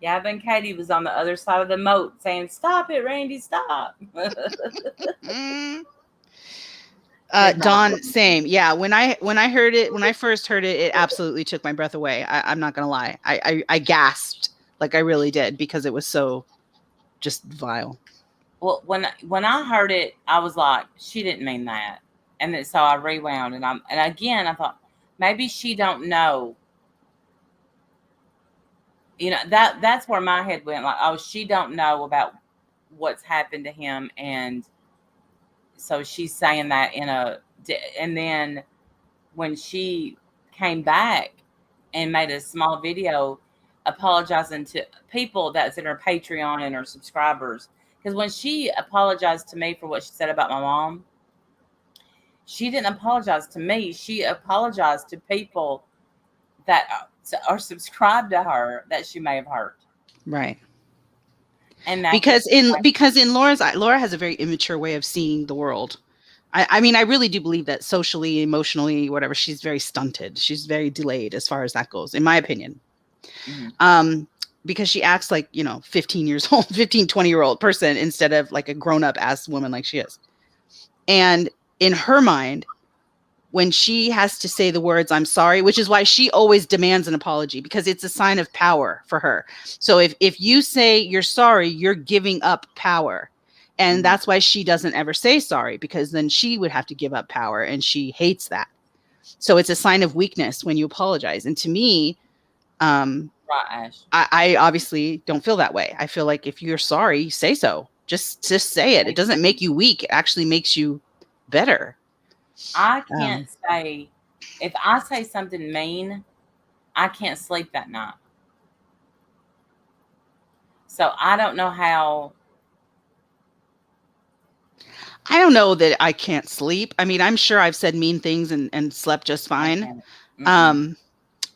Yeah, then Katie was on the other side of the moat saying, "Stop it, Randy, stop." Dawn, same. Yeah, when I first heard it, it absolutely took my breath away. I'm not gonna lie. I gasped, like I really did, because it was so just vile. Well, when I heard it, I was like, she didn't mean that. And then so I rewound, and again I thought maybe she don't know. That's where my head went, like, oh, she don't know about what's happened to him, and so she's saying that and then when she came back and made a small video apologizing to people that's in her Patreon and her subscribers, because when she apologized to me for what she said about my mom, she didn't apologize to me. She apologized to people that are subscribed to her that she may have hurt. Right. And because in Laura has a very immature way of seeing the world. I mean, I really do believe that socially, emotionally, whatever, she's very stunted. She's very delayed as far as that goes, in my opinion. Mm-hmm. Because she acts like, 15, 20-year-old person instead of like a grown-up ass woman like she is. And in her mind, when she has to say the words, I'm sorry, which is why she always demands an apology, because it's a sign of power for her. So if you say you're sorry, you're giving up power. And that's why she doesn't ever say sorry, because then she would have to give up power, and she hates that. So it's a sign of weakness when you apologize. And to me, Right, Ash. I obviously don't feel that way. I feel like if you're sorry, say so. Just say it. It doesn't make you weak. It actually makes you better. I can't say, if I say something mean, I can't sleep that night. So I don't know how. I don't know that I can't sleep. I mean, I'm sure I've said mean things and slept just fine.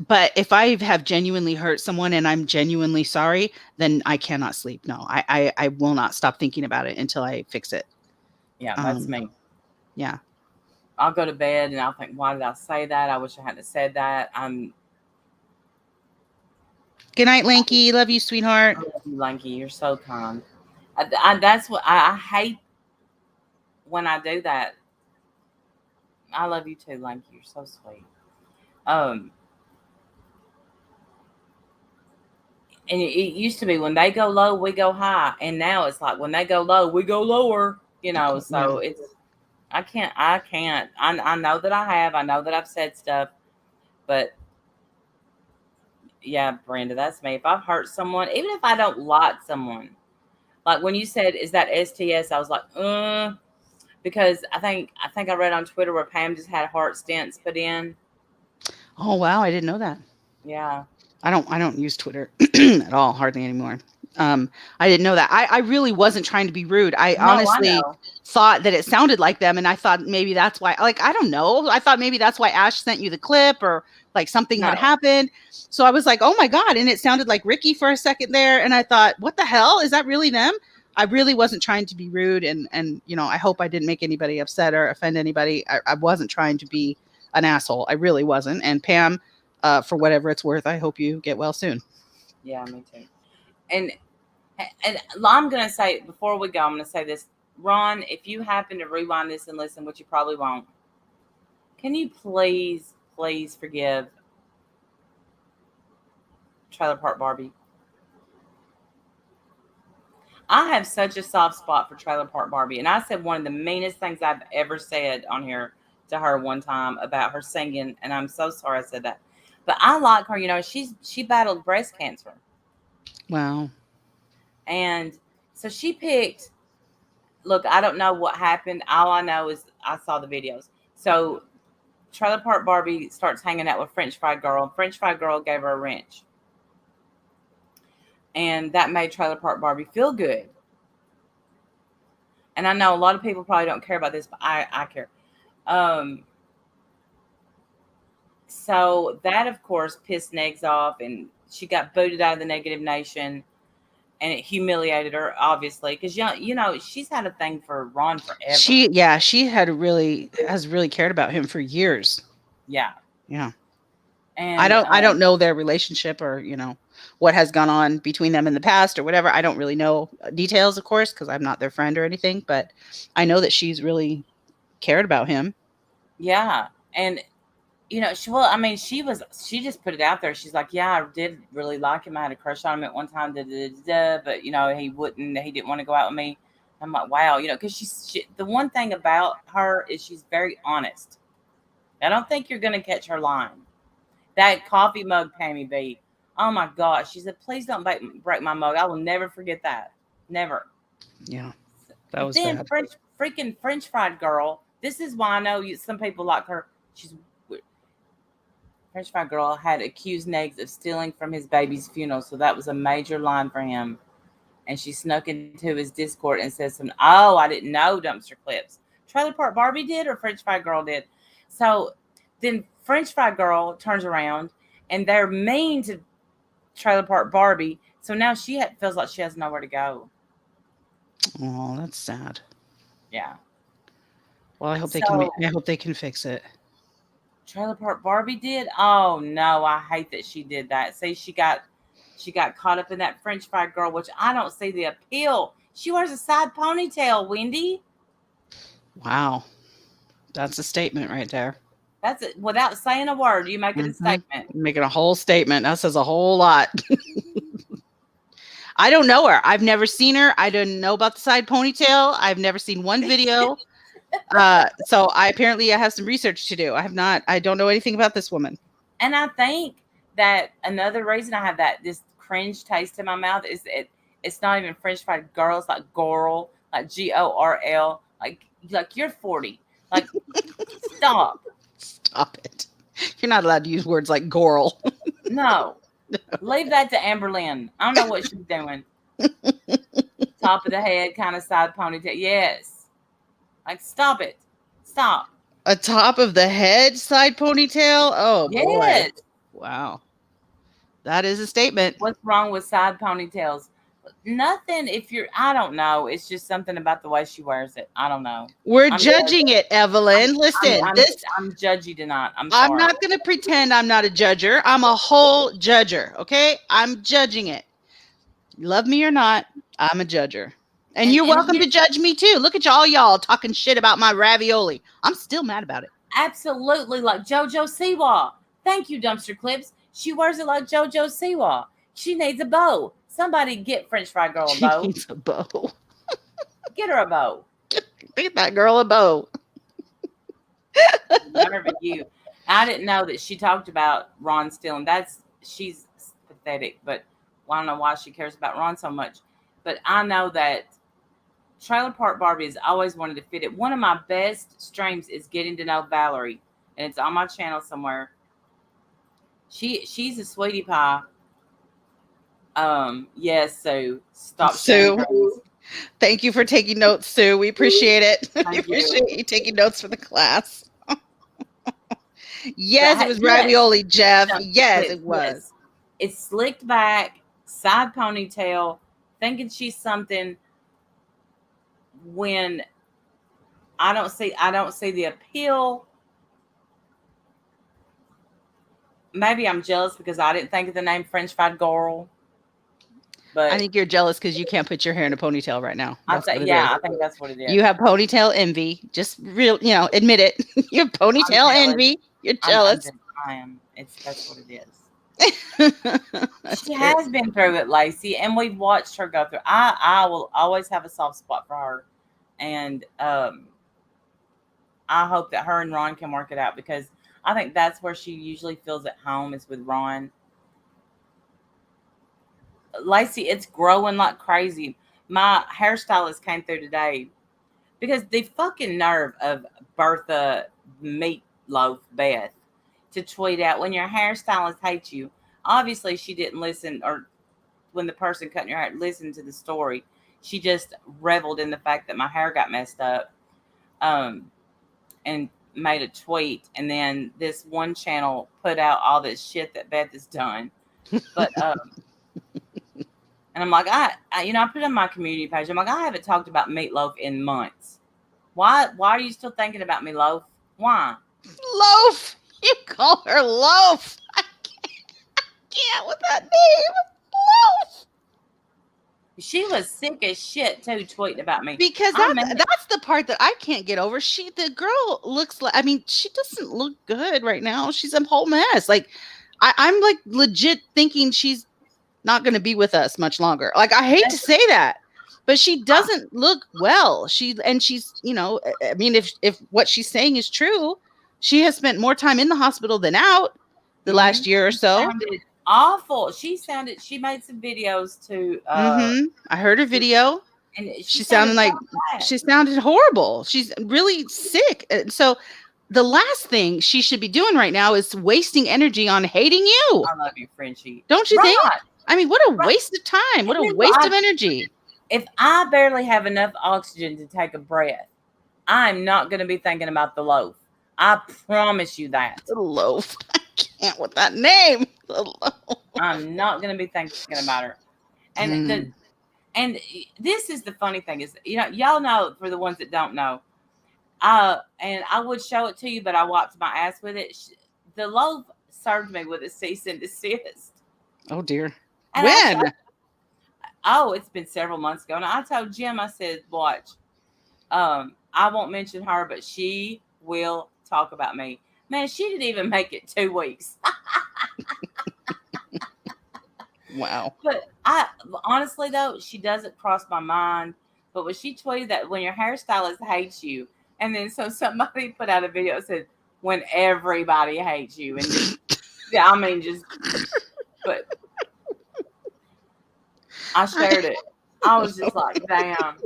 But if I have genuinely hurt someone and I'm genuinely sorry, then I cannot sleep. No, I will not stop thinking about it until I fix it. Yeah, that's me. Yeah. I'll go to bed and I'll think, why did I say that? I wish I hadn't said that. Good night, Lanky. Love you, sweetheart. I love you, Lanky. You're so kind. That's what I hate when I do that. I love you too, Lanky. You're so sweet. And it used to be when they go low, we go high. And now it's like when they go low, we go lower. You know, so it's, I can't. I know that I have. I know that I've said stuff. But yeah, Brenda, that's me. If I've hurt someone, even if I don't like someone, like when you said, is that STS? I was like, because I think I read on Twitter where Pam just had heart stents put in. Oh, wow. I didn't know that. Yeah. I don't use Twitter at all, hardly anymore. I didn't know that. I really wasn't trying to be rude. I honestly thought that it sounded like them. And I thought maybe that's why, like, I don't know. I thought maybe that's why Ash sent you the clip, or like something had happened. So I was like, oh my God. And it sounded like Ricky for a second there. And I thought, what the hell? Is that really them? I really wasn't trying to be rude. And you know, I hope I didn't make anybody upset or offend anybody. I wasn't trying to be an asshole. I really wasn't. And Pam, for whatever it's worth, I hope you get well soon. Yeah, me too. And I'm going to say, before we go, I'm going to say this. Ron, if you happen to rewind this and listen, which you probably won't, can you please forgive Trailer Park Barbie? I have such a soft spot for Trailer Park Barbie. And I said one of the meanest things I've ever said on here to her one time about her singing. And I'm so sorry I said that. But I like her. You know, she battled breast cancer. Wow. And so she picked, look, I don't know what happened. All I know is I saw the videos. So Trailer Park Barbie starts hanging out with French Fry Girl. French Fry Girl gave her a wrench. And that made Trailer Park Barbie feel good. And I know a lot of people probably don't care about this, but I care. So that, of course, pissed Negs off, and she got booted out of the Negative Nation, and it humiliated her, obviously, because you know she's had a thing for Ron forever. She has really cared about him for years. Yeah. And I don't know their relationship, or you know what has gone on between them in the past or whatever. I don't really know details, of course, because I'm not their friend or anything. But I know that she's really cared about him. Yeah, and you know, she just put it out there. She's like, yeah, I did really like him. I had a crush on him at one time, but you know, he didn't want to go out with me. I'm like, wow, you know, because the one thing about her is she's very honest. I don't think you're going to catch her lying. That coffee mug Pammy B. Oh my gosh. She said, please don't break my mug. I will never forget that. Never. Yeah. That was then bad. freaking French Fried Girl. This is why I know some people like her. French Fried Girl had accused Negs of stealing from his baby's funeral. So that was a major line for him. And she snuck into his Discord and said something. Oh, I didn't know dumpster clips. Trailer Park Barbie did, or French Fried Girl did. So then French Fried Girl turns around and they're mean to Trailer Park Barbie. So now she feels like she has nowhere to go. Oh, that's sad. Yeah. Well, I hope they can fix it. Trailer Park Barbie did? Oh no, I hate that she did that. See, she got caught up in that French Fried Girl, which I don't see the appeal. She wears a side ponytail, Wendy. Wow. That's a statement right there. That's it. Without saying a word, you make it a statement. Making a whole statement. That says a whole lot. I don't know her. I've never seen her. I don't know about the side ponytail. I've never seen one video. So I have some research to do. I don't know anything about this woman. And I think that another reason I have this cringe taste in my mouth is it's not even French fried girl. It's like Gorl, like Gorl. Like you're 40. Like, stop. Stop it. You're not allowed to use words like Gorl. No. Leave that to Amber Lynn. I don't know what she's doing. Top of the head, kind of side ponytail. Yes. Like, stop it. Stop. A top of the head side ponytail? Oh, yes. Boy. Wow. That is a statement. What's wrong with side ponytails? Nothing. I don't know. It's just something about the way she wears it. I don't know. We're judging it, Evelyn. Listen, I'm judgy tonight. I'm sorry. I'm not going to pretend I'm not a judger. I'm a whole judger. Okay. I'm judging it. Love me or not, I'm a judger. And you're welcome to judge me too. Look at y'all talking shit about my ravioli. I'm still mad about it. Absolutely. Like JoJo Siwa. Thank you, Dumpster Clips. She wears it like JoJo Siwa. She needs a bow. Somebody get French Fry Girl a bow. She needs a bow. Get her a bow. Get that girl a bow. Never but you. I didn't know that she talked about Ron stealing. She's pathetic, but I don't know why she cares about Ron so much. But I know that Trailer Park Barbie has always wanted to fit it. One of my best streams is Getting to Know Valerie, and it's on my channel somewhere. She's a sweetie pie. Yes, Sue. Stop, Sue. Thank you for taking notes, Sue. We appreciate it. We appreciate you taking notes for the class. Yes, it was ravioli, Jeff. Yes, it was. It's slicked back, side ponytail, thinking she's something. When I don't see the appeal. Maybe I'm jealous because I didn't think of the name French Fried Girl. But I think you're jealous because you can't put your hair in a ponytail right now. I think that's what it is. You have ponytail envy. Just admit it. You have ponytail envy. You're jealous. I am. That's what it is. She has been through it, Lacey, and we've watched her go through. I will always have a soft spot for her, and I hope that her and Ron can work it out because I think that's where she usually feels at home is with Ron. Lacey, it's growing like crazy. My hairstylist came through today because the fucking nerve of Bertha Meatloaf Beth to tweet out when your hairstylist hates you. Obviously, she didn't listen, or when the person cutting your hair listened to the story, she just reveled in the fact that my hair got messed up, and made a tweet. And then this one channel put out all this shit that Beth has done, but and I'm like, I put it on my community page. I'm like, I haven't talked about Meatloaf in months. Why are you still thinking about Meatloaf? Why? Loaf. You call her Loaf. I can't with that name. Loaf. She was sick as shit too, tweeting about me. Because that's the part that I can't get over. The girl looks like, she doesn't look good right now. She's a whole mess. Like, I'm like legit thinking she's not going to be with us much longer. Like, I hate to say that, but she doesn't look well. She's, if what she's saying is true, she has spent more time in the hospital than out the last year or so. Sounded awful. She made some videos too. I heard her video, and she sounded horrible. She's really sick. And so the last thing she should be doing right now is wasting energy on hating you. I love you, Frenchie. Don't you think? What a waste of time. What a waste of energy. If I barely have enough oxygen to take a breath, I'm not going to be thinking about the loaf. I promise you that. The loaf. I can't with that name. The loaf. I'm not going to be thinking about her. And and this is the funny thing is, y'all know, for the ones that don't know, and I would show it to you, but I wiped my ass with it. The loaf served me with a cease and desist. Oh, dear. And when? It's been several months ago. And I told Jim, I said, watch, I won't mention her, but she will talk about me. Man, she didn't even make it 2 weeks. Wow. But honestly though, she doesn't cross my mind. But when she tweeted that when your hairstylist hates you, and then so somebody put out a video that said when everybody hates you, and just yeah, I mean just. But I shared it. I was just like, damn,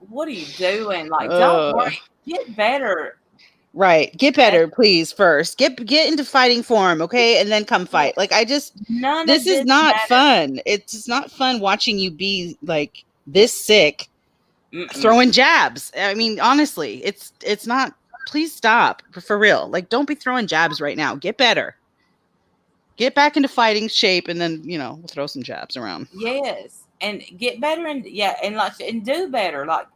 what are you doing? Like, don't worry, get better. Right. Get better, please, first. Get into fighting form, okay? And then come fight. Like, this is not fun. It's just not fun watching you be like this sick, throwing jabs. I mean, honestly, it's not. Please stop, for real. Like, don't be throwing jabs right now. Get better. Get back into fighting shape, and then we'll throw some jabs around. Yes, and get better, and and do better. Like,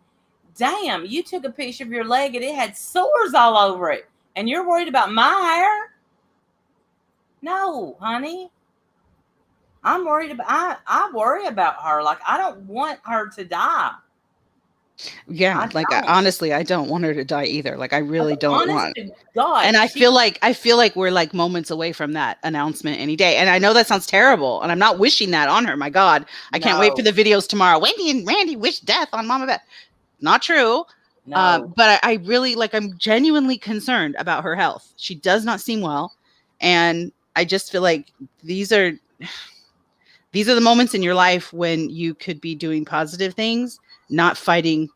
damn, you took a picture of your leg and it had sores all over it, and you're worried about my hair? No, honey. I'm worried about. I worry about her. Like, I don't want her to die. Yeah, honestly, I don't want her to die either. Like, I really don't want. God, and I feel like we're like moments away from that announcement any day. And I know that sounds terrible, and I'm not wishing that on her. My God, I can't wait for the videos tomorrow. Wendy and Randy wish death on Mama Beth. Not true. No. But I really I'm genuinely concerned about her health. She does not seem well, and I just feel like these are the moments in your life when you could be doing positive things, not fighting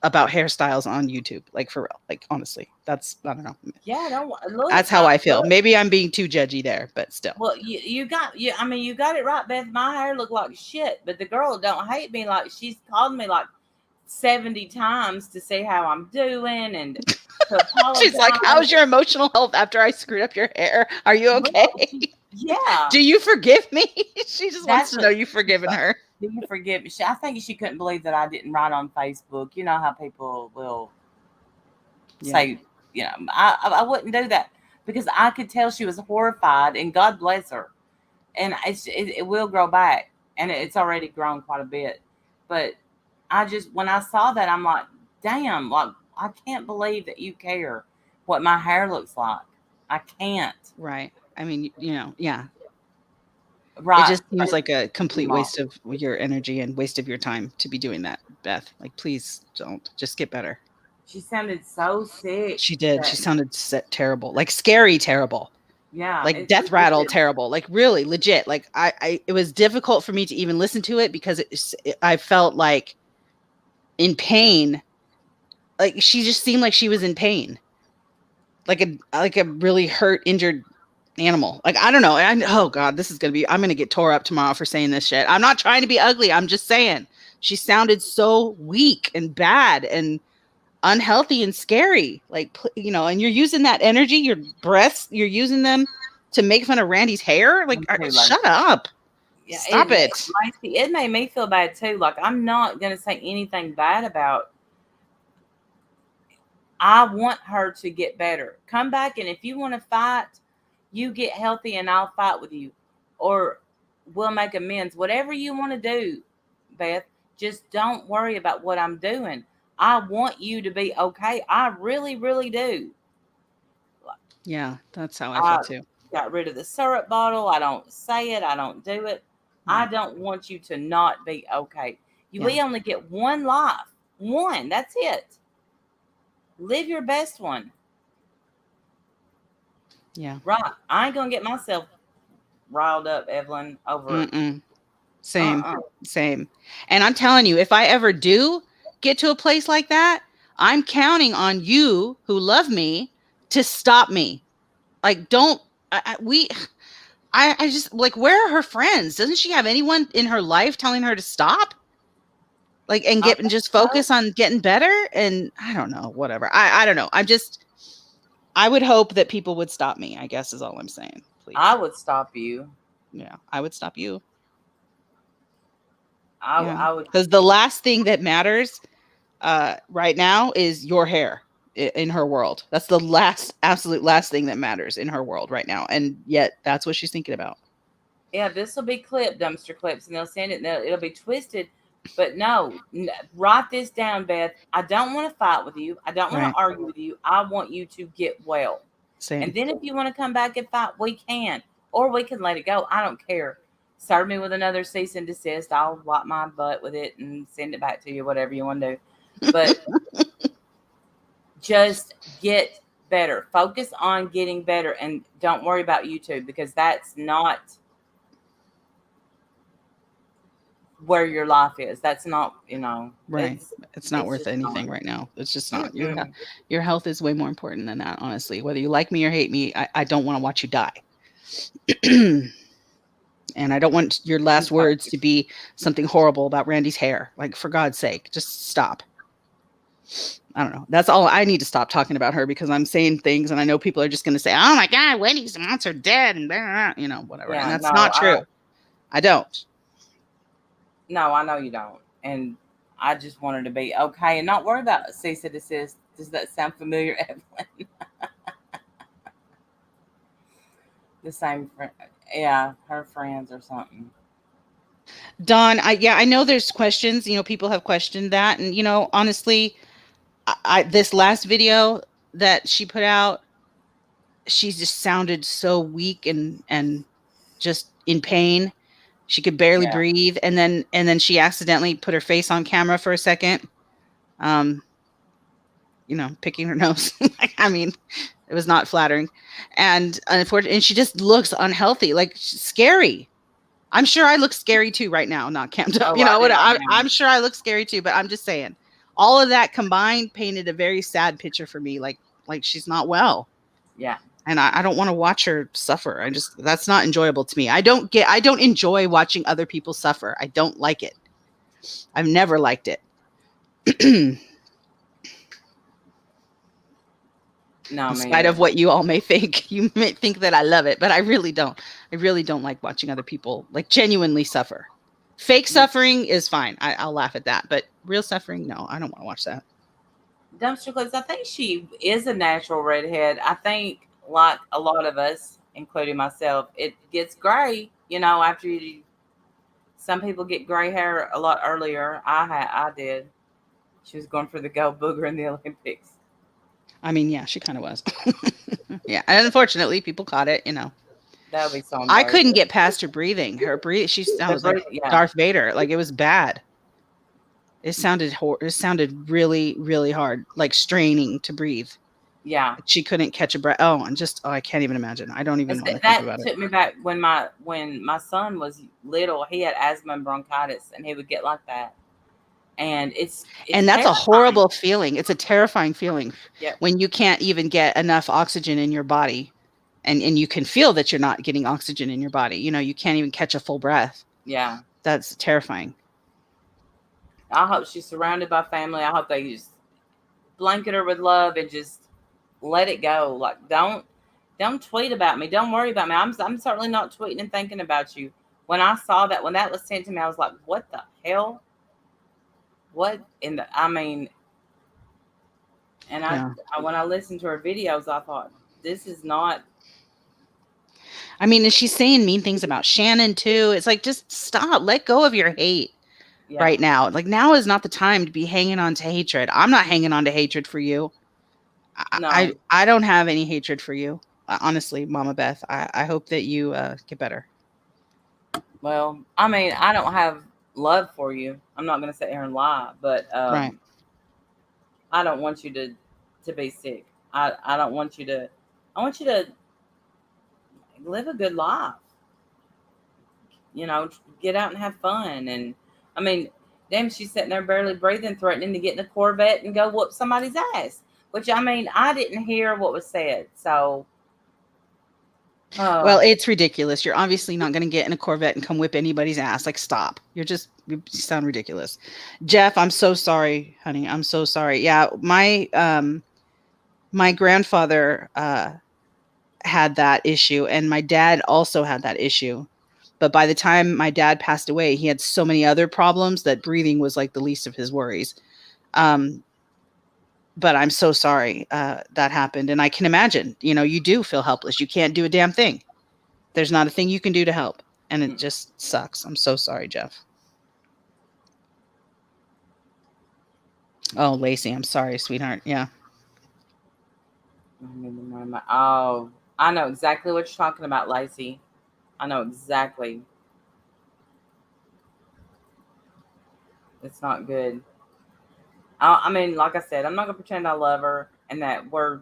about hairstyles on YouTube. Like, for real. Like, honestly, I don't know. Yeah, look, that's how I feel. Maybe I'm being too judgy there, but still. Well, you got it right, Beth. My hair looked like shit, but the girl don't hate me. Like, she's called me like 70 times to say how I'm doing and to apologize. She's like, how's your emotional health after I screwed up your hair? Are you okay? Yeah. Do you forgive me? She just wants to know you've forgiven her. Do you forgive me? I think she couldn't believe that I didn't write on Facebook. You know how people will say, I wouldn't do that, because I could tell she was horrified, and God bless her. And it will grow back, and it's already grown quite a bit. But when I saw that, I'm like, damn, like, I can't believe that you care what my hair looks like. I can't. Right. I mean, yeah. Right. It just seems like a complete waste of your energy and waste of your time to be doing that, Beth. Like, please don't. Just get better. She sounded so sick. She did. She sounded terrible. Like, scary terrible. Yeah. Like, death rattle terrible. Like, really legit. Like, it was difficult for me to even listen to it, because I felt like in pain. Like, she just seemed like she was in pain. Like a really hurt, injured animal. Like, I don't know. Oh God, I'm gonna get tore up tomorrow for saying this shit. I'm not trying to be ugly. I'm just saying she sounded so weak and bad and unhealthy and scary. Like, and you're using that energy, your breaths, you're using them to make fun of Randy's hair. Like, shut up. Yeah, stop it. It made me feel bad too. Like, I'm not gonna say anything bad about. I want her to get better. Come back, and if you want to fight, you get healthy and I'll fight with you, or we'll make amends. Whatever you want to do, Beth, just don't worry about what I'm doing. I want you to be okay. I really, really do. Yeah, that's how I feel too. Got rid of the syrup bottle. I don't say it. I don't do it. I don't want you to not be okay. We only get one life. One. That's it. Live your best one. Yeah. Right. I ain't gonna get myself riled up, Evelyn, over it. Same. And I'm telling you, if I ever do get to a place like that, I'm counting on you who love me to stop me. Like, I just, like, where are her friends? Doesn't she have anyone in her life telling her to stop? Like, and just focus on getting better? And I don't know, whatever. I don't know. I would hope that people would stop me, I guess, is all I'm saying. Please. I would stop you. Yeah, I would stop you. I would. Because the last thing that matters right now is your hair in her world. That's the absolute last thing that matters in her world right now. And yet that's what she's thinking about. Yeah, this will be dumpster clips, and they'll send it, and it'll be twisted. But no, write this down, Beth. I don't want to fight with you. I don't want Right. to argue with you. I want you to get well. Same. And then if you want to come back and fight, we can. Or we can let it go. I don't care. Serve me with another cease and desist. I'll wipe my butt with it and send it back to you, whatever you want to do. But just get better. Focus on getting better. And don't worry about YouTube, because that's not where your life is. That's not, right. It's not worth anything right now. It's just not. Your health is way more important than that, honestly. Whether you like me or hate me, I don't want to watch you die. And I don't want your last words to be something horrible about Randy's hair. Like, for God's sake, just stop. I don't know. That's all. I need to stop talking about her, because I'm saying things and I know people are just going to say, oh my God, Wendy's aunts are dead, and whatever. Yeah, and that's not true. I don't. No, I know you don't. And I just wanted to be okay and not worry about cease and desist. Does that sound familiar, Evelyn? The same friend. Yeah, her friends or something. Dawn, I know there's questions. People have questioned that. And, honestly, this last video that she put out, she just sounded so weak and just in pain. She could barely breathe. And then she accidentally put her face on camera for a second. Picking her nose. I mean, it was not flattering. And unfortunately, and she just looks unhealthy, like scary. I'm sure I look scary too right now, not camped up. I'm sure I look scary too, but I'm just saying, all of that combined painted a very sad picture for me. Like she's not well. Yeah. And I don't want to watch her suffer. That's not enjoyable to me. I don't enjoy watching other people suffer. I don't like it. I've never liked it. No, in spite of what you all may think. You may think that I love it, but I really don't. I really don't like watching other people genuinely suffer. Fake suffering is fine. I'll laugh at that, but real suffering, no, I don't want to watch that. Dumpster Clips, I think she is a natural redhead. I think, like a lot of us, including myself, it gets gray, after you. Some people get gray hair a lot earlier. I did. She was going for the gold booger in the Olympics. I mean, yeah, she kind of was. Yeah, and unfortunately, people caught it. That would be so. I couldn't get past her breathing. She sounds like Darth Vader. Like, it was bad. It sounded sounded really, really hard, like straining to breathe. Yeah, she couldn't catch a breath. I can't even imagine. I don't even want to think about it. That took me back when my son was little. He had asthma and bronchitis, and he would get like that. And it's that's terrifying. A horrible feeling. It's a terrifying feeling. Yep. When you can't even get enough oxygen in your body, and you can feel that you're not getting oxygen in your body. You can't even catch a full breath. Yeah, that's terrifying. I hope she's surrounded by family. I hope they just blanket her with love and just let it go. Like, don't tweet about me. Don't worry about me. I'm certainly not tweeting and thinking about you. When I saw that, when that was sent to me, I was like, what the hell? What in the, I mean, and when I listened to her videos, I thought, this is not. I mean, and she's saying mean things about Shannon too. It's like, just stop, let go of your hate right now. Like, now is not the time to be hanging on to hatred. I'm not hanging on to hatred for you. No. I don't have any hatred for you. Honestly, Mama Beth, I hope that you get better. Well, I mean, I don't have love for you. I'm not going to sit here and lie, but right. I don't want you to be sick. I don't want you to. I want you to live a good life. Get out and have fun. And I mean, damn, she's sitting there barely breathing, threatening to get in a Corvette and go whoop somebody's ass. Which, I mean, I didn't hear what was said. So, well, it's ridiculous. You're obviously not going to get in a Corvette and come whip anybody's ass. Like, stop. You sound ridiculous. Jeff, I'm so sorry, honey. I'm so sorry. Yeah, my grandfather had that issue, and my dad also had that issue. But by the time my dad passed away, he had so many other problems that breathing was like the least of his worries. But I'm so sorry that happened. And I can imagine, you do feel helpless. You can't do a damn thing. There's not a thing you can do to help. And it just sucks. I'm so sorry, Jeff. Oh, Lacey, I'm sorry, sweetheart. Yeah. Oh, I know exactly what you're talking about, Lacey. I know exactly. It's not good. I mean, like I said, I'm not gonna pretend I love her and that we're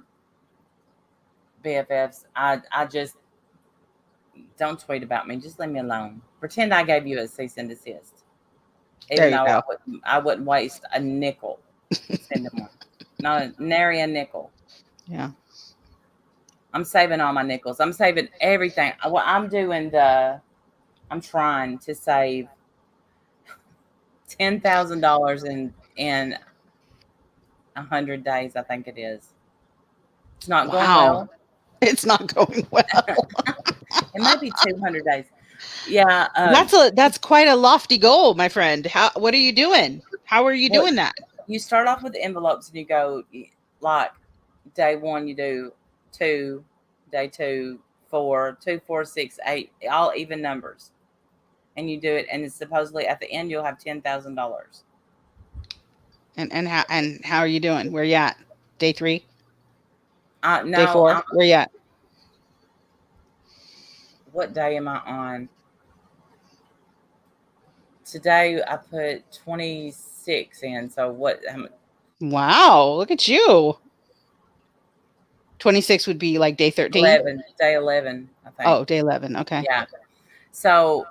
BFFs. I just don't tweet about me. Just leave me alone. Pretend I gave you a cease and desist. There Even you though go. I wouldn't waste a nickel. Send them one. Not a nary a nickel. Yeah. I'm saving all my nickels. I'm saving everything. Well, I'm trying to save $10,000 in 100 days. I think it is. It's not going Wow. well. It's not going well. It might be 200 days. Yeah. That's quite a lofty goal, my friend. What are you doing? How are you doing that? You start off with the envelopes and you go like day 1 you do 2, day 2 4, 2 4 6 8, all even numbers, and you do it, and it's supposedly at the end you'll have $10,000. And how are you doing? Where you at? Day 3? No, day 4? Where you at? What day am I on? Today I put 26 in. So what? Wow, look at you. 26 would be like day 13? 11, day 11, I think. Oh, day 11. Okay. Yeah. So,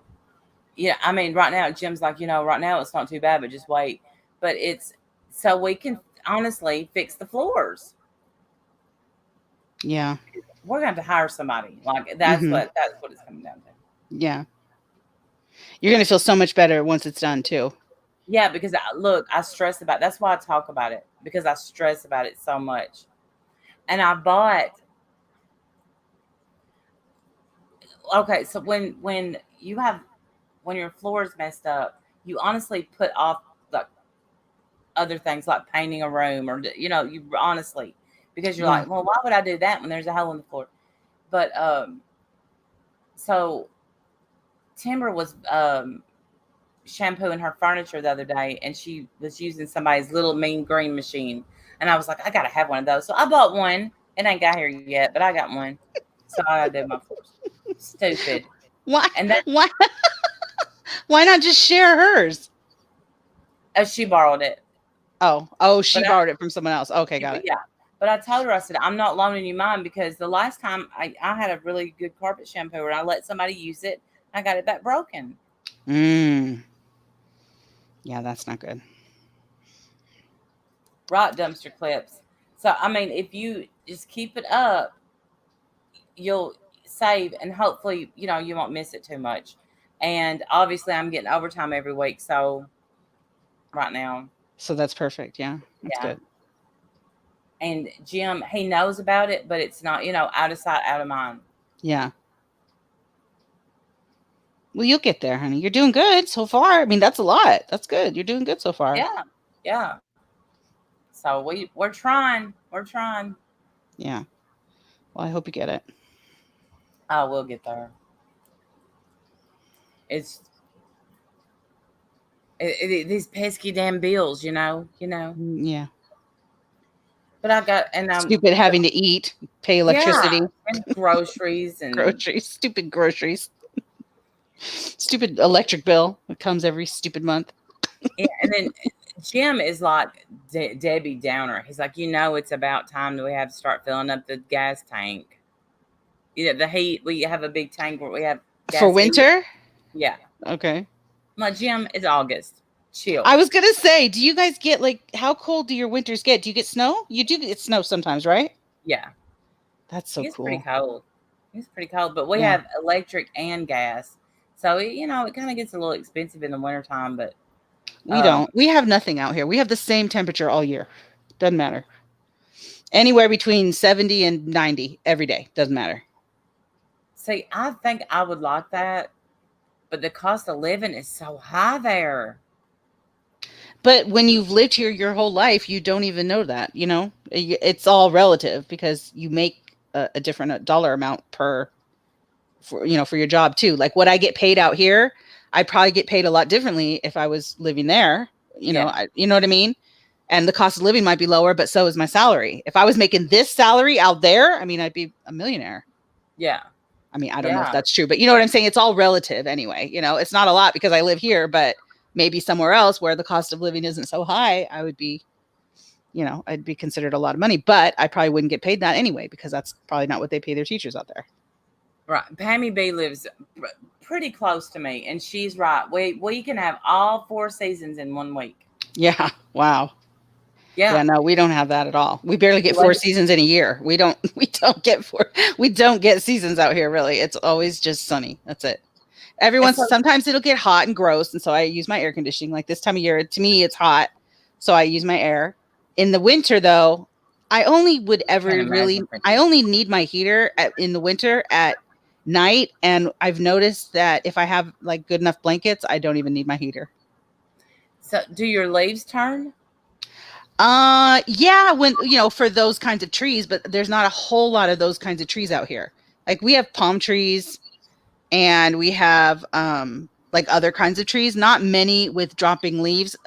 yeah, I mean, right now, Jim's like, right now it's not too bad, but just wait. But it's so we can honestly fix the floors. Yeah. We're going to have to hire somebody. Like, that's what it's coming down to. Yeah. You're going to feel so much better once it's done, too. Yeah, because I stress about it. That's why I talk about it, because I stress about it so much. And I bought. Okay, so when your floor is messed up, you honestly put off like other things like painting a room, or you honestly, because you're like, well, why would I do that when there's a hole in the floor? But so Timber was shampooing her furniture the other day, and she was using somebody's little mean green machine, and I was like, I gotta have one of those. So I bought one. It ain't got here yet, but I got one. So I gotta do my floors. Stupid. Why? And why? Why not just share hers? She borrowed it. Oh, she borrowed it from someone else. Okay, got it. Yeah, but I told her, I said, I'm not loaning you mine, because the last time I had a really good carpet shampoo, and I let somebody use it, I got it back broken. Yeah, that's not good. Right, dumpster clips. So I mean, if you just keep it up, you'll save, and hopefully, you won't miss it too much. And obviously, I'm getting overtime every week, so right now. So that's perfect. Yeah, that's good. And Jim, he knows about it, but it's not, out of sight, out of mind. Yeah. Well, you'll get there, honey. You're doing good so far. I mean, that's a lot. That's good. You're doing good so far. Yeah. Yeah. So we're trying. We're trying. Yeah. Well, I hope you get it. I will get there. It's these pesky damn bills, Yeah. But I got, and I'm stupid having to eat, pay electricity, and groceries, and stupid groceries, stupid electric bill that comes every stupid month. Yeah, and then Jim is like Debbie Downer. He's like, it's about time that we have to start filling up the gas tank. The heat. We have a big tank where we have gas for winter. Heat. Yeah. Okay. My Jim, it's August. Chill. I was gonna say, do you guys get how cold do your winters get? Do you get snow? You do get snow sometimes, right? Yeah. That's so it's cool. Pretty cold. It's pretty cold, but we have electric and gas, so it kind of gets a little expensive in the wintertime. But we don't. We have nothing out here. We have the same temperature all year. Doesn't matter. Anywhere between 70 and 90 every day. Doesn't matter. See, I think I would like that, but the cost of living is so high there. But when you've lived here your whole life, you don't even know that, it's all relative, because you make a different dollar amount for your job too. Like what I get paid out here, I probably get paid a lot differently if I was living there, you know what I mean? And the cost of living might be lower, but so is my salary. If I was making this salary out there, I mean, I'd be a millionaire. Yeah. I mean, I don't know if that's true, but you know what I'm saying? It's all relative anyway. You know, it's not a lot because I live here, but maybe somewhere else where the cost of living isn't so high, I would be, you know, I'd be considered a lot of money, but I probably wouldn't get paid that anyway, because that's probably not what they pay their teachers out there. Right. Pammy B lives pretty close to me, and she's right. We can have all 4 seasons in 1 week. Yeah. Wow. Yeah. Yeah, no, we don't have that at all. We barely get 4 seasons in a year. We don't get seasons out here, really. It's always just sunny. That's it. Sometimes it'll get hot and gross, and so I use my air conditioning. Like this time of year, to me, it's hot, so I use my air. In the winter, though, I only need my heater in the winter at night, and I've noticed that if I have like good enough blankets, I don't even need my heater. So, do your leaves turn? Yeah, when, you know, for those kinds of trees, but there's not a whole lot of those kinds of trees out here. Like we have palm trees and we have, like other kinds of trees, not many with dropping leaves.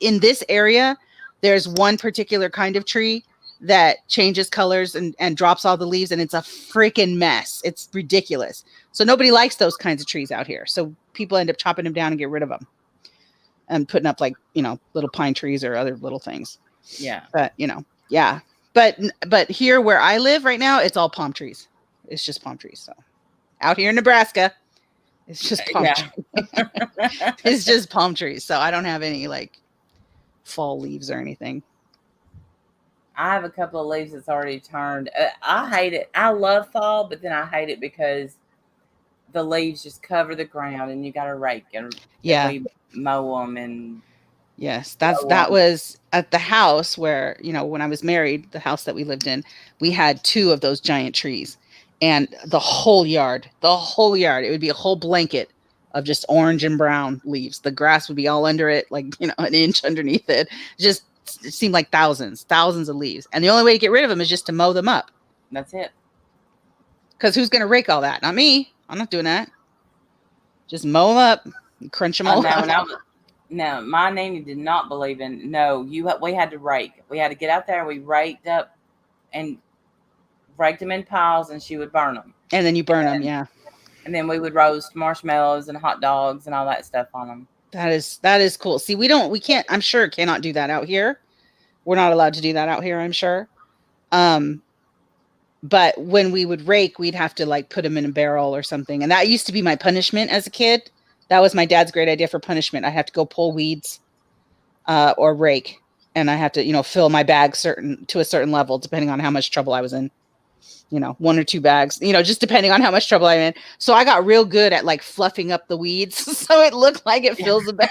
In this area, there's one particular kind of tree that changes colors and drops all the leaves, and it's a freaking mess. It's ridiculous. So nobody likes those kinds of trees out here. So people end up chopping them down and get rid of them. And putting up like, you know, little pine trees or other little things. Yeah. But, you know, yeah. But here where I live right now, it's all palm trees. It's just palm trees. So out here in Nebraska, it's just palm trees. It's just palm trees. So I don't have any like fall leaves or anything. I have a couple of leaves that's already turned. I hate it. I love fall, but then I hate it because the leaves just cover the ground and you got to rake and mow them. And yes, that was at the house where, you know, when I was married, the house that we lived in, we had 2 of those giant trees, and the whole yard, it would be a whole blanket of just orange and brown leaves. The grass would be all under it, like, you know, an inch underneath it. It seemed like thousands of leaves. And the only way to get rid of them is just to mow them up. That's it. Because who's going to rake all that? Not me. I'm not doing that. Just mow them up and crunch them all up. No, my nanny did not believe in, we had to rake. We had to get out there and we raked them in piles, and she would burn them. And then you burn them, yeah. And then we would roast marshmallows and hot dogs and all that stuff on them. That is cool. See, we can't, I'm sure cannot do that out here. We're not allowed to do that out here, I'm sure. But when we would rake, we'd have to like put them in a barrel or something. And that used to be my punishment as a kid. That was my dad's great idea for punishment. I have to go pull weeds or rake. And I have to, you know, fill my bag to a certain level, depending on how much trouble I was in. You know, 1 or 2 bags, you know, just depending on how much trouble I'm in. So I got real good at like fluffing up the weeds. So it looked like it fills the bag.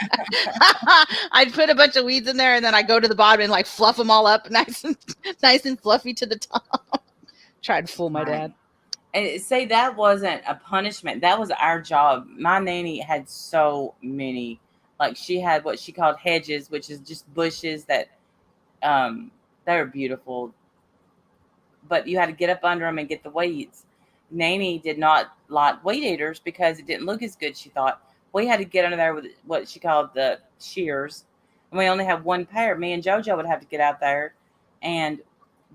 I'd put a bunch of weeds in there, and then I go to the bottom and like fluff them all up nice and fluffy to the top. Tried to fool my dad. And say that wasn't a punishment. That was our job. My nanny had so many, like she had what she called hedges, which is just bushes that they're beautiful. But you had to get up under them and get the weeds. Nanny did not like weed eaters because it didn't look as good, she thought. We had to get under there with what she called the shears. And we only had 1 pair. Me and JoJo would have to get out there. And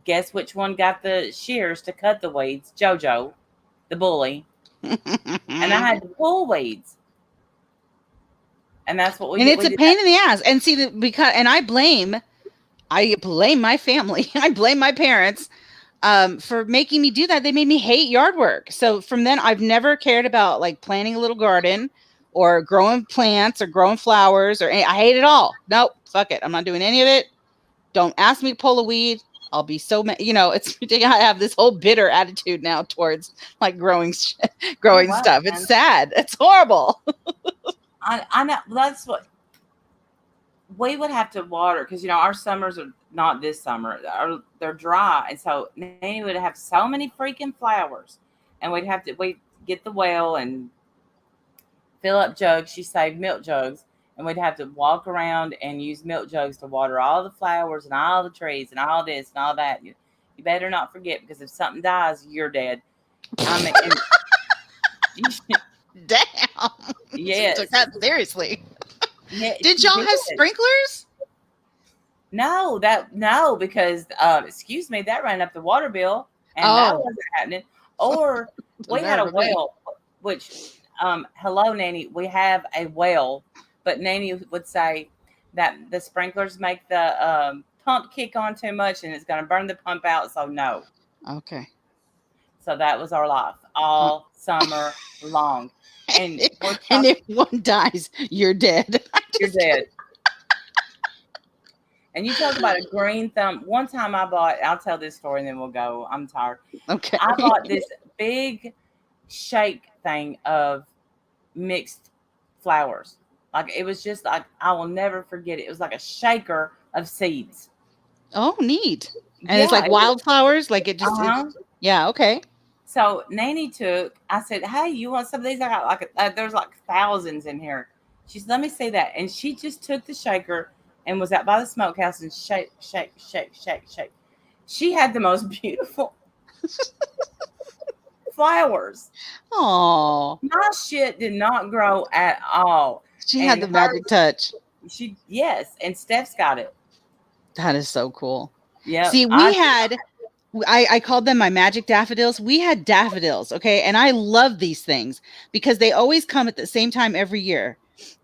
guess which one got the shears to cut the weeds? JoJo, the bully. And I had to pull weeds. And that's what we did. And it's a pain in the ass. And see, I blame my family. I blame my parents. For making me do that. They made me hate yard work. So from then, I've never cared about like planting a little garden or growing plants or growing flowers I hate it all. Nope, fuck it. I'm not doing any of it. Don't ask me to pull a weed. I'll be so mad. You know, it's ridiculous. I have this whole bitter attitude now towards like growing stuff. It's sad. It's horrible. I know. That's what we would have to water, because, you know, our summers are not this summer. They're dry. And so Nanny would have so many freaking flowers. And we'd get the well and fill up jugs. She saved milk jugs. And we'd have to walk around and use milk jugs to water all the flowers and all the trees and all this and all that. You better not forget, because if something dies, you're dead. I mean, damn. Yes. Took that seriously. Yeah, did y'all have sprinklers? No, because excuse me, that ran up the water bill, and that wasn't happening. Or we had a well, which hello, Nanny, we have a well, but Nanny would say that the sprinklers make the pump kick on too much, and it's going to burn the pump out. So no. Okay. So that was our life all summer long. And if one dies, you're dead. You're dead. And you talk about a green thumb. One time I'll tell this story and then we'll go. I'm tired. Okay. I bought this big shake thing of mixed flowers. Like it was just like, I will never forget it. It was like a shaker of seeds. Oh, neat. And it's like wildflowers? Like it just, yeah, okay. So Nanny I said, hey, you want some of these? I got like, there's like thousands in here. She said, let me see that. And she just took the shaker and was out by the smokehouse and shake. She had the most beautiful flowers. Oh, my shit did not grow at all. She had the magic touch. Yes, and Steph's got it. That is so cool. Yeah. See, I called them my magic daffodils. We had daffodils, okay? And I love these things because they always come at the same time every year.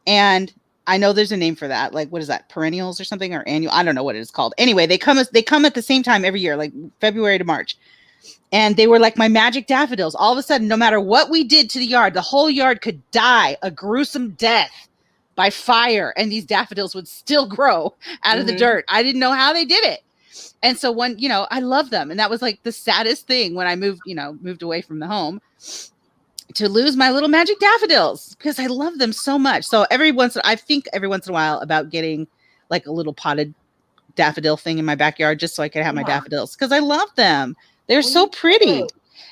And I know there's a name for that. Like, what is that? Perennials or something, or annual? I don't know what it is called. Anyway, they come at the same time every year, like February to March. And they were like my magic daffodils. All of a sudden, no matter what we did to the yard, the whole yard could die a gruesome death by fire, and these daffodils would still grow out of the dirt. I didn't know how they did it. And so when, I love them. And that was like the saddest thing when I moved away from the home, to lose my little magic daffodils, because I love them so much. So I think every once in a while about getting like a little potted daffodil thing in my backyard, just so I could have my daffodils, because I love them. They're so pretty.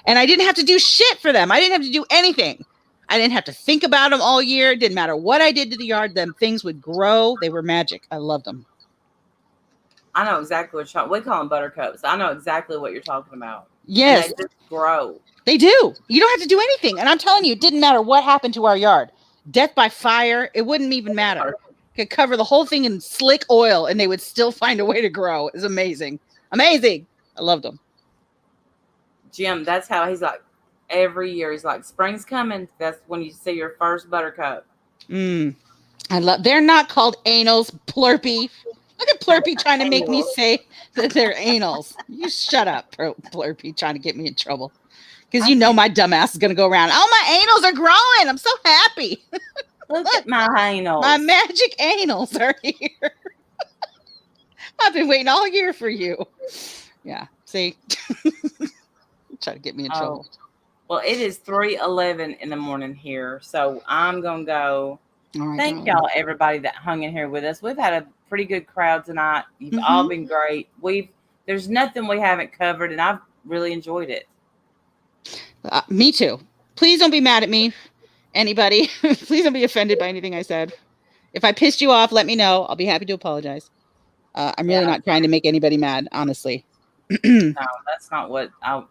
And I didn't have to do shit for them. I didn't have to do anything. I didn't have to think about them all year. It didn't matter what I did to the yard. Them things would grow. They were magic. I loved them. I know exactly what we call them buttercups. I know exactly what you're talking about. Yes. And they just grow. They do. You don't have to do anything. And I'm telling you, it didn't matter what happened to our yard. Death by fire, it wouldn't even matter. Could cover the whole thing in slick oil and they would still find a way to grow. It's amazing. Amazing. I loved them. Jim, that's how he's like every year. He's like, spring's coming. That's when you see your first buttercup. They're not called anals, Plurpy. Look at Plurpy trying to make me say that they're anals. You shut up, Plurpy, trying to get me in trouble. Because my dumb ass is going to go around. Oh, my anals are growing. I'm so happy. Look at my anals. My magic anals are here. I've been waiting all year for you. Yeah, see? Try to get me in trouble. Well, it is 3:11 in the morning here. So I'm going to go. All right, thank y'all, everybody that hung in here with us. We've had a pretty good crowd tonight. You've all been great. There's nothing we haven't covered, and I've really enjoyed it. Me too. Please don't be mad at me, anybody. Please don't be offended by anything I said. If I pissed you off, let me know. I'll be happy to apologize. I'm really not trying to make anybody mad, honestly. No, that's not what I don't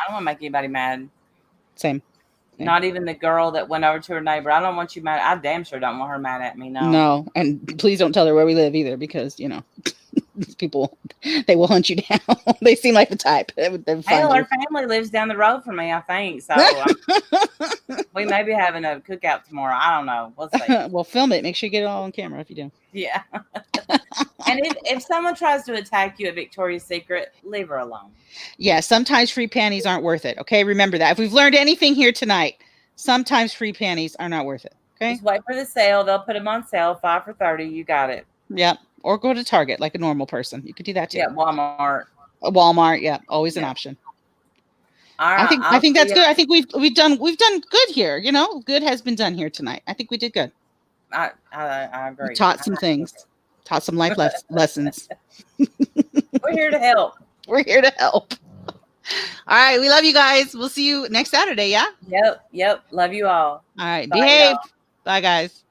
want to make anybody mad. Same. Not even the girl that went over to her neighbor. I don't want you mad. I damn sure don't want her mad at me. No. And please don't tell her where we live either, because, these people, they will hunt you down. They seem like the type. Hell, her family lives down the road from me, I think. So we may be having a cookout tomorrow. I don't know. We'll see. Well, film it. Make sure you get it all on camera if you do. Yeah. And if someone tries to attack you at Victoria's Secret, leave her alone. Yeah, sometimes free panties aren't worth it. Okay, remember that. If we've learned anything here tonight, sometimes free panties are not worth it. Okay, just wait for the sale. They'll put them on sale, 5 for $30. You got it. Yep. Or go to Target like a normal person. You could do that too. Yeah, Walmart. Walmart. Yeah, always an option. All right. I think that's good. I think we've done good here. Good has been done here tonight. I think we did good. I agree. We taught some things. Taught some life lessons. We're here to help. We're here to help. All right. We love you guys. We'll see you next Saturday. Yeah. Yep. Love you all. All right. Behave. Bye, guys.